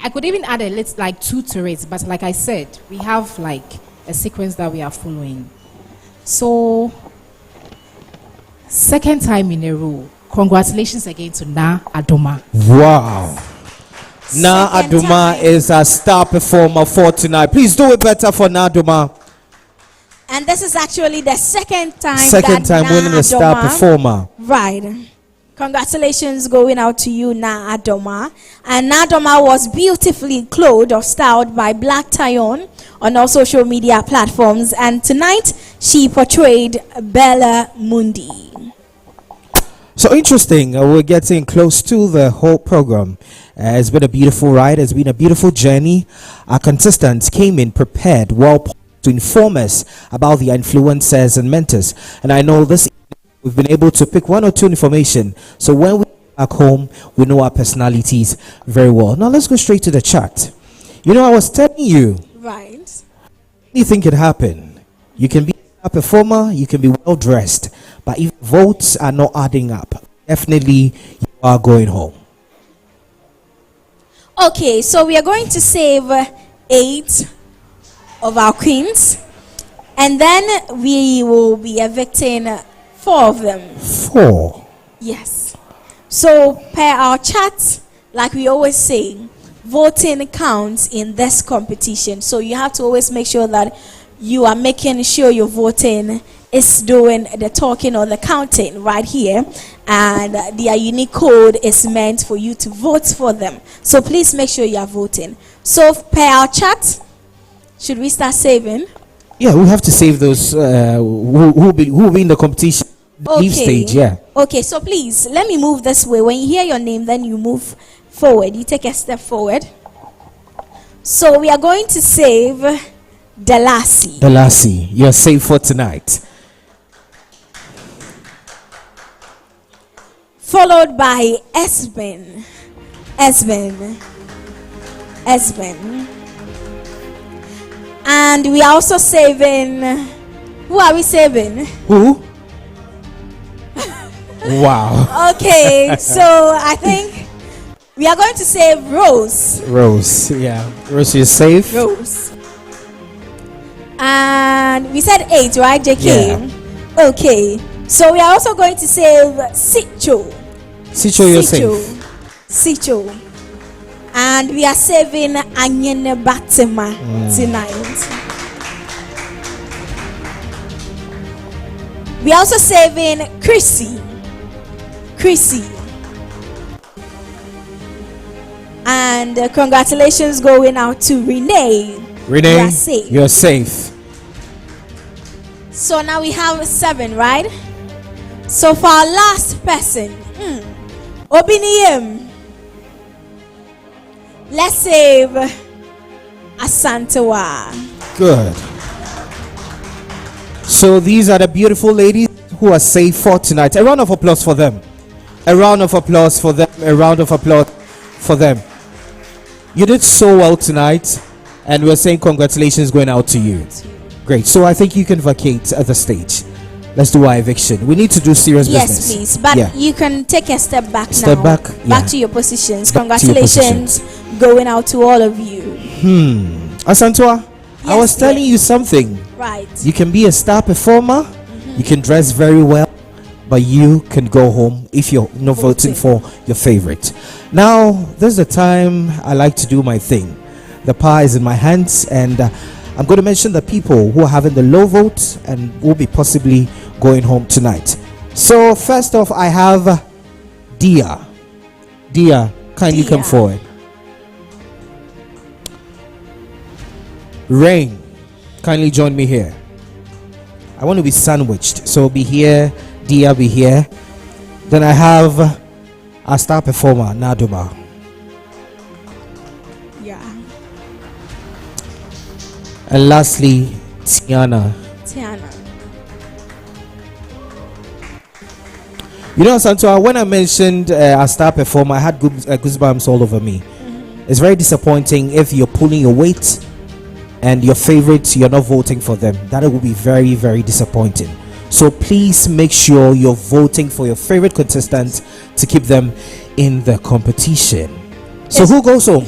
I could even add like 2 to it, but like I said, we have like a sequence that we are following. So second time in a row, congratulations again to Na Adoma. Wow. Na Adoma is a star performer for tonight. Please do it better for Na Adoma. And this is actually the second time winning a star performer. Right. Congratulations going out to you, Na Adoma. And Na Adoma was beautifully clothed or styled by Black Tyon on all social media platforms. And tonight, she portrayed Bella Mundi. So interesting. We're getting close to the whole program. It's been a beautiful ride. It's been a beautiful journey. Our contestants came in prepared, well to inform us about the influencers and mentors. And I know this we've been able to pick 1 or 2 information. So when we back home, we know our personalities very well. Now let's go straight to the chat. You know, I was telling you, right? Anything can happen. You can be a performer, you can be well dressed, but if votes are not adding up, definitely you are going home. Okay, so we are going to save 8 of our queens, and then we will be evicting 4 of them. 4? Yes. So per our chat, like we always say, voting counts in this competition. So you have to always make sure that you are making sure your voting is doing the talking or the counting right here, and their unique code is meant for you to vote for them. So please make sure you are voting. So per our chat, should we start saving? Yeah, we have to save those who will be in the competition. Leave stage, yeah. Okay, so please let me move this way. When you hear your name, then you move forward. You take a step forward. So we are going to save Deasi. Deasi, you're safe for tonight. Followed by Esben. And we are also saving. Who are we saving? Who? Wow. Okay, so I think we are going to save Rose. Rose, yeah. Rose, you're safe. Rose. And we said 8, right, JK? Yeah. Okay. So we are also going to save Sicho. Sicho, you're safe. Sicho. And we are saving Anyene Batima tonight. We are also saving Chrissy. And congratulations going out to Renee. Renee, you are safe. You're safe. So now we have 7, right? So for our last person, Obiniem. Let's save Asantaa. Good. So these are the beautiful ladies who are safe for tonight. A round of applause for them. A round of applause for them. A round of applause for them. You did so well tonight, and we're saying congratulations going out to you. Great. So I think you can vacate at the stage. Let's do our eviction. We need to do serious business. Yes, please. But you can take a step back now. Back to your positions. Congratulations going out to all of you. Asantaa, yes, I was telling you something. Right. You can be a star performer. You can dress very well, but you can go home if you're not voting for your favorite. Now, this is the time I like to do my thing. The power is in my hands, and I'm going to mention the people who are having the low vote and will be possibly going home tonight. So first off, I have Diar. Diar, kindly come forward. Rain, kindly join me here. I want to be sandwiched, so be here. Diar, be here. Then I have our star performer, Naduma. And lastly, Tiana. You know, Asantaa, when I mentioned our star performer, I had goosebumps all over me. It's very disappointing if you're pulling your weight and your favorites, you're not voting for them. That will be very, very disappointing. So please make sure you're voting for your favorite contestants to keep them in the competition. So who goes home?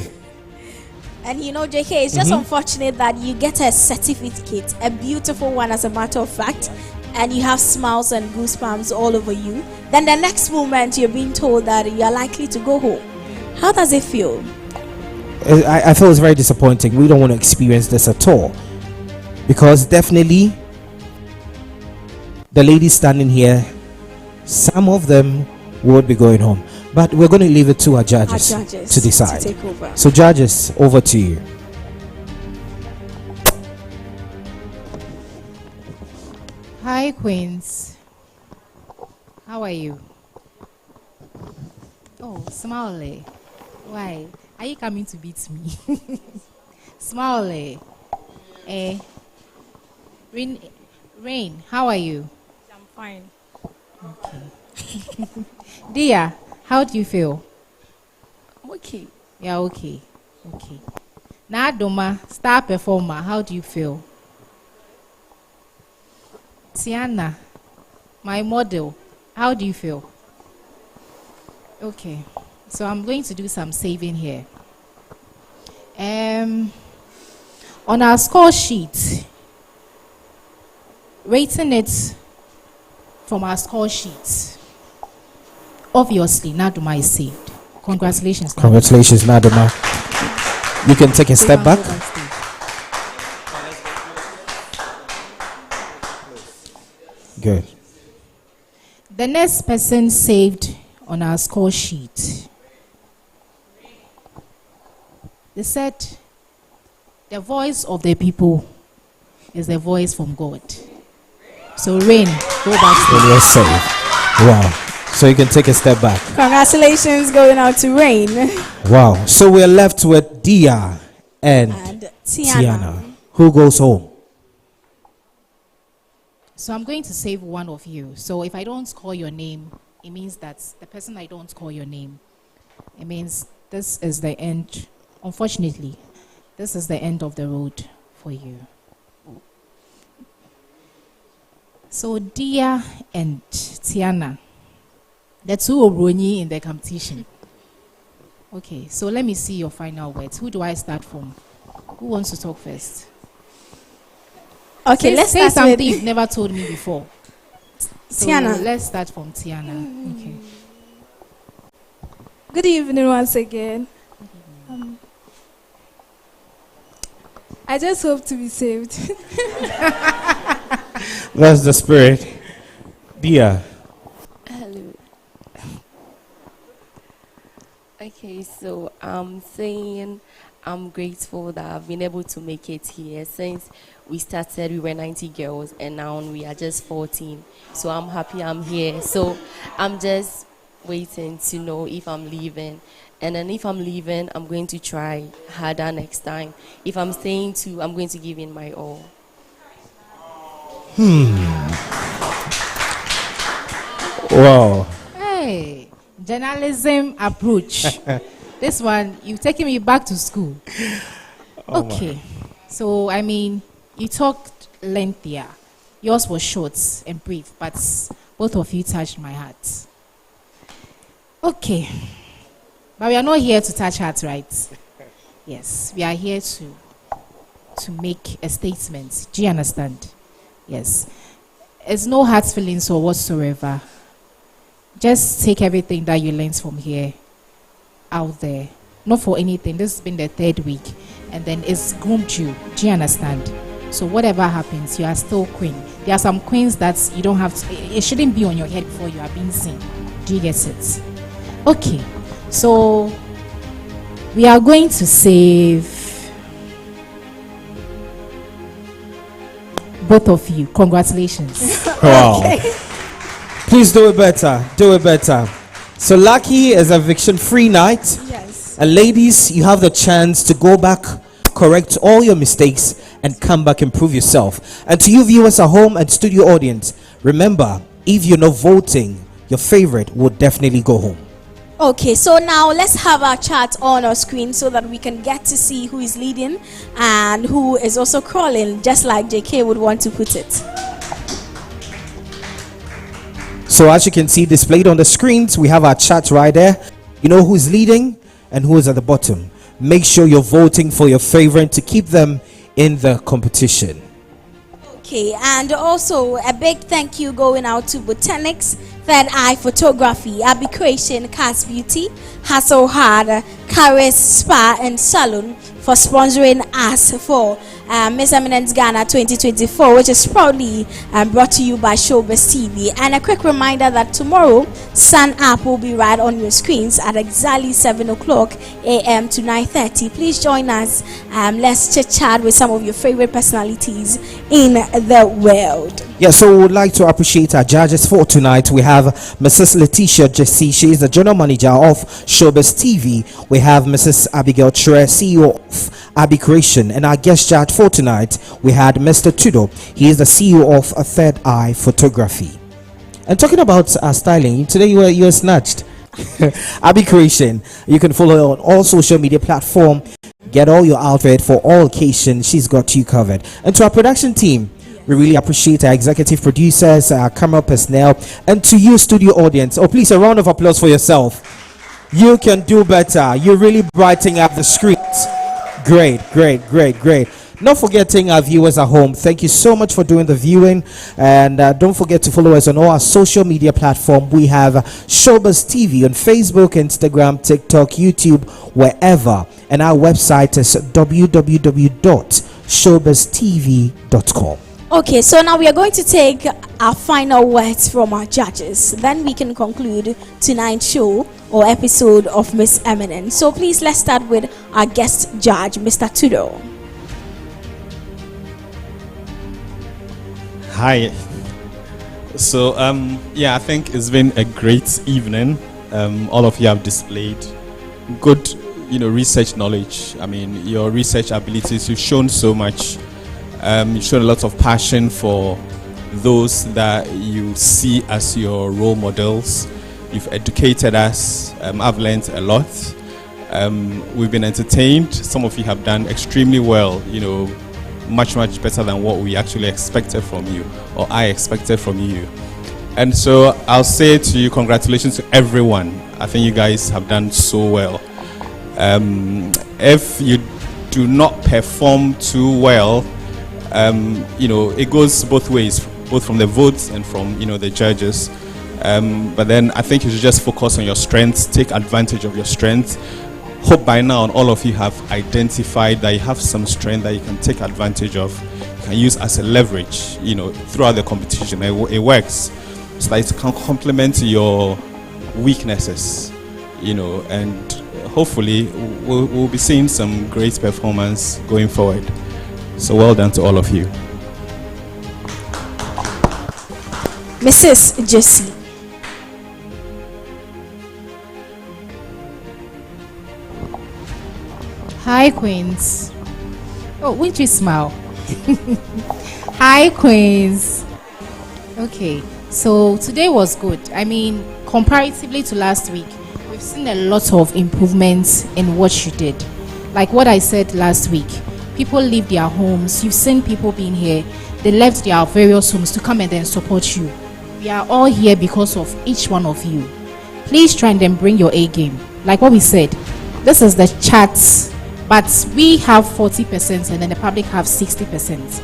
And you know, JK, it's just unfortunate that you get a certificate, a beautiful one as a matter of fact, and you have smiles and goosebumps all over you. Then the next moment you're being told that you are likely to go home. How does it feel? I feel it's very disappointing. We don't want to experience this at all. Because definitely, the ladies standing here, some of them would be going home. But we're going to leave it to our judges to decide. To take over. So judges, over to you. Hi, Queens. How are you? Oh, Smiley. Why? Are you coming to beat me? Smiley. Rain, how are you? I'm fine. Okay. Diar, how do you feel? I'm okay. Yeah, okay. Okay. Now, Doma, star performer, how do you feel? Tiana, my model, how do you feel? Okay. So I'm going to do some saving here. On our score sheet, rating it from our score sheet, obviously, Naduma is saved. Congratulations, Naduma. Congratulations, Naduma. You can take a step back. Good. The next person saved on our score sheet, they said, the voice of the people is the voice from God. So Rain, go back. Well, you're safe. Wow. So you can take a step back. Congratulations going out to Rain. Wow. So we're left with Diar and Tiana. Who goes home? So I'm going to save one of you. So if I don't call your name, it means that the person I don't call your name, it means this is the end. Unfortunately, this is the end of the road for you. So Diar and Tiana, the two Obroni in the competition. Okay, so let me see your final words. Who do I start from? Who wants to talk first? Okay, let's say start something with you've never told me before. So Tiana. let's start from Tiana. Okay. Good evening once again. I just hope to be saved. That's the spirit. Diar. Hello. Okay, so I'm saying I'm grateful that I've been able to make it here. Since we started, we were 90 girls, and now we are just 14. So I'm happy I'm here. So I'm just waiting to know if I'm leaving. And then if I'm leaving, I'm going to try harder next time. If I'm staying too, I'm going to give in my all. Wow. Hey, journalism approach. This one, you've taken me back to school. Okay. So, I mean, you talked lengthier. Yours was short and brief, but both of you touched my heart. Okay. But we are not here to touch hearts, right? Yes. We are here to make a statement. Do you understand? Yes. It's no hard feelings or whatsoever. Just take everything that you learned from here out there. Not for anything. This has been the 3rd week. And then it's groomed you. Do you understand? So whatever happens, you are still queen. There are some queens that you don't have to, it shouldn't be on your head before you are being seen. Do you get it? Okay. So we are going to save both of you. Congratulations. Wow. Okay. Please do it better. Do it better. So lucky is a eviction-free night. Yes. And ladies, you have the chance to go back, correct all your mistakes, and come back and prove yourself. And to you viewers at home and studio audience, remember, if you're not voting, your favorite will definitely go home. Okay, so now let's have our chart on our screen so that we can get to see who is leading and who is also crawling, just like JK would want to put it. So as you can see displayed on the screens, we have our chart right there. You know who's leading and who is at the bottom. Make sure you're voting for your favorite to keep them in the competition. Okay, and also a big thank you going out to Botanics, Third Eye Photography, Abbey Creation, Cast Beauty, Hustle Hard, Caris Spa and Salon for sponsoring us for Miss Eminence Ghana 2024, which is proudly brought to you by Shobiz TV. And a quick reminder that tomorrow, Sun App will be right on your screens at exactly 7 o'clock a.m. to 9:30. Please join us. Let's chit-chat with some of your favorite personalities in the world. Yeah, so we would like to appreciate our judges for tonight. We have Mrs. Letitia Jesse. She is the general manager of Shobiz TV. We have Mrs. Abigail Tre, CEO of Abbey Creation. And our guest judge for tonight, we had Mr. Tudo. He is the CEO of Third Eye Photography. And talking about styling, today you were snatched. Abbey Creation. You can follow her on all social media platforms. Get all your outfit for all occasions. She's got you covered. And to our production team, we really appreciate our executive producers, our camera personnel, and to you, studio audience. Oh, please, a round of applause for yourself. You can do better. You're really brightening up the screens. Great, great, great, great. Not forgetting our viewers at home. Thank you so much for doing the viewing. And don't forget to follow us on all our social media platforms. We have Shobiz TV on Facebook, Instagram, TikTok, YouTube, wherever. And our website is www.shobiztv.com. Okay, so now we are going to take our final words from our judges. Then we can conclude tonight's show or episode of Miss Eminence. So please, let's start with our guest judge, Mr. Tudo. Hi. So, I think it's been a great evening. All of you have displayed good, research knowledge. I mean, your research abilities, you've shown so much. You've shown a lot of passion for those that you see as your role models. You've educated us. I've learned a lot. We've been entertained. Some of you have done extremely well, much, much better than what we actually expected from you, or I expected from you. And so I'll say to you, congratulations to everyone. I think you guys have done so well. If you do not perform too well, it goes both ways, both from the votes and from, the judges. But then I think you should just focus on your strengths, take advantage of your strengths. Hope by now all of you have identified that you have some strength that you can take advantage of, you can use as a leverage, throughout the competition. It works, so that it can complement your weaknesses, and hopefully we'll be seeing some great performance going forward. So well done to all of you. Mrs. Jessie. Hi, Queens. Oh, won't you smile? Hi, Queens. Okay, so today was good. I mean, comparatively to last week, we've seen a lot of improvements in what you did. Like what I said last week, people leave their homes. You've seen people being here. They left their various homes to come and then support you. We are all here because of each one of you. Please try and then bring your A game. Like what we said, this is the charts. But we have 40% and then the public have 60%.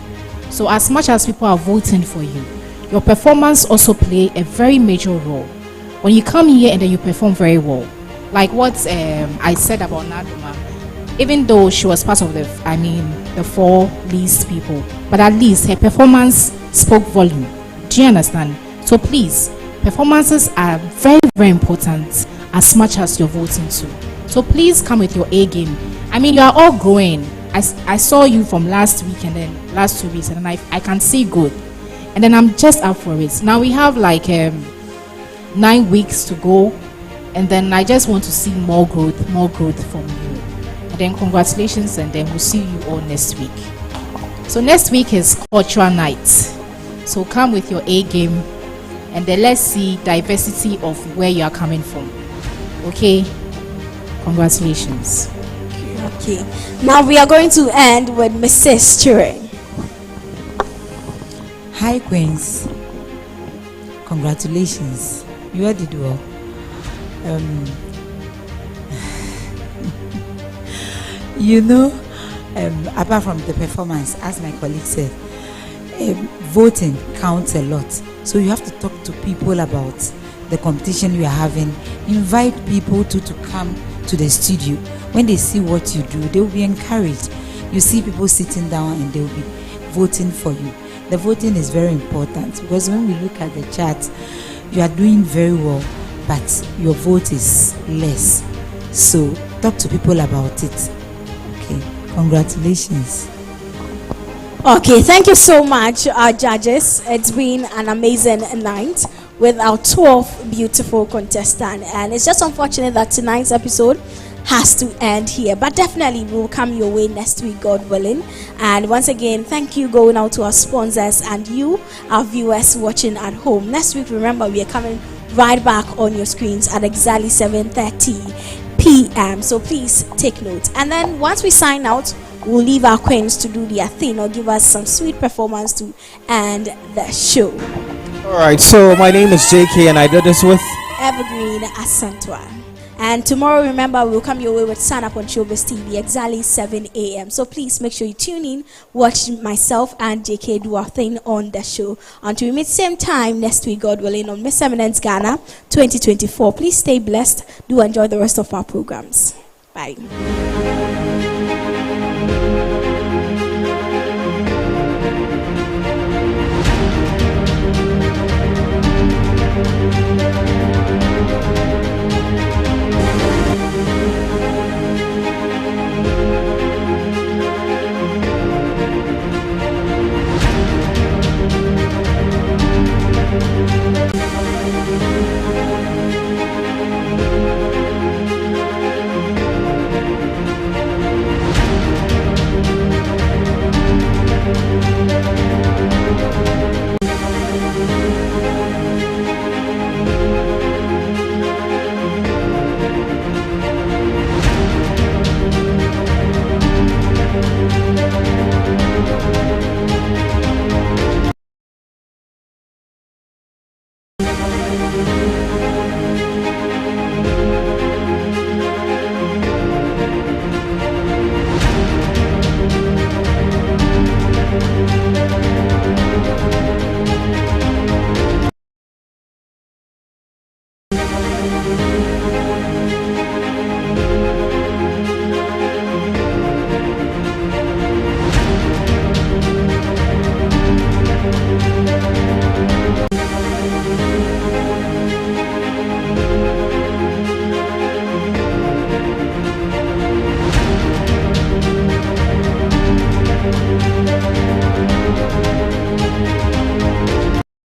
So as much as people are voting for you, your performance also play a very major role. When you come here and then you perform very well, like what I said about Naduma, even though she was part of the 4 least people, but at least her performance spoke volume. Do you understand? So please, performances are very, very important as much as you're voting too. So please come with your A game. I mean, you are all growing. I saw you from last week and then last 2 weeks, and then I can see good. And then I'm just up for it. Now we have like 9 weeks to go, and then I just want to see more growth from you. And then congratulations, and then we'll see you all next week. So next week is cultural night. So come with your A game, and then let's see diversity of where you are coming from. Okay? Congratulations. Okay. Now we are going to end with Mrs. Chure. Hi, Queens. Congratulations. You all did well. Apart from the performance, as my colleague said, voting counts a lot. So you have to talk to people about the competition you are having. Invite people to come to the studio. When they see what you do, they will be encouraged. You see people sitting down and they will be voting for you. The voting is very important because when we look at the chart, you are doing very well, but your vote is less. So talk to people about it. Okay, congratulations. Okay, thank you so much, our judges. It's been an amazing night with our 12 beautiful contestants, and it's just unfortunate that tonight's episode has to end here, but definitely we will come your way next week, God willing. And once again, thank you going out to our sponsors and you, our viewers watching at home. Next week, remember, we are coming right back on your screens at exactly 7:30 p.m. So please take note. And then once we sign out, we'll leave our queens to do their thing or give us some sweet performance to end the show. All right, so my name is JK and I did this with Evergreen Asantaa. And tomorrow, remember, we'll come your way with Sun Up on Shobiz TV exactly 7 a.m. So please make sure you tune in, watch myself and JK do our thing on the show. Until we meet same time next week, God willing, on Miss Eminence Ghana 2024. Please stay blessed. Do enjoy the rest of our programs. Bye.